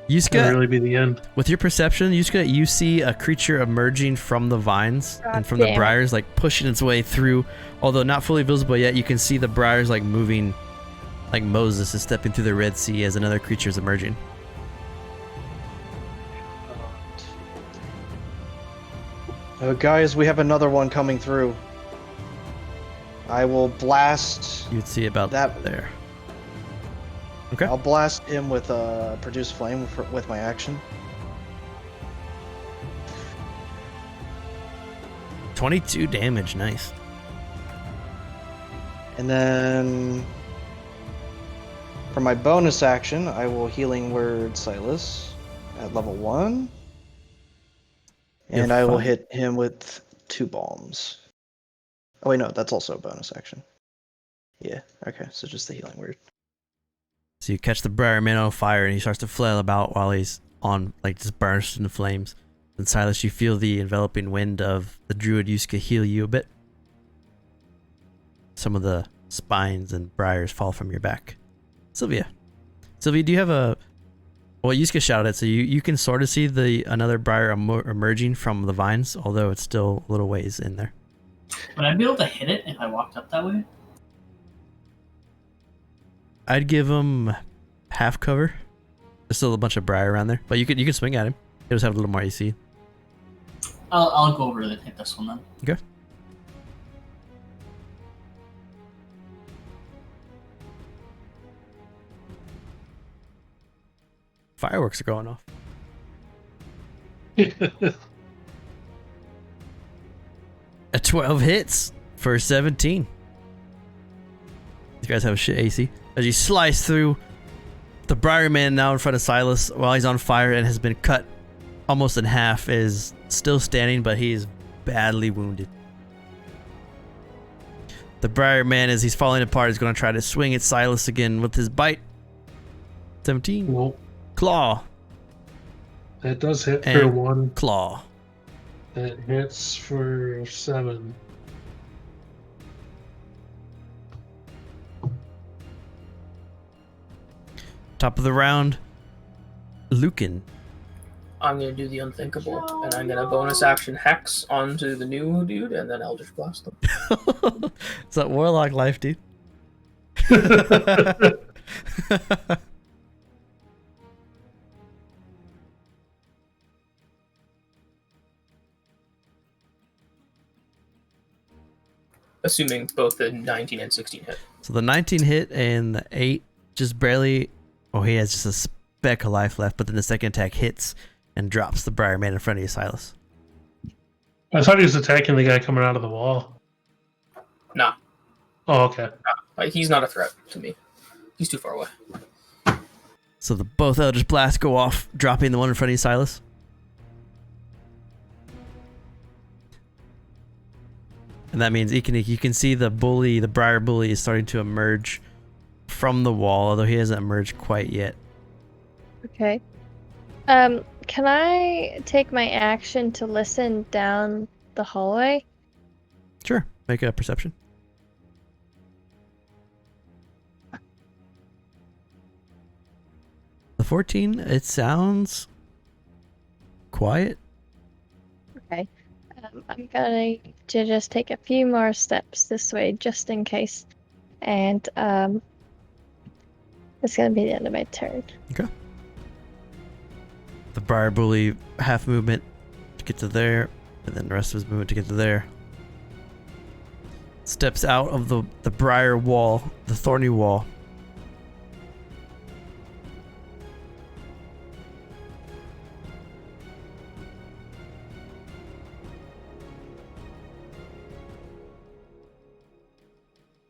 S1: Yuska,
S4: that'll really be the end.
S1: with your perception, Yuska, you see a creature emerging from the vines
S2: God
S1: and from the
S2: damn it.
S1: briars, like pushing its way through. Although not fully visible yet, you can see the briars like moving, like Moses is stepping through the Red Sea as another creature is emerging.
S5: Guys, we have another one coming through. I will blast.
S1: You'd see about
S5: That-
S1: there. Okay.
S5: I'll blast him with produce flame with my action.
S1: 22 damage, nice.
S5: And then for my bonus action, I will healing word Silas at level 1. And
S1: You're
S5: I will
S1: fine.
S5: hit him with 2 bombs. Oh wait, no, that's also a bonus action. Yeah, okay, so just the healing word.
S1: So you catch the Briar man on fire and he starts to flail about while he's on, like, just burst into flames. And Silas, you feel the enveloping wind of the Druid Yuska heal you a bit. Some of the spines and briars fall from your back. Sylvia, do you have a... Well, Yuska shouted it, so you can sort of see another briar emerging from the vines, although it's still a little ways in there.
S6: Would I be able to hit it if I walked up that way?
S1: I'd give him half cover. There's still a bunch of briar around there, but you can swing at him. He'll just have a little more AC.
S6: I'll go over and hit this one then.
S1: Okay. Fireworks are going off. A 12 hits for 17. These guys have a shit AC. As you slice through, the Briar man now in front of Silas while he's on fire and has been cut almost in half is still standing, but he's badly wounded. The Briar man, as he's falling apart, is going to try to swing at Silas again with his bite. 17.
S4: Well,
S1: Claw.
S4: that does hit for
S1: And-
S4: 1.
S1: Claw.
S4: That hits for 7.
S1: Top of the round, Lucan.
S3: I'm gonna do the unthinkable, and I'm gonna bonus action Hex onto the new dude, and then Eldritch Blast them.
S1: It's that warlock life, dude.
S3: Assuming both the 19 and 16 hit.
S1: So the 19 hit and the 8 just barely... Oh, he has just a speck of life left, but then the second attack hits and drops the Briar man in front of you, Silas.
S4: I thought he was attacking the guy coming out of the wall.
S3: Nah,
S4: Oh, okay.
S3: he's not a threat to me. He's too far away.
S1: So the both Eldritch Blasts go off, dropping the one in front of you, Silas. And that means Ikanik, you can see the bully, the Briar bully, is starting to emerge from the wall, although he hasn't emerged quite yet.
S2: Okay. Can I take my action to listen down the hallway?
S1: Sure. Make a perception. The 14, it sounds quiet.
S2: Okay. I'm going to just take a few more steps this way just in case. And it's going to be the end of my turn.
S1: The Briar Bully half movement to get to there, and then the rest of his movement to get to there. Steps out of the briar wall, the thorny wall.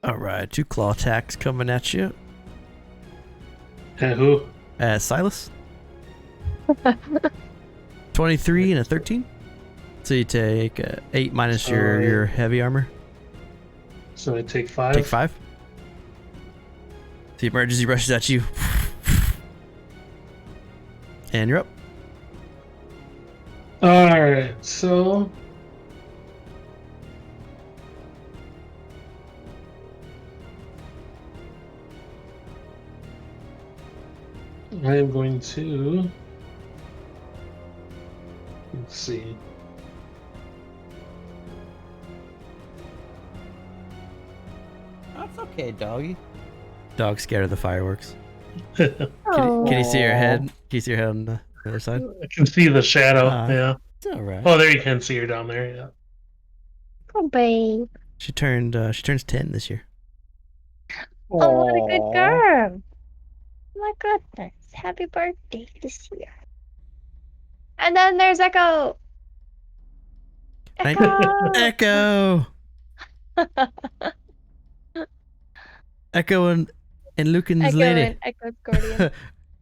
S1: Alright, 2 claw attacks coming at you.
S4: Who?
S1: Silas. 23 and a 13. So you take 8 minus your heavy armor.
S4: So I take 5.
S1: Take 5. The emergency rushes at you. And you're up.
S4: Alright, so I am going to, let's see.
S1: That's okay, doggy. Dog's scared of the fireworks.
S4: I
S1: Can you see your head? Can you see your head on the other side?
S4: can see the shadow, yeah.
S1: It's alright.
S4: Oh, there you can see her down there, yeah.
S2: Oh, babe.
S1: She turns 10 this year.
S2: Oh, what a good girl. My goodness. Happy birthday this year. And then there's Echo.
S1: Echo! Echo and Lucan's
S2: Echo
S1: lady.
S2: and Echo's guardian.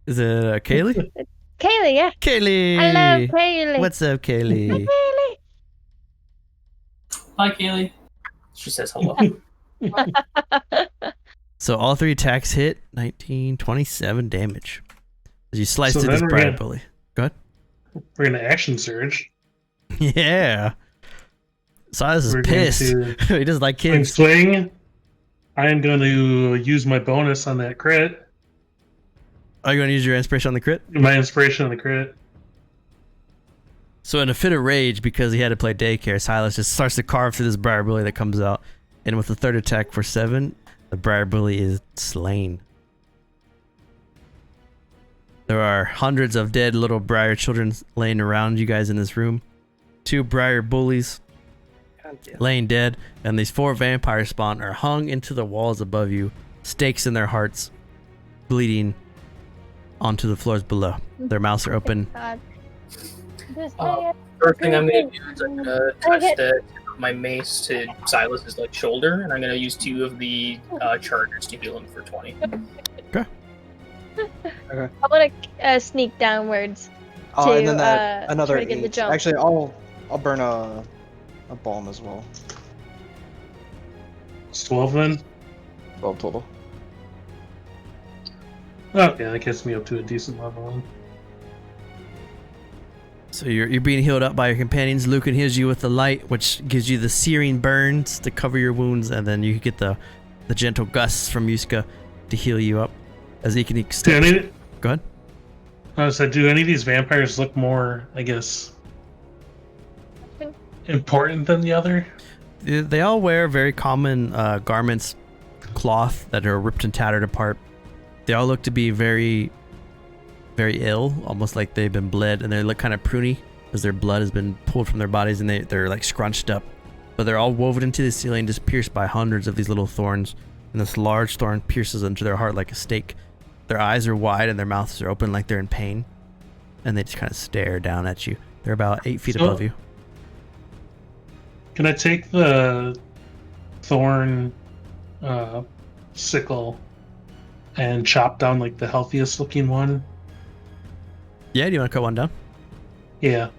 S1: Is it Kaylee?
S2: Kaylee, yeah.
S1: Kaylee!
S2: I love Kaylee.
S1: What's up,
S2: Hi,
S1: Kaylee?
S2: Kaylee.
S6: Hi, Kaylee.
S3: She says hello.
S1: So all 3 attacks hit, 19, 27 damage. As you slice
S4: So
S1: through this
S4: then
S1: briar bully.
S4: we're gonna action surge.
S1: Yeah. Silas is
S4: We're going
S1: pissed.
S4: to
S1: He doesn't like
S4: in
S1: kids.
S4: swing. I am going to use my bonus on that crit.
S1: Are you going to use your inspiration on the crit?
S4: My inspiration on the crit.
S1: So in a fit of rage, because he had to play daycare, Silas just starts to carve through this briar bully that comes out. And with the 3rd attack for 7, the briar bully is slain. There are hundreds of dead little briar children laying around you guys in this room. 2 briar bullies laying dead, and these 4 vampire spawn are hung into the walls above you, stakes in their hearts, bleeding onto the floors below. Their mouths are open.
S2: God. This
S3: First thing I'm gonna do is I'm gonna touch the tip of my mace to Silas's like shoulder, and I'm gonna use 2 of the chargers to heal him for 20.
S2: I want to sneak downwards to
S5: and then that another
S2: try to get the
S5: 8.
S2: jump.
S5: Actually, I'll burn a balm as well.
S4: It's 12 then?
S5: 12 total.
S4: Okay, that gets me up to a decent level.
S1: So you're being healed up by your companions. Lucan heals you with the light, which gives you the searing burns to cover your wounds, and then you get the gentle gusts from Yuska to heal you up. As he can Go ahead.
S4: I said, do any of these vampires look more, I guess, important than the other?
S1: They all wear very common garments, cloth that are ripped and tattered apart. They all look to be very, very ill, almost like they've been bled, and they look kind of pruny because their blood has been pulled from their bodies, and they're like scrunched up. But they're all woven into the ceiling, just pierced by hundreds of these little thorns, and this large thorn pierces into their heart like a stake. Their eyes are wide and their mouths are open like they're in pain, and they just kind of stare down at you. They're about 8 feet above you.
S4: Can I take the thorn sickle and chop down like the healthiest looking one?
S1: Yeah, do you want to cut one down?
S4: Yeah.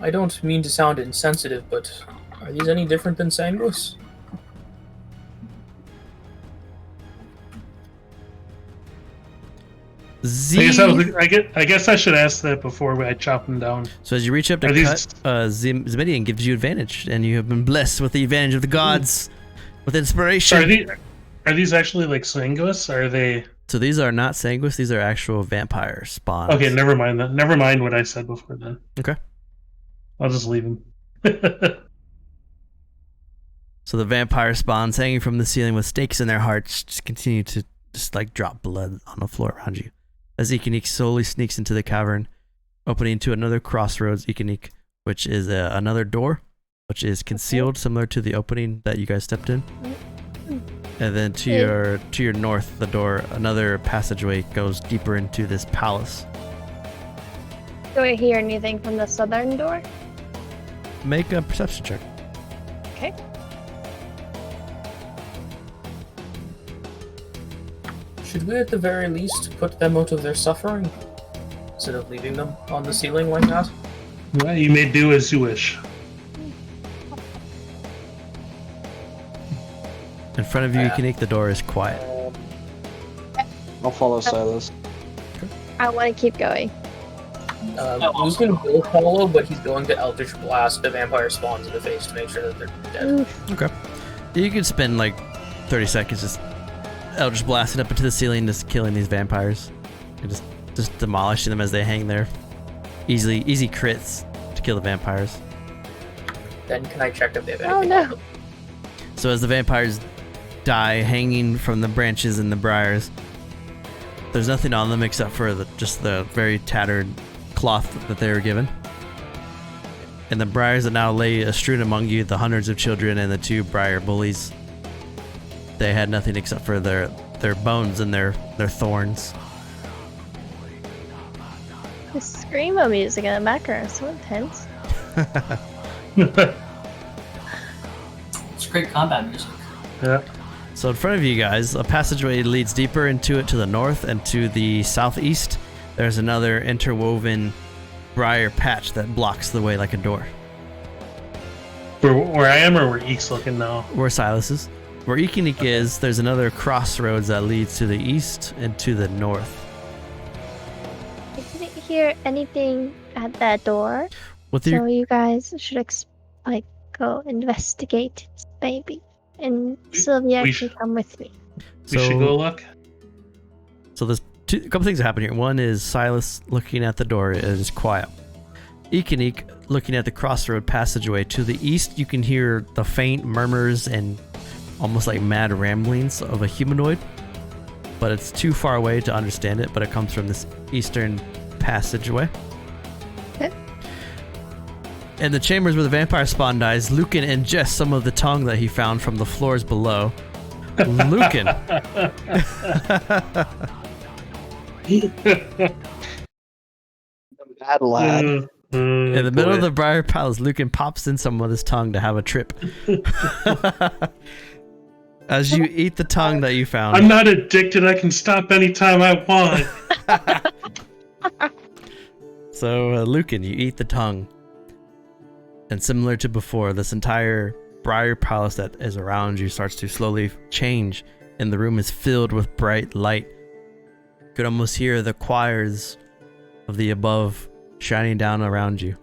S3: I don't mean to sound insensitive, but are these any different than Sanguis?
S4: I guess I should ask that before I chop them down.
S1: So as you reach up to cut, Zemidian gives you advantage, and you have been blessed with the advantage of the gods, with inspiration.
S4: So are these actually like sanguis? Are they?
S1: So these are not sanguis; these are actual vampire spawns.
S4: Okay, never mind that. Never mind what I said before then.
S1: Okay.
S4: I'll just leave them.
S1: So the vampire spawns hanging from the ceiling with stakes in their hearts just continue to like drop blood on the floor around you. As Ikanik slowly sneaks into the cavern, opening into another crossroads, Ikanik, which is another door, which is concealed, similar to the opening that you guys stepped in. And then to your north, the door, another passageway goes deeper into this palace.
S2: Do I hear anything from the southern door?
S1: Make a perception check.
S2: Okay.
S3: Should we at the very least put them out of their suffering? Instead of leaving them on the ceiling like that?
S4: Well, you may do as you wish.
S1: In front of you, Ikanik, the door is quiet.
S5: I'll follow Silas.
S2: I want to keep going.
S3: Blue's going to go follow, but he's going to Eldritch Blast the vampire spawns in the face to make sure that they're dead.
S1: Okay. You can spend like 30 seconds just Eldritch blasting up into the ceiling, just killing these vampires. And just demolishing them as they hang there. Easy crits to kill the vampires.
S3: Then can I check if they have anything
S2: Oh
S3: on
S2: no!
S3: them?
S1: So as the vampires die hanging from the branches and the briars, there's nothing on them except for just the very tattered cloth that they were given. And the briars that now lay strewn among you, the hundreds of children and the 2 briar bullies, they had nothing except for their bones and their thorns.
S2: The screamo music in the background is so intense.
S6: It's great combat music.
S4: Yeah.
S1: So in front of you guys, a passageway leads deeper into it to the north, and to the southeast, there's another interwoven briar patch that blocks the way like a door.
S4: Where I am, or where Eek's looking now?
S1: Where Silas is. Where Ikanik is, there's another crossroads that leads to the east and to the north.
S2: I didn't hear anything at that door,
S1: With
S2: so
S1: your
S2: you guys should go investigate it, maybe. And Sylvia
S4: we
S2: can come with me.
S4: We should go look.
S1: So there's a couple things that happen here. One is Silas looking at the door. It is quiet. Ikanik looking at the crossroad passageway. To the east, you can hear the faint murmurs and almost like mad ramblings of a humanoid, but it's too far away to understand it, but it comes from this eastern passageway.
S2: Okay.
S1: In the chambers where the vampire spawn dies, Lucan ingests some of the tongue that he found from the floors below. Lucan.
S5: Bad lad.
S1: In the middle of the Briar Palace, Lucan pops in some of his tongue to have a trip. As you eat the tongue that you found.
S4: I'm not addicted. I can stop anytime I want.
S1: So, Lucan, you eat the tongue. And similar to before, this entire Briar Palace that is around you starts to slowly change, and the room is filled with bright light. You could almost hear the choirs of the above shining down around you.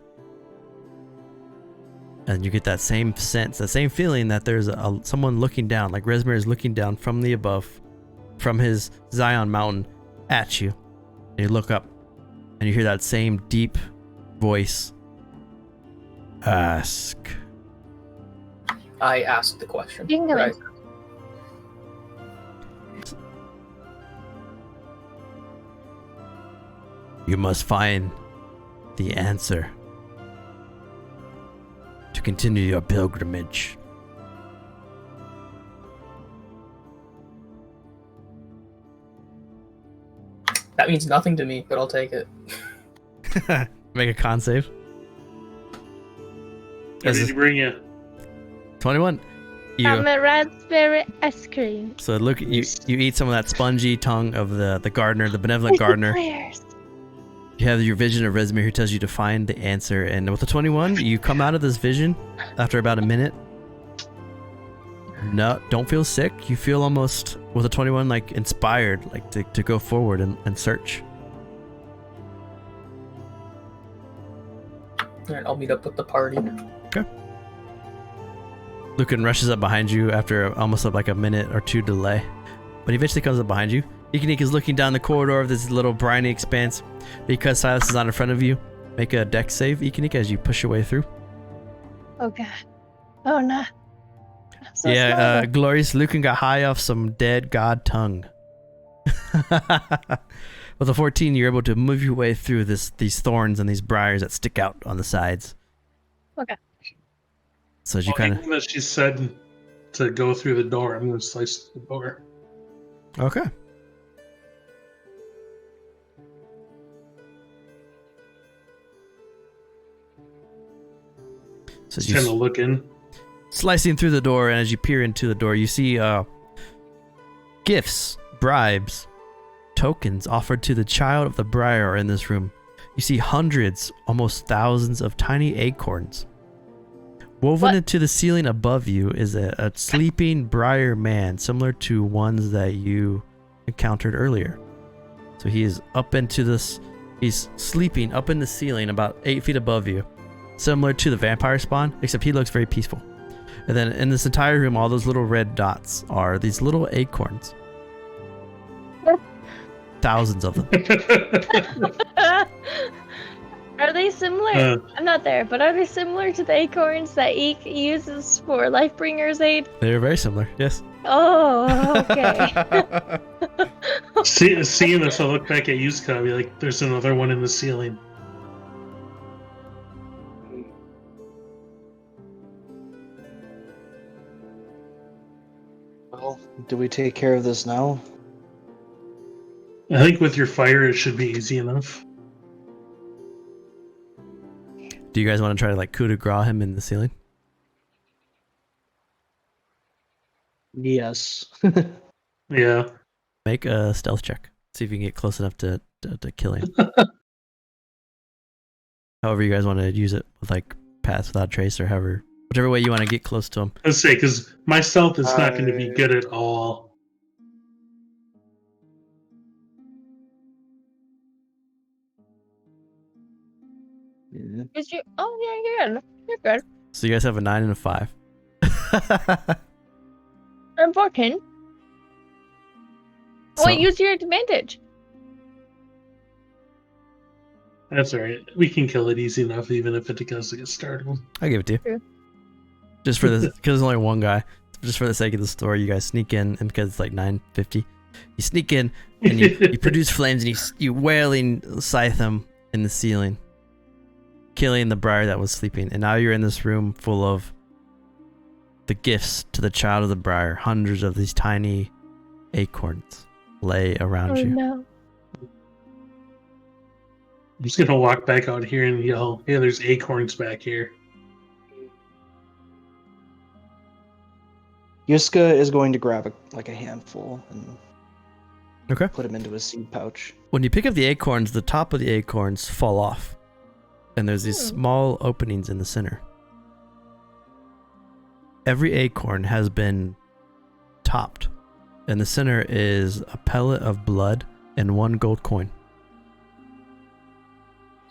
S1: And you get that same sense, that same feeling that there's someone looking down, like Resmer is looking down from the above, from his Zion mountain at you. And you look up, and you hear that same deep voice. Ask.
S3: I asked the question.
S2: You can come in.
S1: You must find the answer to continue your pilgrimage.
S3: That means nothing to me, but I'll take it.
S1: Make a con save.
S4: What did you bring you?
S1: 21.
S2: I'm a raspberry ice cream.
S1: So look, you eat some of that spongy tongue of the gardener, the benevolent gardener. You have your vision of Resmer who tells you to find the answer, and with the 21, you come out of this vision after about a minute. No, don't feel sick. You feel almost, with a 21, like inspired, like to go forward and search.
S3: Alright, I'll meet up with the party.
S1: Okay. Lucan rushes up behind you after almost like a minute or two delay, but he eventually comes up behind you. Ikanik is looking down the corridor of this little briny expanse. Because Silas is on in front of you, make a dex save, Ikanik, as you push your way through.
S2: Oh god. Oh no. I'm so
S1: Yeah,
S2: slow.
S1: Glorious Lucan got high off some dead god tongue. With a 14, you're able to move your way through these thorns and these briars that stick out on the sides.
S2: Okay.
S1: So as you
S4: Well,
S1: kind of...
S4: even though she said to go through the door, I'm going to slice the door.
S1: Okay. So
S4: Just kind of looking.
S1: slicing through the door, and as you peer into the door, you see gifts, bribes, tokens offered to the child of the briar are in this room. You see hundreds, almost thousands of tiny acorns. Woven
S2: What?
S1: into the ceiling above you is a sleeping briar man, similar to ones that you encountered earlier. So he is up into this, he's sleeping up in the ceiling about 8 feet above you, similar to the vampire spawn, except he looks very peaceful. And then in this entire room, all those little red dots are these little acorns. Thousands of them.
S2: Are they similar? I'm not there, but are they similar to the acorns that Eek uses for Lifebringer's aid?
S1: They're very similar, yes.
S2: Oh, okay.
S4: Seeing this, I'll look back at Yusuke and be like, there's another one in the ceiling.
S5: Well, do we take care of this now?
S4: I think with your fire, it should be easy enough.
S1: Do you guys want to try to like coup de grace him in the ceiling?
S5: Yes.
S4: Yeah.
S1: Make a stealth check. See if you can get close enough to kill him. However you guys want to use it, with like pass without trace or however, whichever way you want to get close to him.
S4: Let's say, because my stealth is not going to be good at all.
S5: Yeah.
S2: Is you? Oh yeah, you're good. You're good.
S1: So you guys have a 9 and a 5.
S2: I'm 14.
S1: So-
S2: Wait, use your advantage.
S4: That's alright. We can kill it easy enough, even if it does get started.
S1: I'll give it to you.
S2: True.
S1: Just for this, because there's only one guy. Just for the sake of the story, you guys sneak in, and because it's like 9:50, you sneak in and you produce flames, and you wailing scythe him in the ceiling, killing the briar that was sleeping. And now you're in this room full of the gifts to the child of the briar. Hundreds of these tiny acorns lay around
S2: Oh
S1: you.
S2: no.
S4: I'm just going to walk back out here and yell, yeah, there's acorns back here.
S5: Yusuke is going to grab a handful and
S1: Okay.
S5: put them into his seed pouch.
S1: When you pick up the acorns, the top of the acorns fall off, and there's these small openings in the center. Every acorn has been topped, and the center is a pellet of blood and 1 gold coin.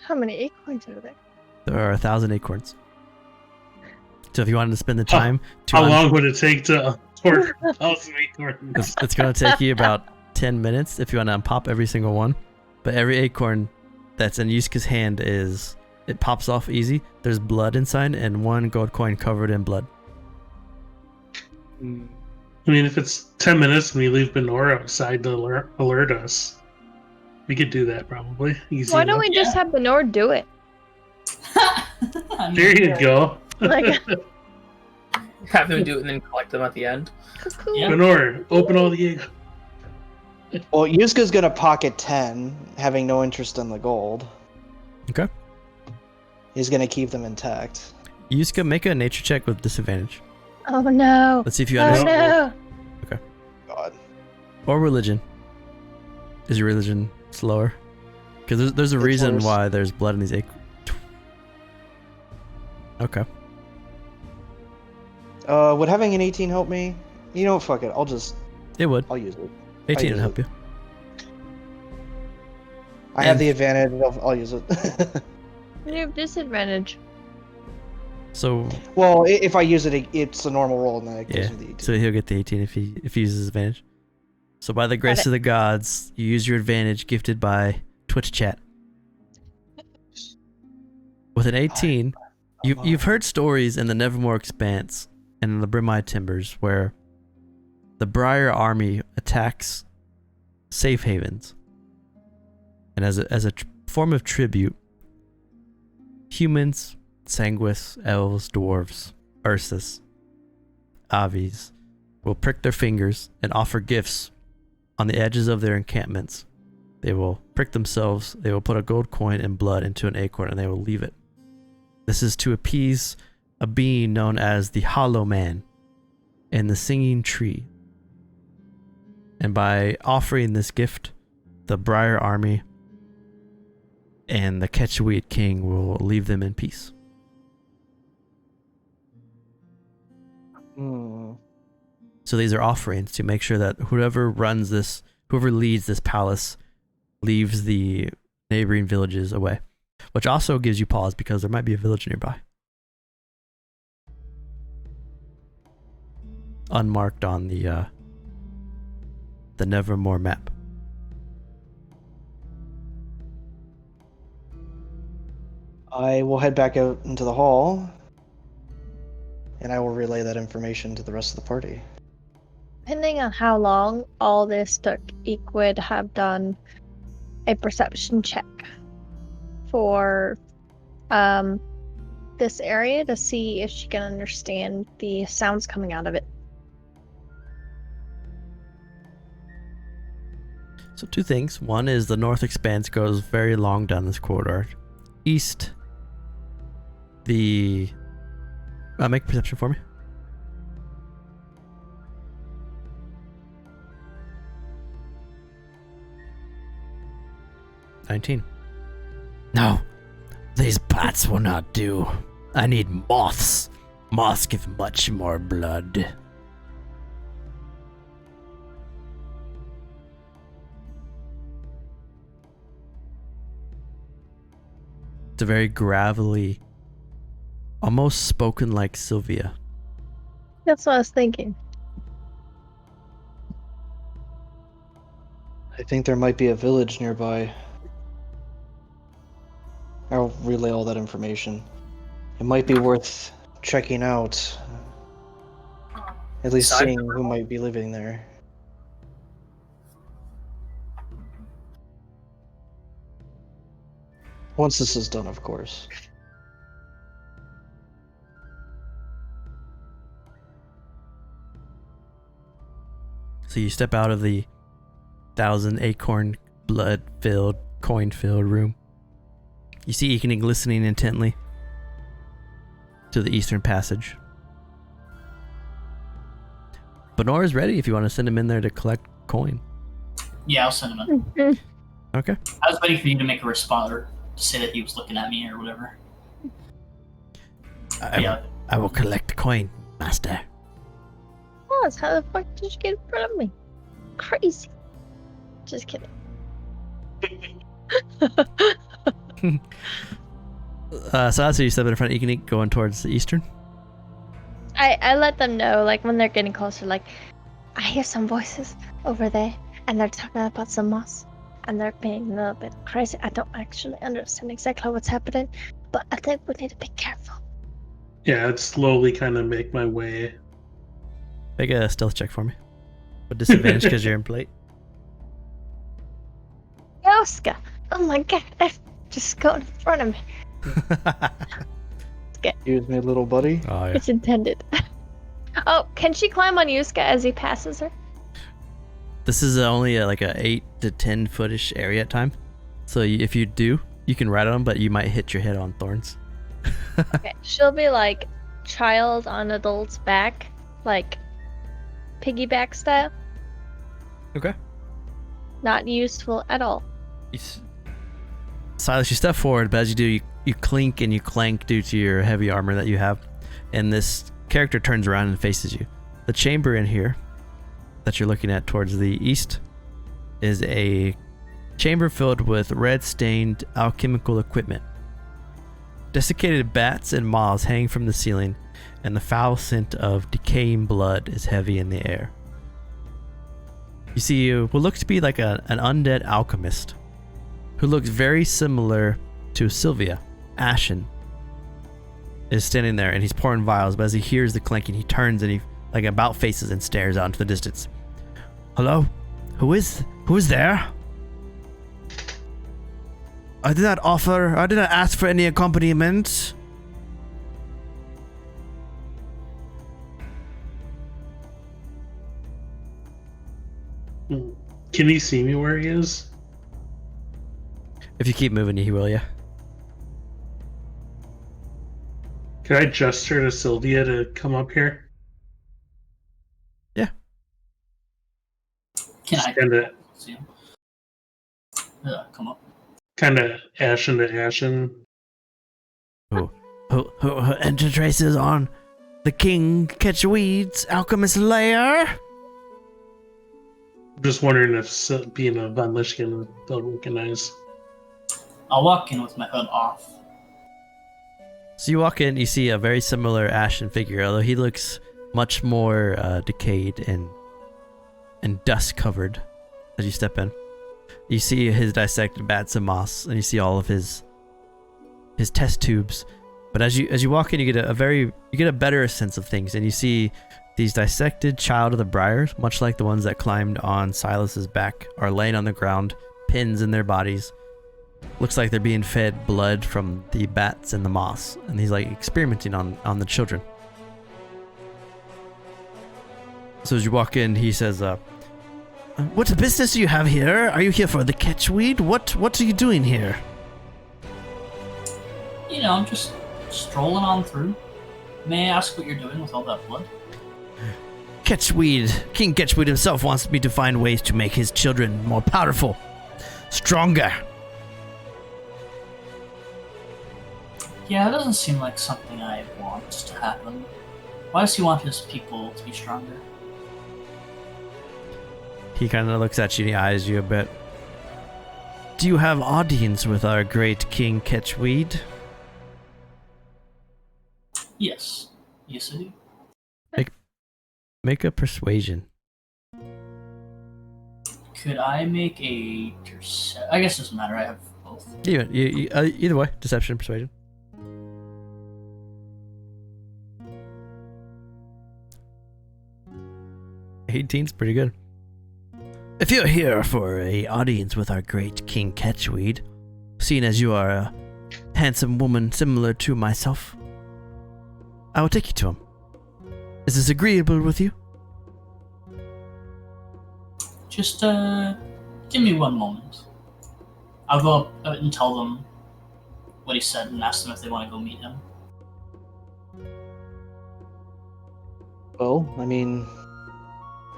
S2: How many acorns are there?
S1: There are 1,000 acorns. So if you wanted to spend the time to
S4: How long would it take to torch 1,000 acorns?
S1: it's going to take you about 10 minutes if you want to unpop every single one. But every acorn that's in Yusuke's hand it pops off easy. There's blood inside and 1 gold coin covered in blood.
S4: I mean, if it's 10 minutes and we leave Benora outside to alert us, we could do that probably. Easy
S2: Why don't
S4: enough.
S2: we just have Benor do it?
S6: I mean,
S4: There you go.
S2: Like,
S3: Have them do it and then collect them at the end.
S2: cuckoo.
S6: Yeah.
S4: Benora, open all the eggs.
S5: Well, Yusuke's gonna pocket 10, having no interest in the gold.
S1: Okay.
S5: He's gonna keep them intact.
S1: Yusuke, make a nature check with disadvantage.
S2: Oh no.
S1: Let's see if you
S2: Oh
S1: understand.
S2: no.
S5: God.
S1: Or religion. Is your religion slower? Because there's a
S5: It's
S1: reason
S5: worse.
S1: why there's blood in these acorns. Okay.
S5: Would having an 18 help me? You know, fuck it. I'll use it.
S1: 18
S5: use
S1: will help
S5: it.
S1: you.
S5: I have
S1: And-
S5: the advantage. I'll use it.
S2: You have disadvantage.
S1: So
S5: Well, if I use it, it's a normal roll, and then it gives
S1: yeah,
S5: me the 18.
S1: so he'll get the 18 if he uses his advantage. So by the grace
S2: it.
S1: of the gods, you use your advantage gifted by Twitch chat. With an 18, you've heard stories in the Nevermore Expanse and in the Brimide Timbers where the Briar army attacks safe havens, and as a form of tribute, humans, Sanguis, elves, dwarves, Ursus, Avis will prick their fingers and offer gifts on the edges of their encampments. They will prick themselves, they will put a gold coin and blood into an acorn, and they will leave it. This is to appease a being known as the Hollow Man and the Singing Tree. And by offering this gift, the Briar army and the Ketchweed King will leave them in peace. So these are offerings to make sure that whoever leads this palace leaves the neighboring villages away. Which also gives you pause because there might be a village nearby. Unmarked on the Nevermore map.
S5: I will head back out into the hall, and I will relay that information to the rest of the party.
S2: Depending on how long all this took, Eek would have done a perception check for this area to see if she can understand the sounds coming out of it.
S1: So two things. One is the North Expanse goes very long down this corridor. East, make a perception for me. No, these bats will not do. I need moths. Moths give much more blood. It's a very gravelly, almost spoken like Sylvia.
S2: That's what I was thinking.
S5: I think there might be a village nearby. I'll relay all that information. It might be worth checking out. At least
S3: Side
S5: seeing who might be living there. Once this is done, of course.
S1: So you step out of the 1,000 acorn blood-filled, coin-filled room. You see Ekening listening intently to the eastern passage. Benor is ready if you want to send him in there to collect coin.
S6: Yeah, I'll send him in.
S1: Okay.
S6: I was waiting for you to make a response or say that he was looking at me or whatever.
S1: I will collect the coin, master.
S2: Pause. How the fuck did you get in front of me? Crazy. Just kidding.
S1: So as you step in front of Ekening, going towards the eastern.
S2: I let them know, like, when they're getting closer, like, I hear some voices over there, and they're talking about some moss, and they're being a little bit crazy. I don't actually understand exactly what's happening, but I think we need to be careful.
S4: Yeah, I'd slowly kind of make my way.
S1: Make a stealth check for me. With disadvantage because you're in plate.
S2: Oscar! Oh my god, just go in front of me.
S5: Excuse me, little buddy.
S1: Oh, yeah.
S2: It's intended. Oh, can she climb on Yuska as he passes her?
S1: This is only like a 8 to 10 footish area at time. So if you do, you can ride on them, but you might hit your head on thorns.
S2: Okay, she'll be like child on adult's back, like piggyback style.
S1: Okay.
S2: Not useful at all.
S1: Silas, you step forward, but as you do, you clink and you clank due to your heavy armor that you have. And this character turns around and faces you. The chamber in here that you're looking at towards the east is a chamber filled with red-stained alchemical equipment. Desiccated bats and moths hang from the ceiling, and the foul scent of decaying blood is heavy in the air. You see what looks to be like an undead alchemist who looks very similar to Sylvia. Ashen is standing there and he's pouring vials, but as he hears the clanking, he turns and he like about faces and stares out into the distance. Hello? Who is there? I did not ask for any accompaniment.
S4: Can he see me where he is?
S1: If you keep moving, he will, yeah.
S4: Can I gesture to Sylvia to come up here?
S1: Yeah.
S6: Can I
S4: Kinda,
S6: see him? Come up.
S4: kind of ashen to ashen.
S1: Who entered traces on the King Catchweed's alchemist lair?
S4: Just wondering if being a Von Lischken they'll recognize.
S6: I'll walk in with my hood off.
S1: So you walk in, you see a very similar ashen figure, although he looks much more decayed and dust covered as you step in. You see his dissected bats and moss, and you see all of his test tubes. But as you walk in, you get a better sense of things, and you see these dissected child of the Briars, much like the ones that climbed on Silas's back, are laying on the ground, pins in their bodies. Looks like they're being fed blood from the bats and the moss, and he's like experimenting on the children. So as you walk in, he says, "What business do you have here? Are you here for the catchweed? What are you doing here?"
S6: You know, I'm just strolling on through. May I ask what you're doing with all that blood?
S1: Catchweed, King Catchweed himself wants me to find ways to make his children more powerful, stronger.
S6: Yeah, it doesn't seem like something I want to happen. Why does he want his people to be stronger?
S1: He kind of looks at you and he eyes you a bit. Do you have audience with our great King Catchweed?
S6: Yes. Yes, I do.
S1: Make a persuasion.
S6: Could I make a... I guess it doesn't matter, I have both.
S1: Either way, deception, persuasion. $18's pretty good. If you're here for a audience with our great King Catchweed, seeing as you are a handsome woman similar to myself, I will take you to him. Is this agreeable with you?
S6: Just, give me one moment. I'll go up and tell them what he said and ask them if they want to go meet him.
S5: Well, I mean,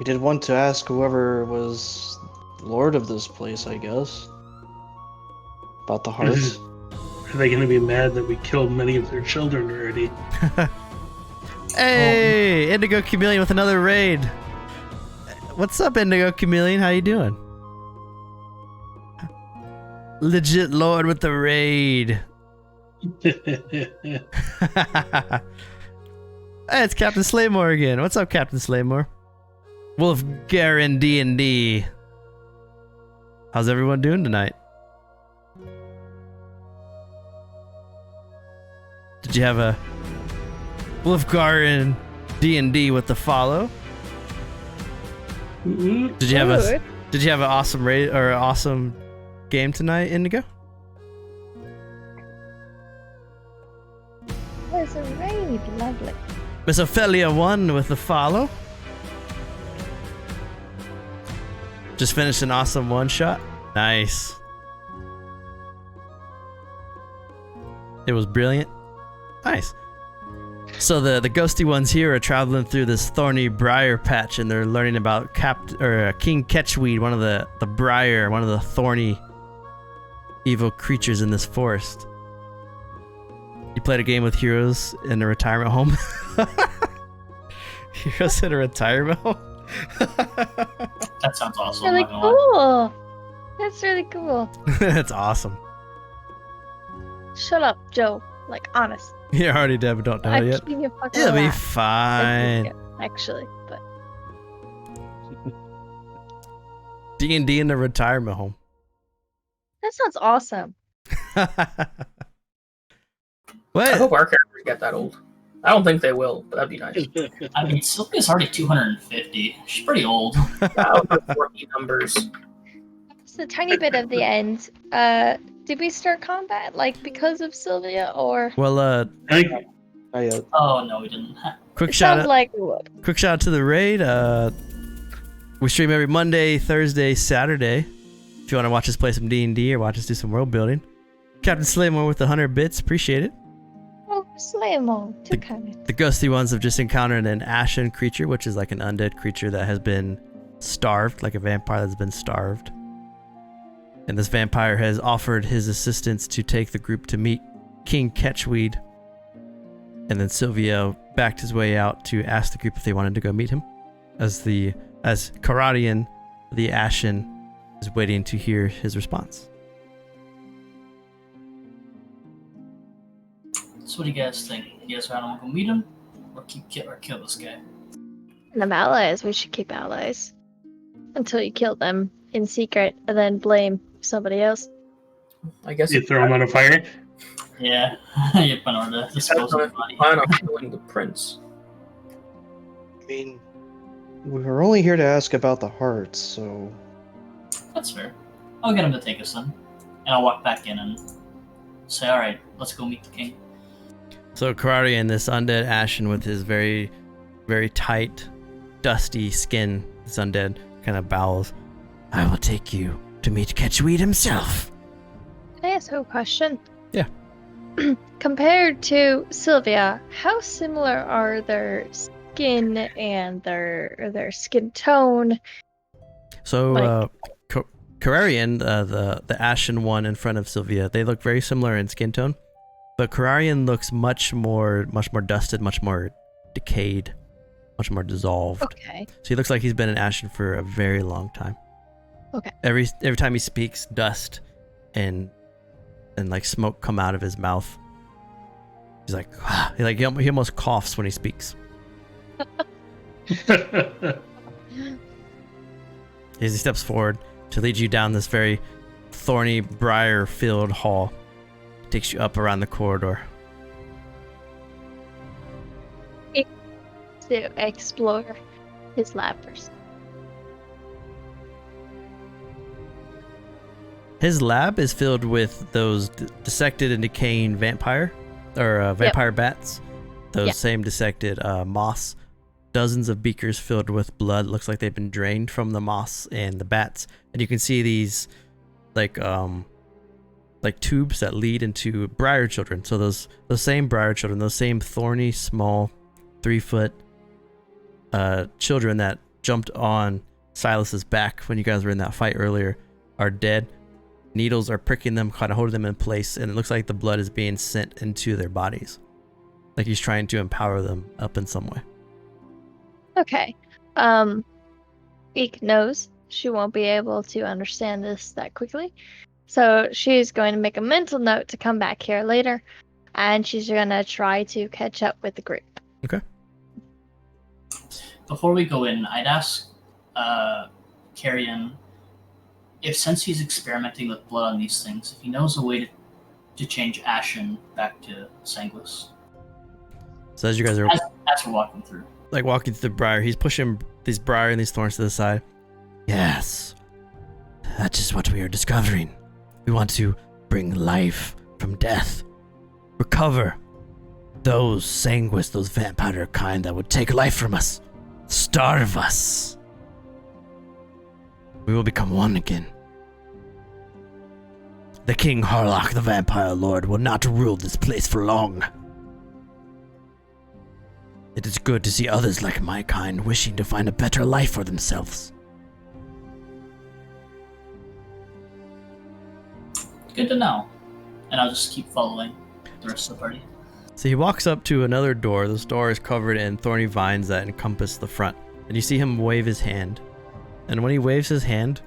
S5: we did want to ask whoever was lord of this place, I guess. About the hearth.
S4: Are they going to be mad that we killed many of their children already?
S1: Hey, Indigo Chameleon with another raid. What's up, Indigo Chameleon? How you doing? Legit lord with the raid. Hey, it's Captain Slaymore again. What's up, Captain Slaymore? Wolf Garen D&D. How's everyone doing tonight? Did you have a Wolfgaren D&D with the follow? Did you have an awesome raid or an awesome game tonight, Indigo?
S2: There's a raid, lovely.
S1: Miss Ophelia won with the follow. Just finished an awesome one shot. Nice. It was brilliant. Nice. So the ghosty ones here are traveling through this thorny briar patch, and they're learning about King Catchweed, one of the briar, one of the thorny evil creatures in this forest. You played a game with heroes in a retirement home. You guys in a retirement home?
S6: That sounds awesome.
S2: Really
S6: I'm not gonna lie.
S2: cool. That's really cool.
S1: That's awesome.
S2: Shut up, Joe. Like, honest.
S1: You're already dead, but don't know
S2: I'm
S1: yet.
S2: keeping you fucking
S1: It'll be
S2: alive.
S1: fine.
S2: Actually, but
S1: D&D in the retirement home.
S2: that sounds awesome.
S1: What?
S3: I hope our characters get that old. I don't think they will, but that'd be nice.
S6: I mean, Sylvia's already 250. She's pretty old.
S3: Out of 40 numbers.
S2: Just a tiny bit of the end. Did we start combat like because of Sylvia or?
S1: Well,
S4: I think
S6: Oh no, we didn't.
S1: quick
S2: It
S1: shout
S2: sounds
S1: out.
S2: like we would.
S1: Quick shout out to the raid. We stream every Monday, Thursday, Saturday. If you want to watch us play some D&D or watch us do some world building. Captain Slaymore with the 100 bits. Appreciate it.
S2: Oh, slay 'em all. Too kind.
S1: The ghosty ones have just encountered an ashen creature, which is like an undead creature that has been starved, like a vampire that's been starved. And this vampire has offered his assistance to take the group to meet King Catchweed. And then Silvio backed his way out to ask the group if they wanted to go meet him. As Karadian, the Ashen, is waiting to hear his response.
S6: So what do you guys think? You guys want to go meet him, or kill this guy?
S2: And them allies. We should keep allies until you kill them in secret, and then blame somebody else.
S3: I guess
S4: you throw him on a fire.
S6: Yeah, you put on to dispose of the body.
S3: plan on killing the prince.
S5: I mean, we were only here to ask about the hearts, so
S6: That's fair. I'll get him to take us then, and I'll walk back in and say, "All right, let's go meet the king."
S1: So Karadian, this undead Ashen with his very, very tight, dusty skin, this undead kind of bowels. I will take you to meet Catchweed himself.
S2: Can I ask you a question?
S1: Yeah.
S2: Compared to Sylvia, how similar are their skin and their skin tone?
S1: So, Kararian, the Ashen one in front of Sylvia, they look very similar in skin tone, but Kararian looks much more dusted, much more decayed, much more dissolved.
S2: Okay.
S1: So he looks like he's been in Ashen for a very long time.
S2: Okay.
S1: Every time he speaks, dust and like smoke come out of his mouth. He's like, he almost coughs when he speaks. As he steps forward to lead you down this very thorny, briar-filled hall. Takes you up around the corridor.
S2: To explore his lab first.
S1: His lab is filled with those dissected and decaying vampire bats. Those same dissected moss. Dozens of beakers filled with blood. Looks like they've been drained from the moss and the bats. And you can see these like tubes that lead into briar children. So those same briar children, those same thorny, small, 3-foot children that jumped on Silas's back when you guys were in that fight earlier are dead. Needles are pricking them, kind of holding them in place, and it looks like the blood is being sent into their bodies. Like he's trying to empower them up in some way.
S2: Okay. Eek knows she won't be able to understand this that quickly. So she's going to make a mental note to come back here later, and she's going to try to catch up with the group.
S1: Okay.
S6: Before we go in, I'd ask Carrion if, since he's experimenting with blood on these things, if he knows a way to change Ashen back to Sanguis.
S1: So as you guys are
S6: As we're walking through.
S1: like walking through the briar, he's pushing these briar and these thorns to the side. Yes, that is what we are discovering. We want to bring life from death. Recover those Sanguis, those vampire kind that would take life from us. Starve us. We will become one again. The King Harlock, the vampire lord, will not rule this place for long. It is good to see others like my kind wishing to find a better life for themselves.
S6: Good to know. And I'll just keep following the rest of the party.
S1: So he walks up to another door. This door is covered in thorny vines that encompass the front. And you see him wave his hand. And when he waves his hand,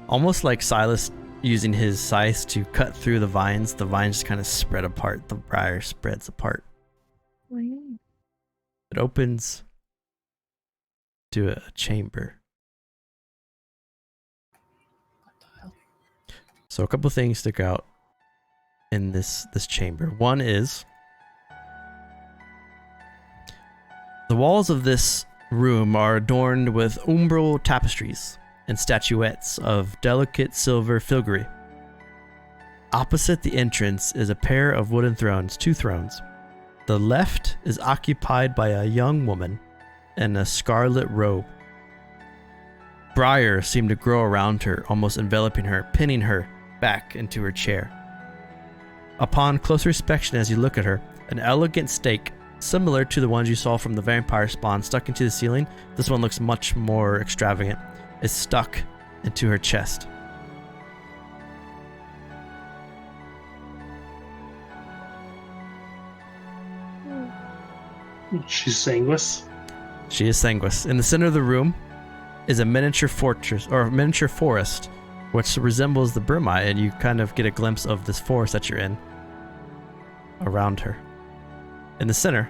S1: almost like Silas using his scythe to cut through the vines just kind of spread apart. The briar spreads apart. It opens to a chamber. So a couple things stick out in this chamber. One is the walls of this room are adorned with umbral tapestries and statuettes of delicate silver filigree. Opposite the entrance is a pair of wooden thrones, 2 thrones. The left is occupied by a young woman in a scarlet robe. Briars seem to grow around her, almost enveloping her, pinning her back into her chair. Upon closer inspection as you look at her, an elegant stake, similar to the ones you saw from the vampire spawn stuck into the ceiling, this one looks much more extravagant, is stuck into her chest.
S4: She's sanguis.
S1: She is sanguis. In the center of the room is a miniature fortress, or a miniature forest, which resembles the Burmai, and you kind of get a glimpse of this forest that you're in around her. In the center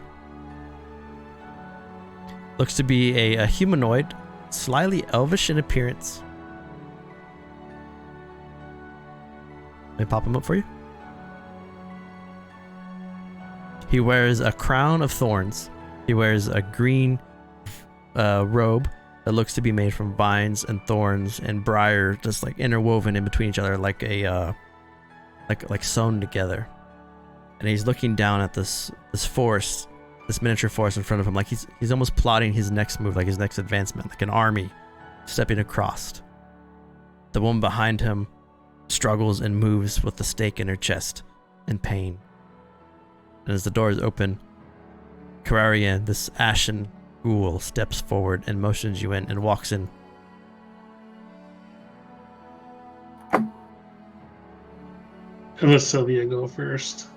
S1: looks to be a humanoid, slightly elvish in appearance. Let me pop him up for you. He wears a crown of thorns. He wears a green robe that looks to be made from vines and thorns and briar, just like interwoven in between each other, like a like sewn together. And he's looking down at this forest, this miniature forest in front of him, like he's almost plotting his next move, like his next advancement, like an army stepping across. The woman behind him struggles and moves with the stake in her chest in pain. And as the doors open, Kararian, this ashen ghoul, steps forward and motions you in and walks in.
S4: I'm gonna Sylvia go first.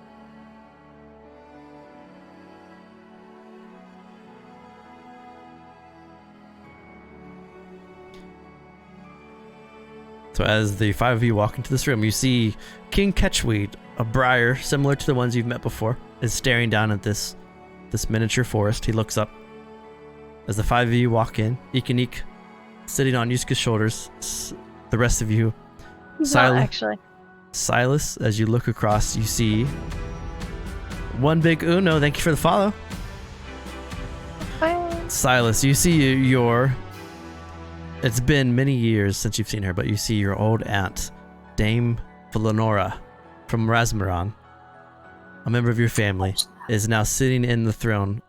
S1: So as the 5 of you walk into this room, you see King Ketchweed, a briar similar to the ones you've met before, is staring down at this miniature forest. He looks up. As the 5 of you walk in, Ikanik sitting on Yuska's shoulders, the rest of you,
S2: Actually.
S1: Silas, as you look across, you see one big Uno. Thank you for the follow.
S2: Bye.
S1: Silas, you see it's been many years since you've seen her, but you see your old aunt, Dame Valinora from Rasmaran, a member of your family, is now sitting in the throne,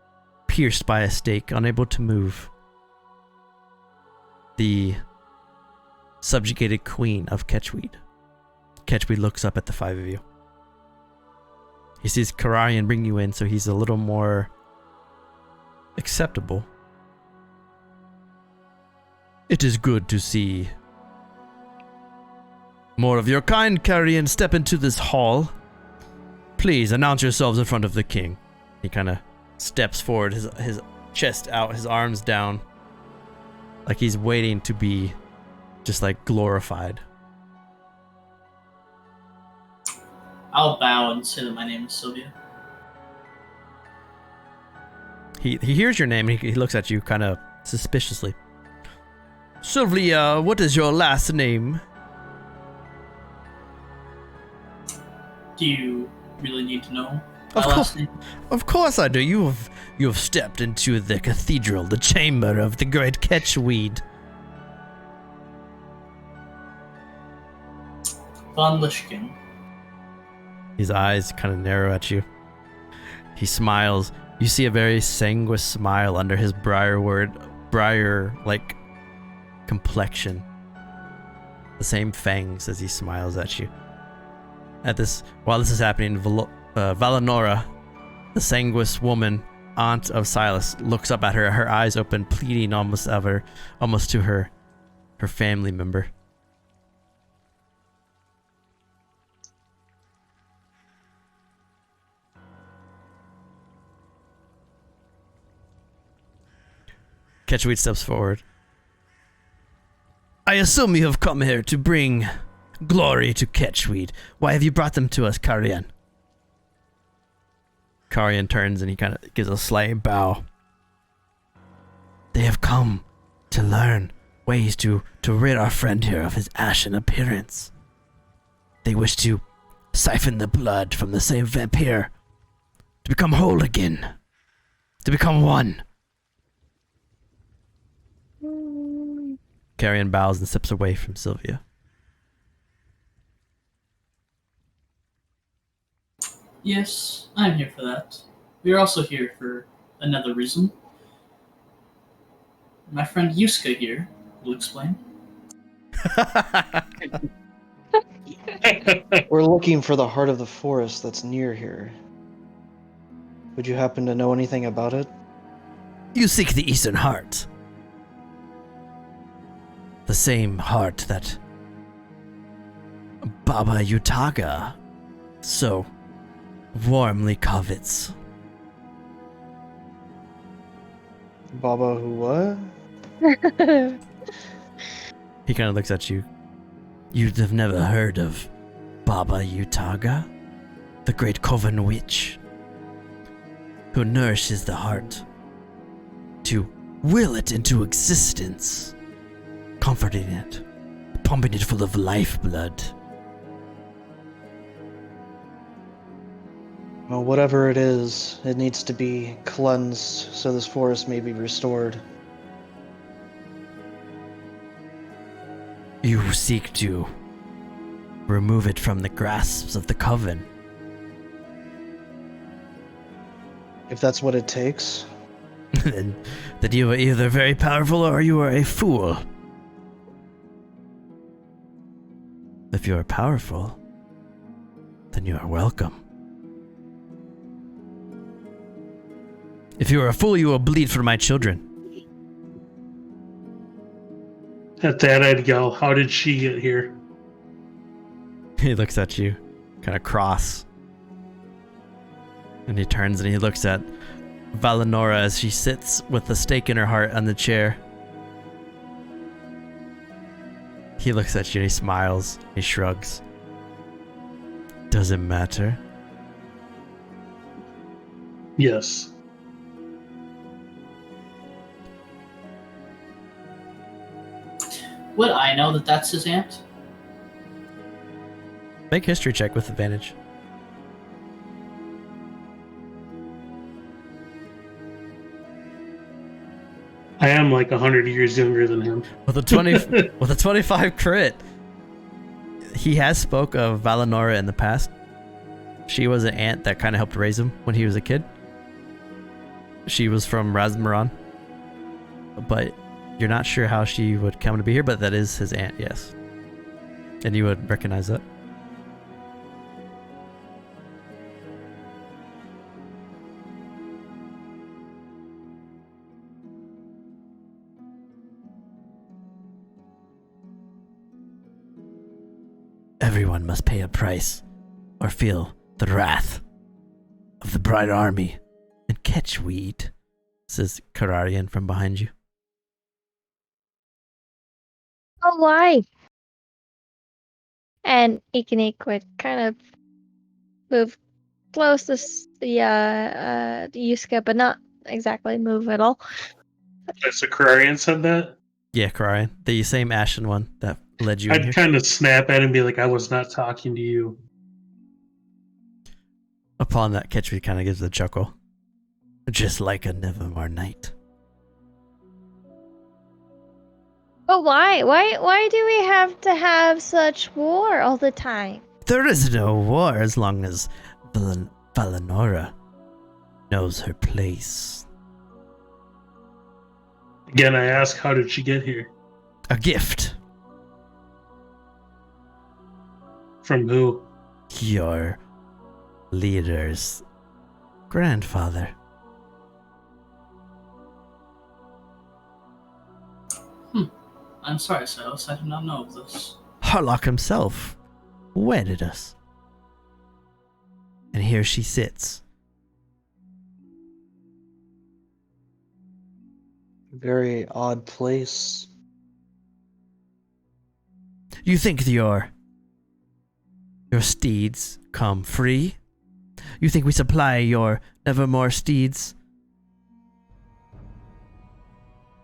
S1: pierced by a stake, unable to move. The subjugated queen of Ketchweed. Ketchweed looks up at the 5 of you. He sees Kararian bring you in, so he's a little more acceptable. It is good to see more of your kind, Kararian. Step into this hall. Please announce yourselves in front of the king. He kind of steps forward, his chest out, his arms down, like he's waiting to be just like glorified.
S6: I'll bow and say that my name is Sylvia.
S1: He hears your name and he looks at you kind of suspiciously. Sylvia, what is your last name?
S6: Do you really need to know my last name?
S1: Of course I do. You have stepped into the cathedral, the chamber of the great Ketchweed.
S6: Von Lishkin.
S1: His eyes kind of narrow at you. He smiles. You see a very sanguine smile under his briar-like complexion. The same fangs as he smiles at you. While this is happening, Valinora, the sanguis woman, aunt of Silas, looks up at her, her eyes open, pleading almost to her family member. Ketchweed steps forward. I assume you have come here to bring glory to Ketchweed. Why have you brought them to us, Karian? Karian turns and he kind of gives a slight bow. They have come to learn ways to rid our friend here of his ashen appearance. They wish to siphon the blood from the same vampire to become whole again, to become one. Karian bows and steps away from Sylvia.
S6: Yes, I'm here for that. We are also here for another reason. My friend Yuska here will explain.
S5: We're looking for the heart of the forest that's near here. Would you happen to know anything about it?
S1: You seek the Eastern Heart. The same heart that Baba Yutaga so warmly covets.
S5: Baba who what?
S1: He kind of looks at you. You'd have never heard of Baba Yutaga, the great Coven witch, who nourishes the heart to will it into existence, comforting it, pumping it full of lifeblood.
S5: Well, whatever it is, it needs to be cleansed so this forest may be restored.
S1: You seek to remove it from the grasps of the Coven.
S5: If that's what it takes.
S1: Then that you are either very powerful or you are a fool. If you are powerful, then you are welcome. If you are a fool, you will bleed for my children.
S4: At that, I'd go, how did she get here?
S1: He looks at you, kind of cross. And he turns and he looks at Valinora as she sits with the stake in her heart on the chair. He looks at you and he smiles. He shrugs. Doesn't matter.
S4: Yes.
S6: Would I know that that's his aunt?
S1: Make history check with advantage.
S4: I am like 100 years younger than him.
S1: With a 20 with a 25 crit. He has spoke of Valinora in the past. She was an aunt that kind of helped raise him when he was a kid. She was from Razmaran. But you're not sure how she would come to be here, but that is his aunt, yes. And you would recognize that. Everyone must pay a price or feel the wrath of the Bright Army and catch weed, says Kararian from behind you.
S2: Oh, why? And Ikanik would kind of move close to the Yuska, but not exactly move at all.
S4: So Kararian said that?
S1: Yeah, Kararian. The same ashen one that led you in
S4: I'd
S1: here.
S4: kind of snap at him and be like, I was not talking to you.
S1: Upon that, Ketchweed kind of gives a chuckle. Just like a Nevermore night.
S2: But why? Why do we have to have such war all the time?
S1: There is no war as long as Valinora knows her place.
S4: Again, I ask, how did she get here?
S1: A gift.
S4: From who?
S1: Your leader's grandfather.
S6: I'm sorry, Silas, I did not know of this.
S1: Harlock himself wedded us. And here she sits.
S5: Very odd place.
S1: You think your steeds come free? You think we supply your nevermore steeds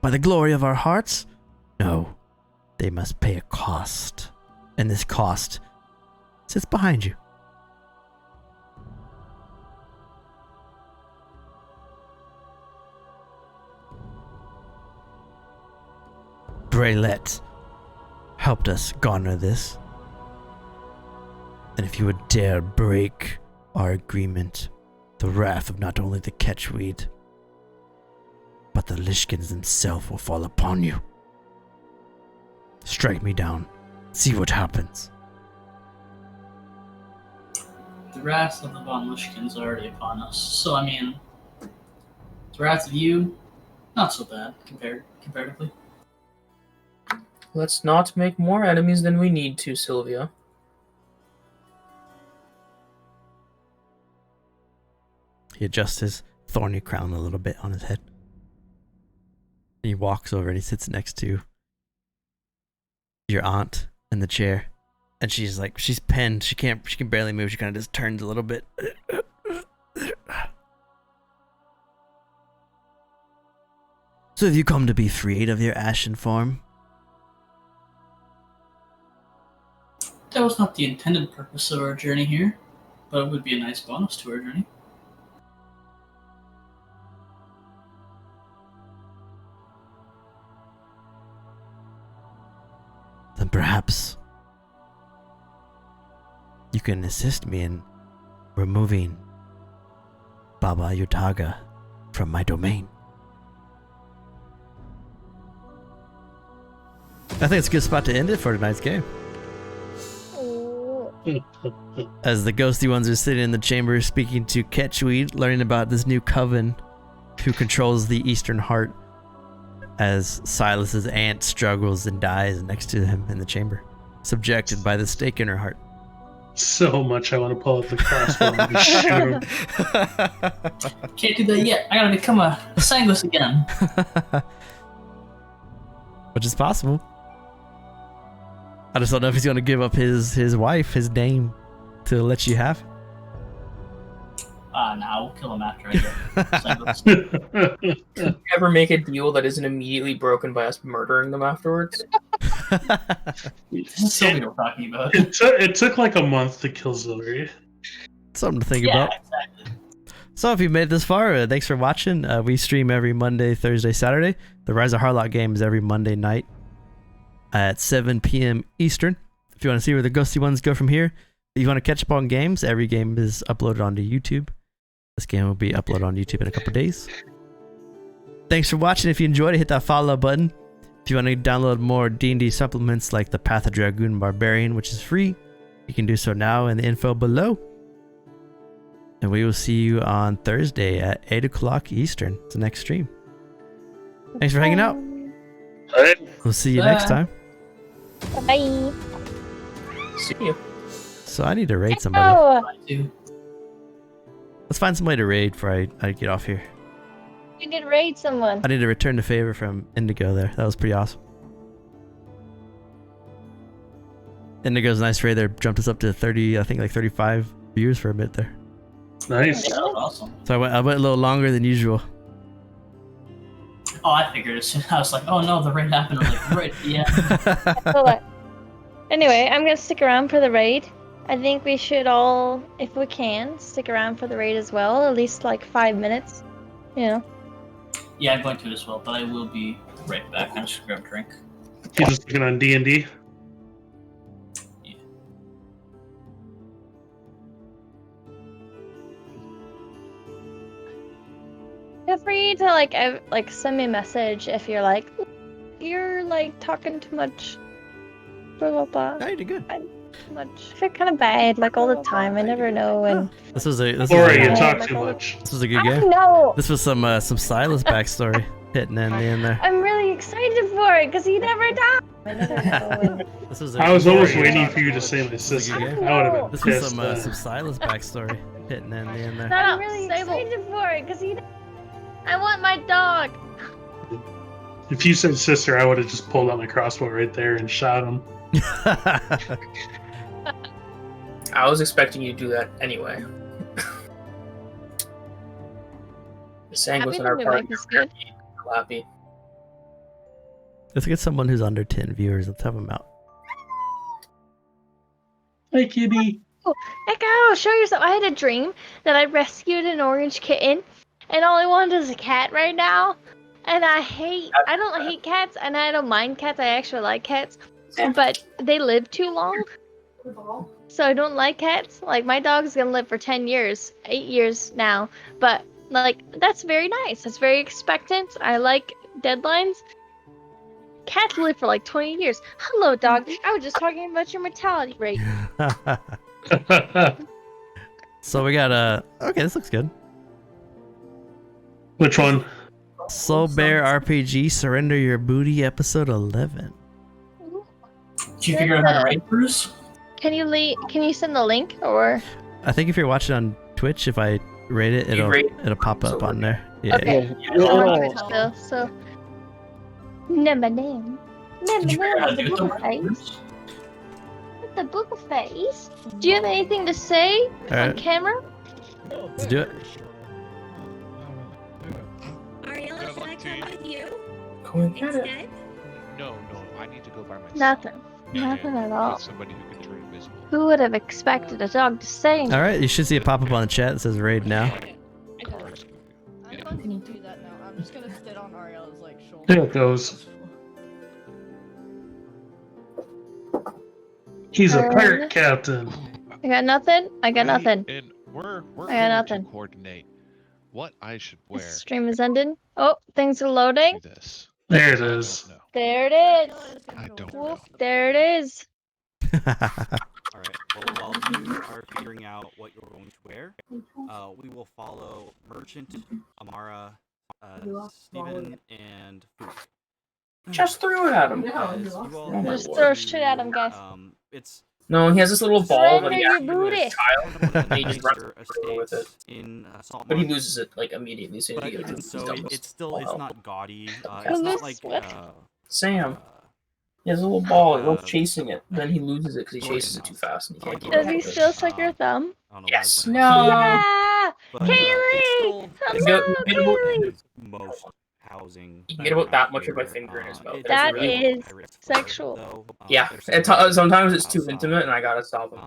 S1: by the glory of our hearts? No, they must pay a cost, and this cost sits behind you. Braylet helped us garner this. And if you would dare break our agreement, the wrath of not only the catchweed, but the Lishkins themselves will fall upon you. Strike me down. See what happens.
S6: The wrath of the Von Lishkins already upon us. So, I mean, the wrath of you, not so bad comparatively.
S3: Let's not make more enemies than we need to, Sylvia.
S1: He adjusts his thorny crown a little bit on his head. He walks over and he sits next to your aunt in the chair. And she's like, she's pinned. She can barely move. She kind of just turns a little bit. So have you come to be freed of your ashen form?
S6: That was not the intended purpose of our journey here, but it would be a nice bonus to our journey.
S1: Then perhaps you can assist me in removing Baba Yutaga from my domain. I think it's a good spot to end it for tonight's game. As the ghosty ones are sitting in the chamber speaking to Ketchweed, learning about this new coven who controls the Eastern Heart, as Silas's aunt struggles and dies next to him in the chamber, subjected by the stake in her heart.
S4: So much I want to pull out the crossbow and shoot him.
S6: Can't do that yet. I gotta become a Sanguis again.
S1: Which is possible. I just don't know if he's going to give up his wife, his name, to let you have.
S6: Nah, we'll kill him after I get Sanguis.
S3: Ever make a deal that isn't immediately broken by us murdering them afterwards?
S6: This is Sylvia we're talking about.
S4: It took like a month to kill Zilri.
S1: Something to think
S6: Yeah,
S1: about.
S6: exactly.
S1: So if you made it this far, thanks for watching. We stream every Monday, Thursday, Saturday. The Rise of Harlock game is every Monday night at 7 p.m. Eastern. If you want to see where the ghosty ones go from here, if you want to catch up on games, every game is uploaded onto YouTube. This game will be uploaded on YouTube in a couple days. Thanks for watching. If you enjoyed it, hit that follow button. If you want to download more D&D supplements like the Path of Dragoon Barbarian, which is free, you can do so now in the info below. And we will see you on Thursday at 8 o'clock Eastern. It's the next stream. Thanks for hanging out.
S4: All right.
S1: We'll see you next time.
S2: Bye.
S3: See you.
S1: So I need to raid somebody.
S2: Oh,
S6: I do.
S1: Let's find somebody to raid before I get off here.
S2: you did raid someone.
S1: I need to return the favor from Indigo there. That was pretty awesome. Indigo's a nice raid there. Jumped us up to 30, I think like 35 views for a bit there.
S4: Nice.
S6: Yeah, that was awesome.
S1: So I went a little longer than usual.
S6: Oh, I figured as soon. I was like, oh no, the raid happened. I'm like, right, yeah.
S2: Well, anyway, I'm gonna stick around for the raid. I think we should all, if we can, stick around for the raid as well. At least like 5 minutes. You know.
S6: Yeah, I'm going to as well, but I will be right back. I'm just gonna grab a drink.
S4: You just looking on D&D?
S2: Feel free to like send me a message if you're like, you're like talking too much. Blah blah blah.
S1: No, you did good.
S2: Too much. I feel kind of bad like all the time. I never know when.
S1: This was a
S4: Laura, you
S2: Yeah,
S4: talk
S2: like
S4: too
S2: all the-
S4: much.
S1: this was a good
S2: I
S1: game.
S2: know.
S1: This was some Silas backstory hitting in the end there.
S2: I'm really excited for it because he never died. I never know when.
S1: This was
S4: I was almost
S1: Laura, you
S4: waiting
S1: talk-
S4: for you to say my sister.
S1: I
S4: I would
S2: know.
S4: have been
S1: This was
S4: pissed.
S1: some Silas backstory hitting in the end there.
S2: I'm really excited for it because he. I want my dog.
S4: If you said sister, I would have just pulled out my crossbow right there and shot him.
S3: I was expecting you to do that anyway. The Sanguis in our
S2: Having
S3: party
S2: mimic is good.
S3: are happy.
S1: Let's get someone who's under 10 viewers. Let's have them out.
S4: Hey, kitty.
S2: Echo, show yourself. I had a dream that I rescued an orange kitten, and all I wanted is a cat right now. And I don't hate cats, and I don't mind cats. I actually like cats, but they live too long. So I don't like cats. Like, my dog's gonna live for 10 years, 8 years now. But, like, that's very nice. That's very expectant. I like deadlines. Cats live for like 20 years. Hello, dog. I was just talking about your mortality rate.
S1: So we got okay, this looks good.
S4: Which one?
S1: Soul Bear RPG Surrender Your Booty episode 11.
S6: Did you figure out how to write, Bruce?
S2: Can you send the link or?
S1: I think if you're watching on Twitch, if I rate it, it'll pop up on there. Yeah.
S2: Okay.
S5: Yeah.
S2: So. Number name.
S6: Did you figure out how to do it,
S2: Number
S6: though,
S2: face.
S6: Bruce?
S2: With the book face. Do you have anything to say on
S1: Alright.
S2: camera?
S1: Let's do it.
S7: Ariella, can I come with you
S3: Go and get it.
S7: instead?
S8: No, I need to go by myself.
S2: Nothing.
S8: Yeah,
S2: Nothing
S8: yeah,
S2: at
S8: need
S2: all.
S8: Somebody who can turn invisible.
S2: Who would have expected a dog to say?
S1: All right, you should see it pop up on the chat that says raid now.
S7: I got it.
S9: I'm going to do that now. I'm just gonna sit on Ariella's like shoulder.
S4: There it goes. He's a pirate captain.
S2: I got nothing. I got nothing.
S8: And we're
S2: I got
S8: going
S2: nothing.
S8: to coordinate what I should wear.
S2: This stream is ending. Oh, things are
S8: to
S2: loading.
S8: this.
S4: There it
S8: I don't
S4: is.
S8: know.
S2: There it is.
S8: I don't know.
S2: Woof, there it is.
S10: Alright, well, while you are figuring out what you're going to wear, we will follow Merchant, Amara, Steven, and Fook.
S3: Just threw it at him.
S10: As you all head
S2: Just
S3: Lord.
S2: throw
S10: to,
S2: shit at him, guys.
S10: It's
S3: No, he has this little ball that
S2: Surrender
S3: he
S2: your
S3: actually
S2: booty.
S3: with a child.
S10: one
S3: He
S10: of
S3: just
S10: the
S3: runs
S10: major
S3: through with it.
S10: estates in Salt
S3: But he
S10: Marsh.
S3: loses it like immediately. So
S10: But
S3: he gets
S10: even so,
S3: doubles.
S10: it's still it's not gaudy.
S3: Okay.
S10: It's
S2: Who
S10: not
S2: loses
S10: like
S2: what?
S3: Sam. He has a little ball. He loves chasing it. Then he loses it because he chases it too fast and he can't keep
S2: Does
S3: up
S2: he
S3: with it.
S2: still suck your thumb?
S10: I don't know why
S3: Yes.
S10: I was
S3: No.
S2: Yeah!
S10: But,
S2: Kaylee!
S10: it's
S2: Hello,
S3: You get about-
S2: Kaylee!
S10: most housing.
S3: You can get about that much of my finger in his mouth.
S10: It's
S2: That
S10: really
S2: is
S10: high risk,
S2: sexual.
S10: though.
S3: Yeah.
S10: There's some
S3: Sometimes it's too
S10: outside,
S3: intimate and I gotta stop him.